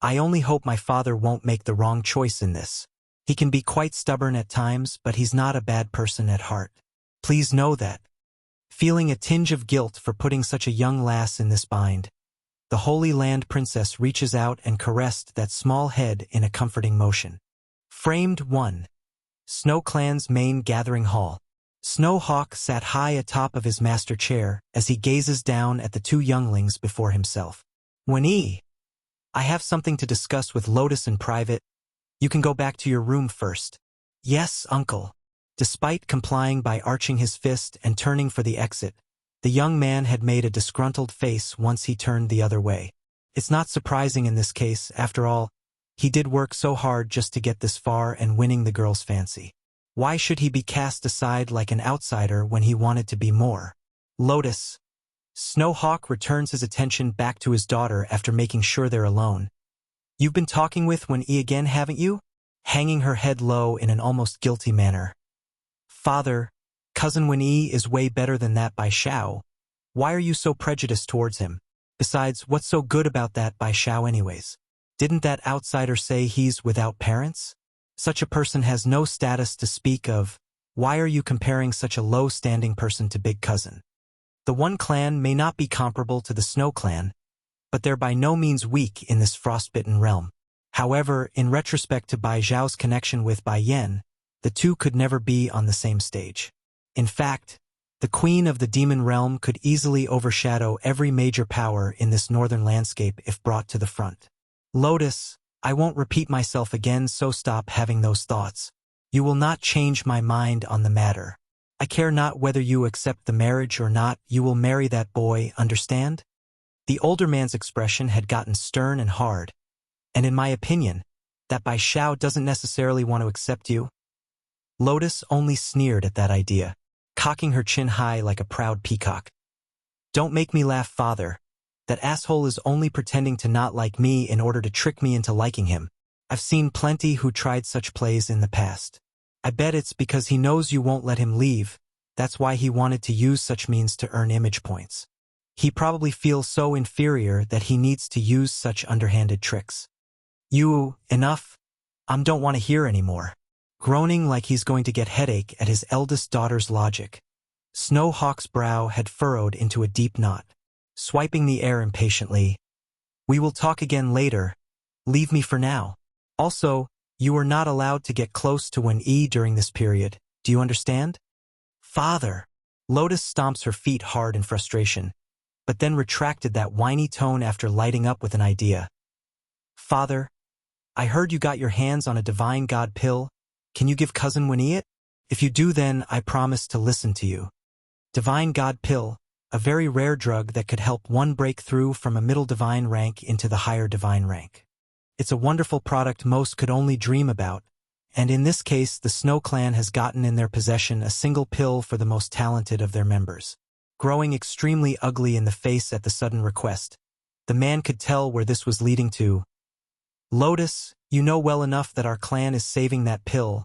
I only hope my father won't make the wrong choice in this. He can be quite stubborn at times, but he's not a bad person at heart. Please know that. Feeling a tinge of guilt for putting such a young lass in this bind, the Holy Land Princess reaches out and caressed that small head in a comforting motion. Framed 1. Snow Clan's main gathering hall. Snowhawk sat high atop of his master chair as he gazes down at the two younglings before himself. I have something to discuss with Lotus in private. You can go back to your room first. Yes, uncle. Despite complying by arching his fist and turning for the exit, the young man had made a disgruntled face once he turned the other way. It's not surprising in this case, after all, he did work so hard just to get this far and winning the girl's fancy. Why should he be cast aside like an outsider when he wanted to be more? Lotus. Snowhawk returns his attention back to his daughter after making sure they're alone. You've been talking with Wen-yi again, haven't you? Hanging her head low in an almost guilty manner. Father, Cousin Wen-yi is way better than that Bai Xiao. Why are you so prejudiced towards him? Besides, what's so good about that Bai Xiao anyways? Didn't that outsider say he's without parents? Such a person has no status to speak of. Why are you comparing such a low-standing person to Big Cousin? The One Clan may not be comparable to the Snow Clan, but they're by no means weak in this frostbitten realm. However, in retrospect to Bai Zhao's connection with Bai Yan, the two could never be on the same stage. In fact, the Queen of the Demon Realm could easily overshadow every major power in this northern landscape if brought to the front. Lotus, I won't repeat myself again, so stop having those thoughts. You will not change my mind on the matter. I care not whether you accept the marriage or not, you will marry that boy, understand? The older man's expression had gotten stern and hard, and in my opinion, that Bai Xiao doesn't necessarily want to accept you. Lotus only sneered at that idea, cocking her chin high like a proud peacock. Don't make me laugh, father. That asshole is only pretending to not like me in order to trick me into liking him. I've seen plenty who tried such plays in the past. I bet it's because he knows you won't let him leave. That's why he wanted to use such means to earn image points. He probably feels so inferior that he needs to use such underhanded tricks. Enough. Don't want to hear anymore. Groaning like he's going to get headache at his eldest daughter's logic. Snowhawk's brow had furrowed into a deep knot. Swiping the air impatiently. We will talk again later. Leave me for now. Also, you are not allowed to get close to Wen-yi during this period. Do you understand? Father. Lotus stomps her feet hard in frustration, but then retracted that whiny tone after lighting up with an idea. Father, I heard you got your hands on a divine god pill. Can you give Cousin Wen-yi it? If you do, then I promise to listen to you. Divine god pill, a very rare drug that could help one break through from a middle divine rank into the higher divine rank. It's a wonderful product most could only dream about, and in this case the Snow Clan has gotten in their possession a single pill for the most talented of their members. Growing extremely ugly in the face at the sudden request, the man could tell where this was leading to. Lotus, you know well enough that our clan is saving that pill.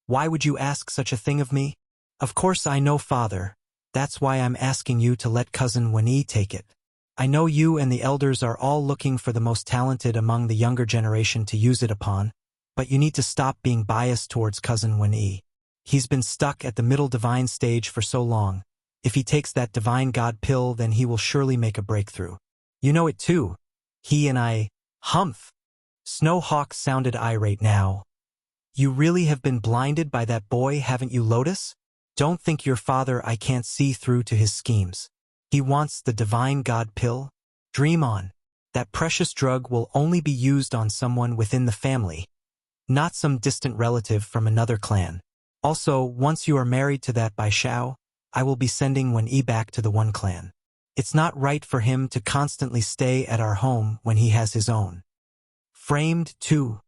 Why would you ask such a thing of me? Of course I know, father. That's why I'm asking you to let Cousin Wen-yi take it. I know you and the elders are all looking for the most talented among the younger generation to use it upon, but you need to stop being biased towards Cousin Wen-yi. He's been stuck at the middle divine stage for so long. If he takes that divine god pill, then he will surely make a breakthrough. You know it too. He and I... Humph! Snowhawk sounded irate now. You really have been blinded by that boy, haven't you, Lotus? Don't think your father I can't see through to his schemes. He wants the divine god pill? Dream on. That precious drug will only be used on someone within the family, not some distant relative from another clan. Also, once you are married to that Bai Xiao, I will be sending Wen-yi back to the One Clan. It's not right for him to constantly stay at our home when he has his own. Framed too.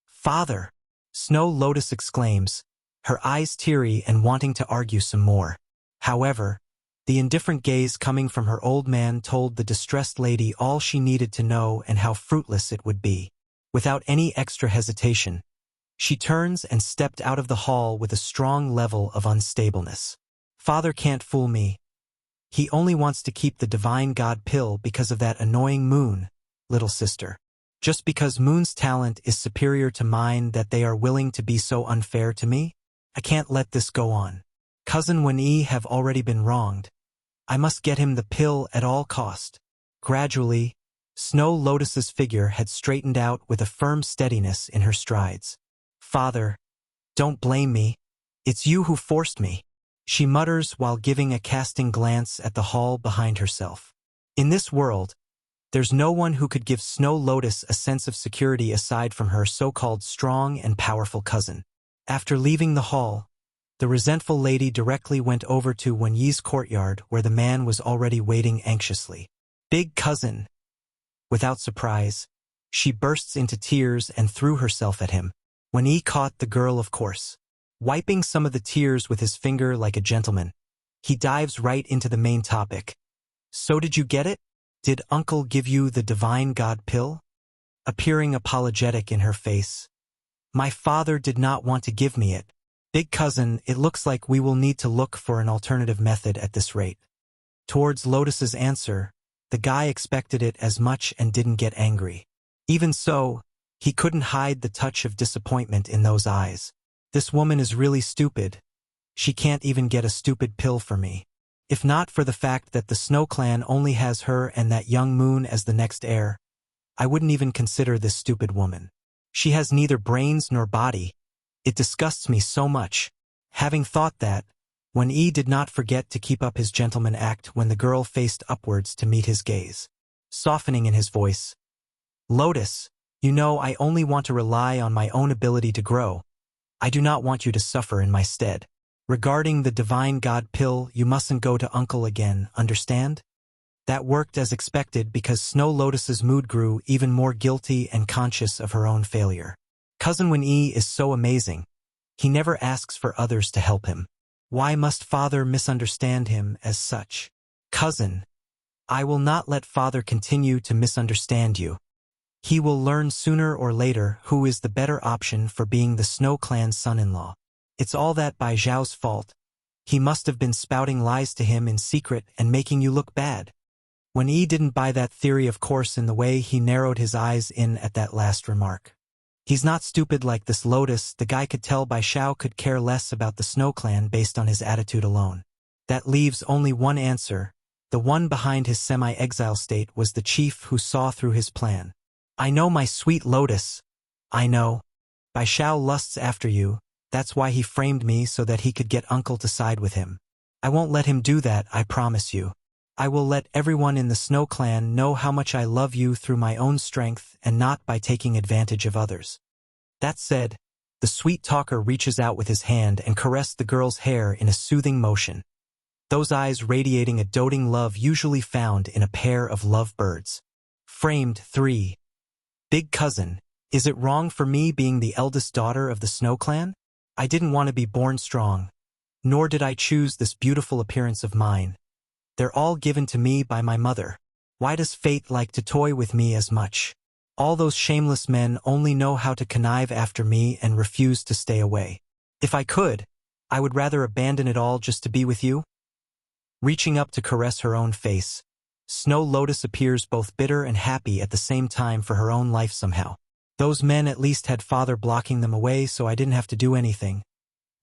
Father! Snow Lotus exclaims, her eyes teary and wanting to argue some more. However, the indifferent gaze coming from her old man told the distressed lady all she needed to know and how fruitless it would be. Without any extra hesitation, she turns and stepped out of the hall with a strong level of unstableness. Father can't fool me. He only wants to keep the divine god pill because of that annoying Moon, little sister. Just because Moon's talent is superior to mine that they are willing to be so unfair to me? I can't let this go on. Cousin Wen-yi have already been wronged. I must get him the pill at all cost. Gradually, Snow Lotus's figure had straightened out with a firm steadiness in her strides. Father, don't blame me. It's you who forced me. She mutters while giving a casting glance at the hall behind herself. In this world, there's no one who could give Snow Lotus a sense of security aside from her so-called strong and powerful cousin. After leaving the hall, the resentful lady directly went over to Wen-yi's courtyard where the man was already waiting anxiously. Big cousin! Without surprise, she bursts into tears and threw herself at him. Wen-yi caught the girl, of course. Wiping some of the tears with his finger like a gentleman, he dives right into the main topic. So did you get it? Did Uncle give you the divine god pill? Appearing apologetic in her face. My father did not want to give me it. Big cousin, it looks like we will need to look for an alternative method at this rate. Towards Lotus's answer, the guy expected it as much and didn't get angry. Even so, he couldn't hide the touch of disappointment in those eyes. This woman is really stupid. She can't even get a stupid pill for me. If not for the fact that the Snow Clan only has her and that young moon as the next heir, I wouldn't even consider this stupid woman. She has neither brains nor body. It disgusts me so much. Having thought that, when E did not forget to keep up his gentleman act when the girl faced upwards to meet his gaze, softening in his voice. Lotus, you know I only want to rely on my own ability to grow. I do not want you to suffer in my stead. Regarding the divine god pill, you mustn't go to Uncle again, understand? That worked as expected because Snow Lotus's mood grew even more guilty and conscious of her own failure. Cousin Wen-yi is so amazing. He never asks for others to help him. Why must father misunderstand him as such? Cousin, I will not let father continue to misunderstand you. He will learn sooner or later who is the better option for being the Snow Clan's son-in-law. It's all that Bai Zhao's fault. He must have been spouting lies to him in secret and making you look bad. When Yi didn't buy that theory, of course, in the way he narrowed his eyes in at that last remark. He's not stupid like this Lotus. The guy could tell Bai Zhao could care less about the Snow Clan based on his attitude alone. That leaves only one answer. The one behind his semi-exile state was the chief who saw through his plan. I know, my sweet Lotus. I know. Bai Zhao lusts after you. That's why he framed me so that he could get Uncle to side with him. I won't let him do that, I promise you. I will let everyone in the Snow Clan know how much I love you through my own strength and not by taking advantage of others. That said, the sweet talker reaches out with his hand and caressed the girl's hair in a soothing motion. Those eyes radiating a doting love usually found in a pair of lovebirds. Framed 3. Big cousin, is it wrong for me being the eldest daughter of the Snow Clan? I didn't want to be born strong, nor did I choose this beautiful appearance of mine. They're all given to me by my mother. Why does fate like to toy with me as much? All those shameless men only know how to connive after me and refuse to stay away. If I could, I would rather abandon it all just to be with you. Reaching up to caress her own face, Snow Lotus appears both bitter and happy at the same time for her own life somehow. Those men at least had father blocking them away, so I didn't have to do anything.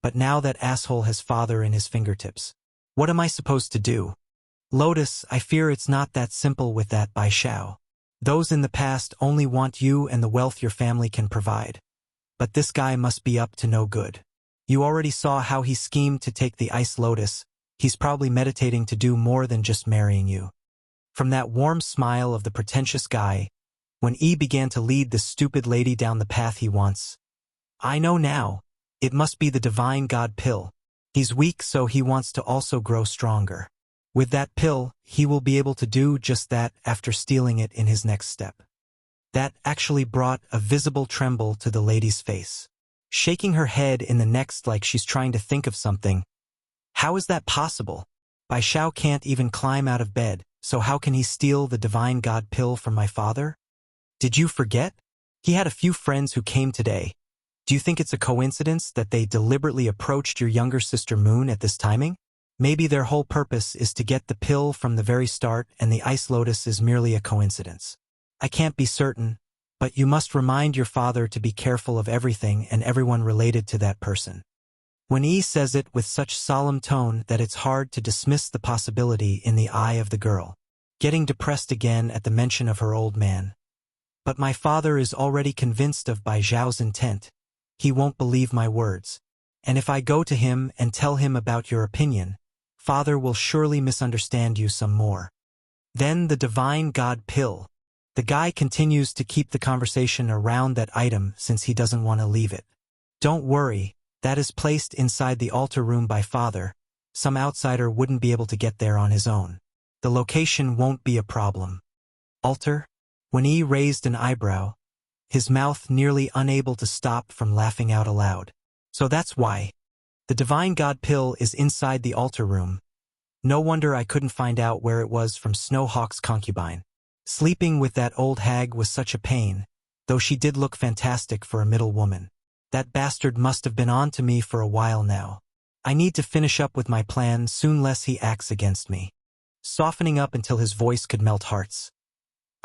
But now that asshole has father in his fingertips. What am I supposed to do? Lotus, I fear it's not that simple with that Bai Zhao. Those in the past only want you and the wealth your family can provide. But this guy must be up to no good. You already saw how he schemed to take the Ice Lotus. He's probably meditating to do more than just marrying you. From that warm smile of the pretentious guy, when E began to lead the stupid lady down the path he wants. I know now. It must be the divine god pill. He's weak, so he wants to also grow stronger. With that pill, he will be able to do just that after stealing it in his next step. That actually brought a visible tremble to the lady's face, shaking her head in the next like she's trying to think of something. How is that possible? Bai Zhao can't even climb out of bed, so how can he steal the divine god pill from my father? Did you forget? He had a few friends who came today. Do you think it's a coincidence that they deliberately approached your younger sister Moon at this timing? Maybe their whole purpose is to get the pill from the very start and the Ice Lotus is merely a coincidence. I can't be certain, but you must remind your father to be careful of everything and everyone related to that person. When Yi says it with such solemn tone that it's hard to dismiss the possibility in the eye of the girl, getting depressed again at the mention of her old man. But my father is already convinced of Bai Zhao's intent. He won't believe my words. And if I go to him and tell him about your opinion, father will surely misunderstand you some more. Then the divine god pill. The guy continues to keep the conversation around that item since he doesn't want to leave it. Don't worry, that is placed inside the altar room by father. Some outsider wouldn't be able to get there on his own. The location won't be a problem. Altar? When he raised an eyebrow, his mouth nearly unable to stop from laughing out aloud. So that's why. The divine god pill is inside the altar room. No wonder I couldn't find out where it was from Snowhawk's concubine. Sleeping with that old hag was such a pain, though she did look fantastic for a middle woman. That bastard must have been on to me for a while now. I need to finish up with my plan soon lest he acts against me. Softening up until his voice could melt hearts.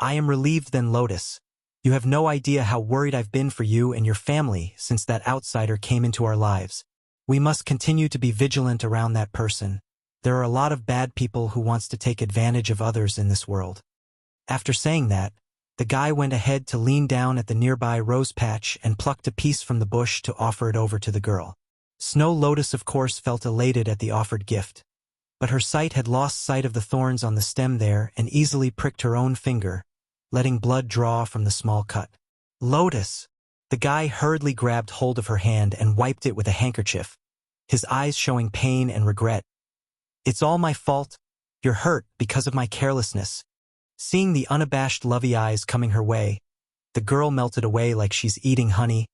I am relieved then, Lotus. You have no idea how worried I've been for you and your family since that outsider came into our lives. We must continue to be vigilant around that person. There are a lot of bad people who wants to take advantage of others in this world. After saying that, the guy went ahead to lean down at the nearby rose patch and plucked a piece from the bush to offer it over to the girl. Snow Lotus of course felt elated at the offered gift, but her sight had lost sight of the thorns on the stem there and easily pricked her own finger, letting blood draw from the small cut. Lotus! The guy hurriedly grabbed hold of her hand and wiped it with a handkerchief, his eyes showing pain and regret. It's all my fault. You're hurt because of my carelessness. Seeing the unabashed lovey eyes coming her way, the girl melted away like she's eating honey.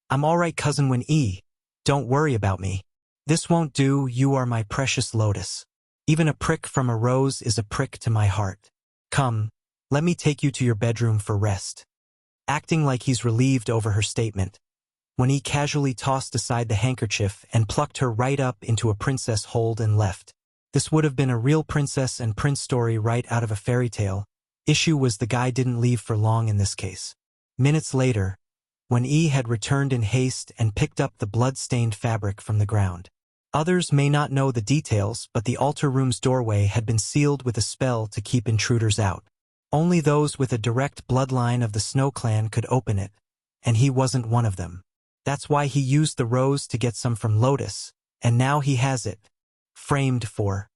I'm all right, cousin Wen-E. Don't worry about me. This won't do, you are my precious Lotus. Even a prick from a rose is a prick to my heart. Come, let me take you to your bedroom for rest. Acting like he's relieved over her statement, Wen-E casually tossed aside the handkerchief and plucked her right up into a princess hold and left. This would have been a real princess and prince story right out of a fairy tale. Issue was the guy didn't leave for long in this case. Minutes later, Wen-E had returned in haste and picked up the blood-stained fabric from the ground. Others may not know the details, but the altar room's doorway had been sealed with a spell to keep intruders out. Only those with a direct bloodline of the Snow Clan could open it, and he wasn't one of them. That's why he used the rose to get some from Lotus, and now he has it. Framed for.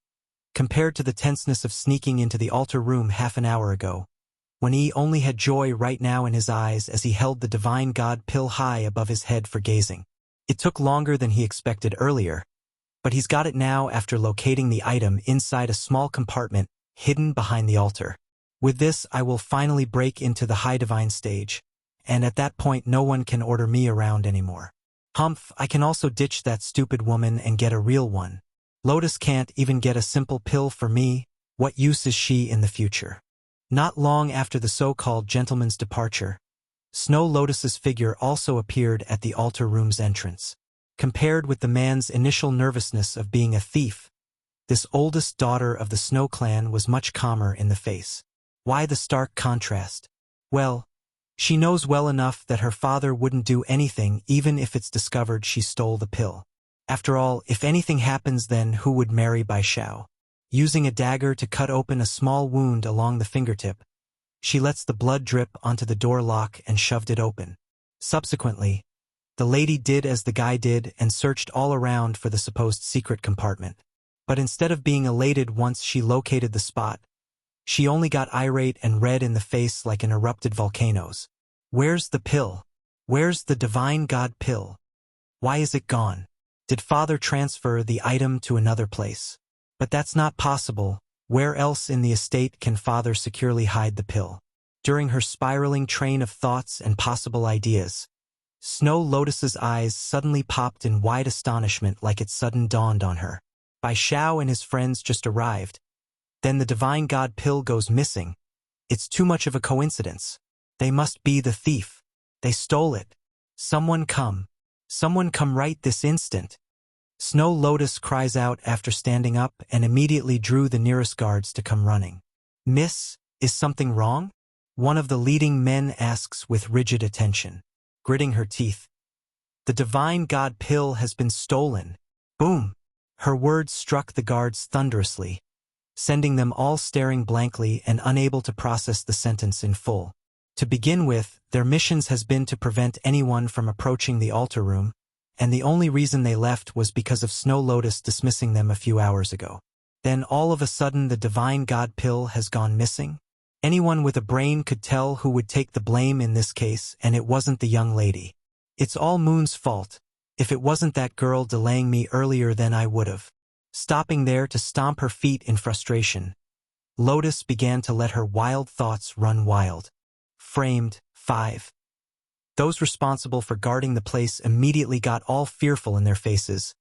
Compared to the tenseness of sneaking into the altar room half an hour ago, Wen-E only had joy right now in his eyes as he held the divine god pill high above his head for gazing. It took longer than he expected earlier, but he's got it now after locating the item inside a small compartment hidden behind the altar. With this, I will finally break into the high divine stage, and at that point no one can order me around anymore. Humph, I can also ditch that stupid woman and get a real one. Lotus can't even get a simple pill for me. What use is she in the future? Not long after the so-called gentleman's departure, Snow Lotus's figure also appeared at the altar room's entrance. Compared with the man's initial nervousness of being a thief, this oldest daughter of the Snow Clan was much calmer in the face. Why the stark contrast? Well, she knows well enough that her father wouldn't do anything even if it's discovered she stole the pill. After all, if anything happens, then who would marry Bai Xiao? Using a dagger to cut open a small wound along the fingertip, she lets the blood drip onto the door lock and shoved it open. Subsequently, the lady did as the guy did and searched all around for the supposed secret compartment. But instead of being elated once she located the spot, she only got irate and red in the face like an erupted volcano's. Where's the pill? Where's the divine god pill? Why is it gone? Did father transfer the item to another place? But that's not possible. Where else in the estate can father securely hide the pill? During her spiraling train of thoughts and possible ideas, Snow Lotus's eyes suddenly popped in wide astonishment like it sudden dawned on her. Bai Xiao and his friends just arrived. Then the divine god pill goes missing. It's too much of a coincidence. They must be the thief. They stole it. Someone come. Someone come right this instant. Snow Lotus cries out after standing up and immediately drew the nearest guards to come running. Miss, is something wrong? One of the leading men asks with rigid attention, gritting her teeth. The divine god pill has been stolen. Boom! Her words struck the guards thunderously, sending them all staring blankly and unable to process the sentence in full. To begin with, their missions has been to prevent anyone from approaching the altar room, and the only reason they left was because of Snow Lotus dismissing them a few hours ago. Then all of a sudden the divine god pill has gone missing? Anyone with a brain could tell who would take the blame in this case, and it wasn't the young lady. It's all Moon's fault. If it wasn't that girl delaying me earlier, then I would've. Stopping there to stomp her feet in frustration, Lotus began to let her wild thoughts run wild. Framed 5. Those responsible for guarding the place immediately got all fearful in their faces.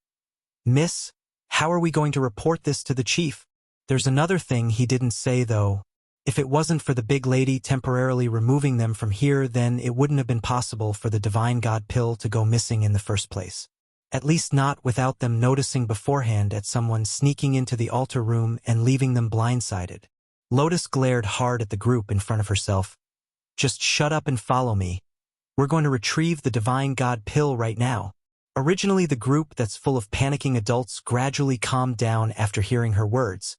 Miss, how are we going to report this to the chief? There's another thing he didn't say though. If it wasn't for the big lady temporarily removing them from here, then it wouldn't have been possible for the divine god pill to go missing in the first place. At least not without them noticing beforehand at someone sneaking into the altar room and leaving them blindsided. Lotus glared hard at the group in front of herself. Just shut up and follow me. We're going to retrieve the divine god pill right now. Originally the group that's full of panicking adults gradually calmed down after hearing her words.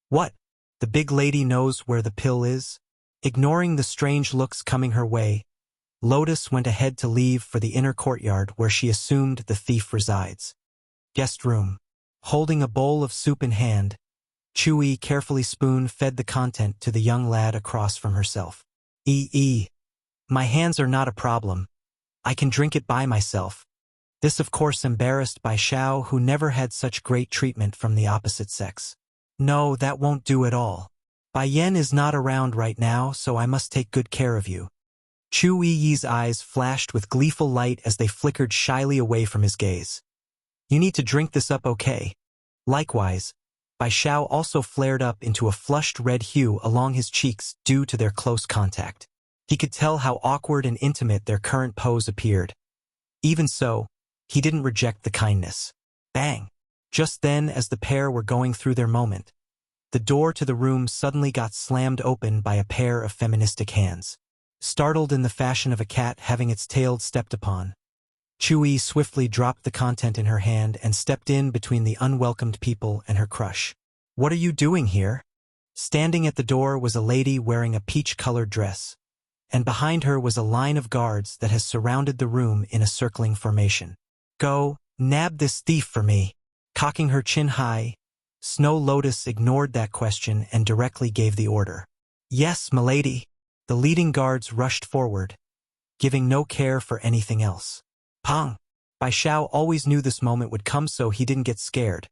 What? The big lady knows where the pill is? Ignoring the strange looks coming her way, Lotus went ahead to leave for the inner courtyard where she assumed the thief resides. Guest room. Holding a bowl of soup in hand, Chewy carefully spoon-fed the content to the young lad across from herself. My hands are not a problem. I can drink it by myself. This of course embarrassed Bai Xiao, who never had such great treatment from the opposite sex. No, that won't do at all. Bai Yan is not around right now, so I must take good care of you. Chu Yi's eyes flashed with gleeful light as they flickered shyly away from his gaze. You need to drink this up, okay? Likewise, Bai Xiao also flared up into a flushed red hue along his cheeks due to their close contact. He could tell how awkward and intimate their current pose appeared. Even so, he didn't reject the kindness. Bang! Just then, as the pair were going through their moment, the door to the room suddenly got slammed open by a pair of feministic hands. Startled in the fashion of a cat having its tail stepped upon, Chewy swiftly dropped the content in her hand and stepped in between the unwelcomed people and her crush. What are you doing here? Standing at the door was a lady wearing a peach-colored dress, and behind her was a line of guards that has surrounded the room in a circling formation. Go, nab this thief for me. Cocking her chin high, Snow Lotus ignored that question and directly gave the order. Yes, milady. The leading guards rushed forward, giving no care for anything else. Pong! Bai Xiao always knew this moment would come, so he didn't get scared.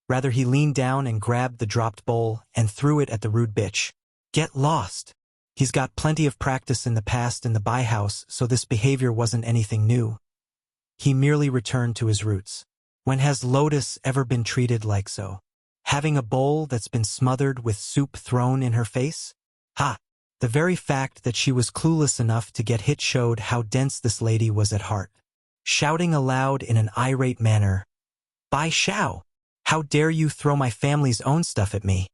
Rather, he leaned down and grabbed the dropped bowl and threw it at the rude bitch. Get lost! He's got plenty of practice in the past in the Bai house, so this behavior wasn't anything new. He merely returned to his roots. When has Lotus ever been treated like so? Having a bowl that's been smothered with soup thrown in her face? Ha! The very fact that she was clueless enough to get hit showed how dense this lady was at heart. Shouting aloud in an irate manner, Bai Xiao, how dare you throw my family's own stuff at me?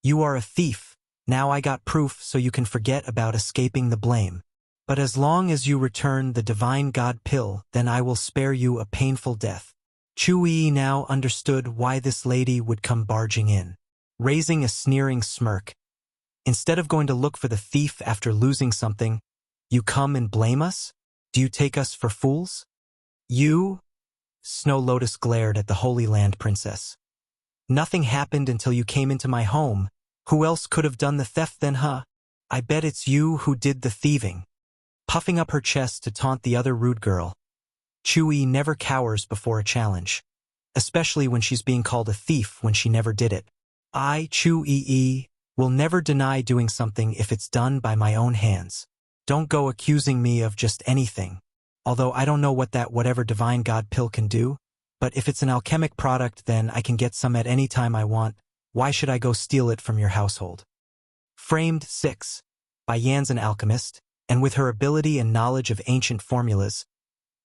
You are a thief. Now I got proof, so you can forget about escaping the blame. But as long as you return the divine god pill, then I will spare you a painful death. Chu Yi now understood why this lady would come barging in. Raising a sneering smirk. Instead of going to look for the thief after losing something, you come and blame us? Do you take us for fools? You? Snow Lotus glared at the Holy Land princess. Nothing happened until you came into my home. Who else could have done the theft then, huh? I bet it's you who did the thieving. Puffing up her chest to taunt the other rude girl. Chewy never cowers before a challenge, especially when she's being called a thief when she never did it. I, Chewy, will never deny doing something if it's done by my own hands. Don't go accusing me of just anything. Although I don't know what that whatever divine god pill can do, but if it's an alchemic product, then I can get some at any time I want. Why should I go steal it from your household? Framed 6. By Yan's an alchemist, and with her ability and knowledge of ancient formulas,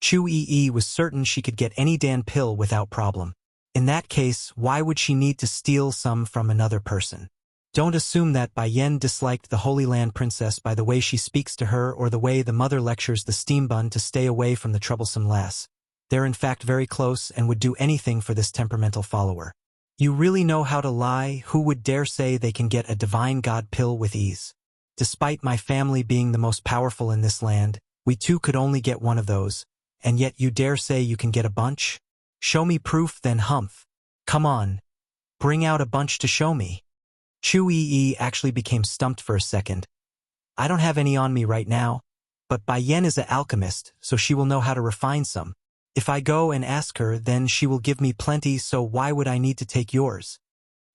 Chu Yi was certain she could get any Dan pill without problem. In that case, why would she need to steal some from another person? Don't assume that Bai Yan disliked the Holy Land princess by the way she speaks to her or the way the mother lectures the steam bun to stay away from the troublesome lass. They're in fact very close and would do anything for this temperamental follower. You really know how to lie. Who would dare say they can get a divine god pill with ease? Despite my family being the most powerful in this land, we too could only get one of those, and yet you dare say you can get a bunch? Show me proof then, humph. Come on. Bring out a bunch to show me. Chu Yi actually became stumped for a second. I don't have any on me right now, but Bai Yan is an alchemist, so she will know how to refine some. If I go and ask her, then she will give me plenty, so why would I need to take yours?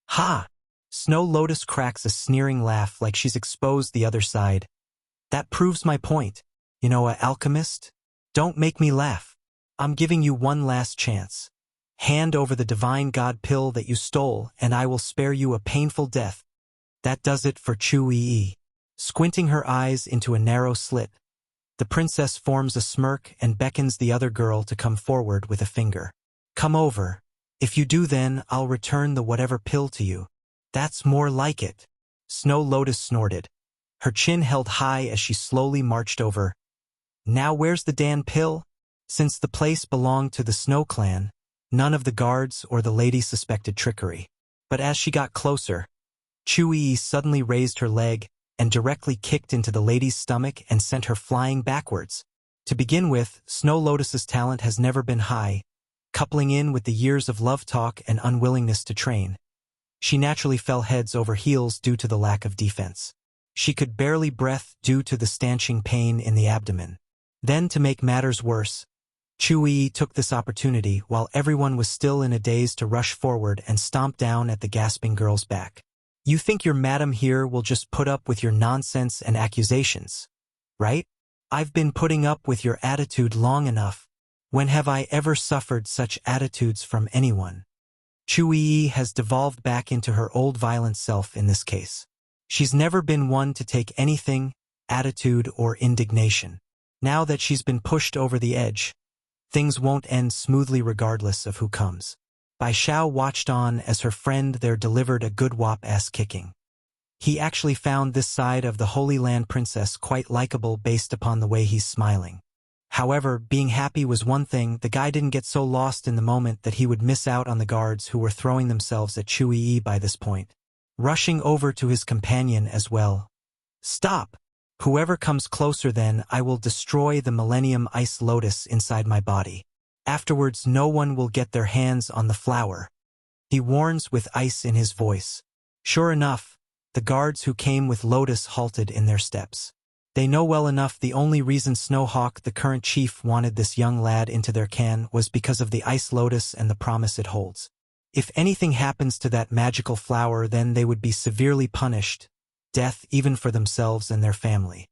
Ha! Snow Lotus cracks a sneering laugh like she's exposed the other side. That proves my point. You know, a alchemist? Don't make me laugh. I'm giving you one last chance. Hand over the divine god pill that you stole, and I will spare you a painful death. That does it for Chu-yi. Squinting her eyes into a narrow slit, the princess forms a smirk and beckons the other girl to come forward with a finger. Come over. If you do, then I'll return the whatever pill to you. That's more like it. Snow Lotus snorted, her chin held high as she slowly marched over. Now where's the Dan pill? Since the place belonged to the Snow clan, none of the guards or the lady suspected trickery. But as she got closer, Chu-yi suddenly raised her leg and directly kicked into the lady's stomach and sent her flying backwards. To begin with, Snow Lotus's talent has never been high, coupling in with the years of love talk and unwillingness to train. She naturally fell heads over heels due to the lack of defense. She could barely breathe due to the stanching pain in the abdomen. Then, to make matters worse, Chu-yi took this opportunity while everyone was still in a daze to rush forward and stomp down at the gasping girl's back. You think your madam here will just put up with your nonsense and accusations, right? I've been putting up with your attitude long enough. When have I ever suffered such attitudes from anyone? Chu-yi has devolved back into her old violent self in this case. She's never been one to take anything, attitude or indignation. Now that she's been pushed over the edge, things won't end smoothly regardless of who comes. Bai Xiao watched on as her friend there delivered a good whop-ass kicking. He actually found this side of the Holy Land princess quite likable based upon the way he's smiling. However, being happy was one thing. The guy didn't get so lost in the moment that he would miss out on the guards who were throwing themselves at Chu-yi by this point. Rushing over to his companion as well. Stop! Whoever comes closer, then I will destroy the Millennium Ice Lotus inside my body. Afterwards no one will get their hands on the flower. He warns with ice in his voice. Sure enough, the guards who came with Lotus halted in their steps. They know well enough the only reason Snowhawk, the current chief, wanted this young lad into their clan was because of the Ice Lotus and the promise it holds. If anything happens to that magical flower, then they would be severely punished, death even for themselves and their family.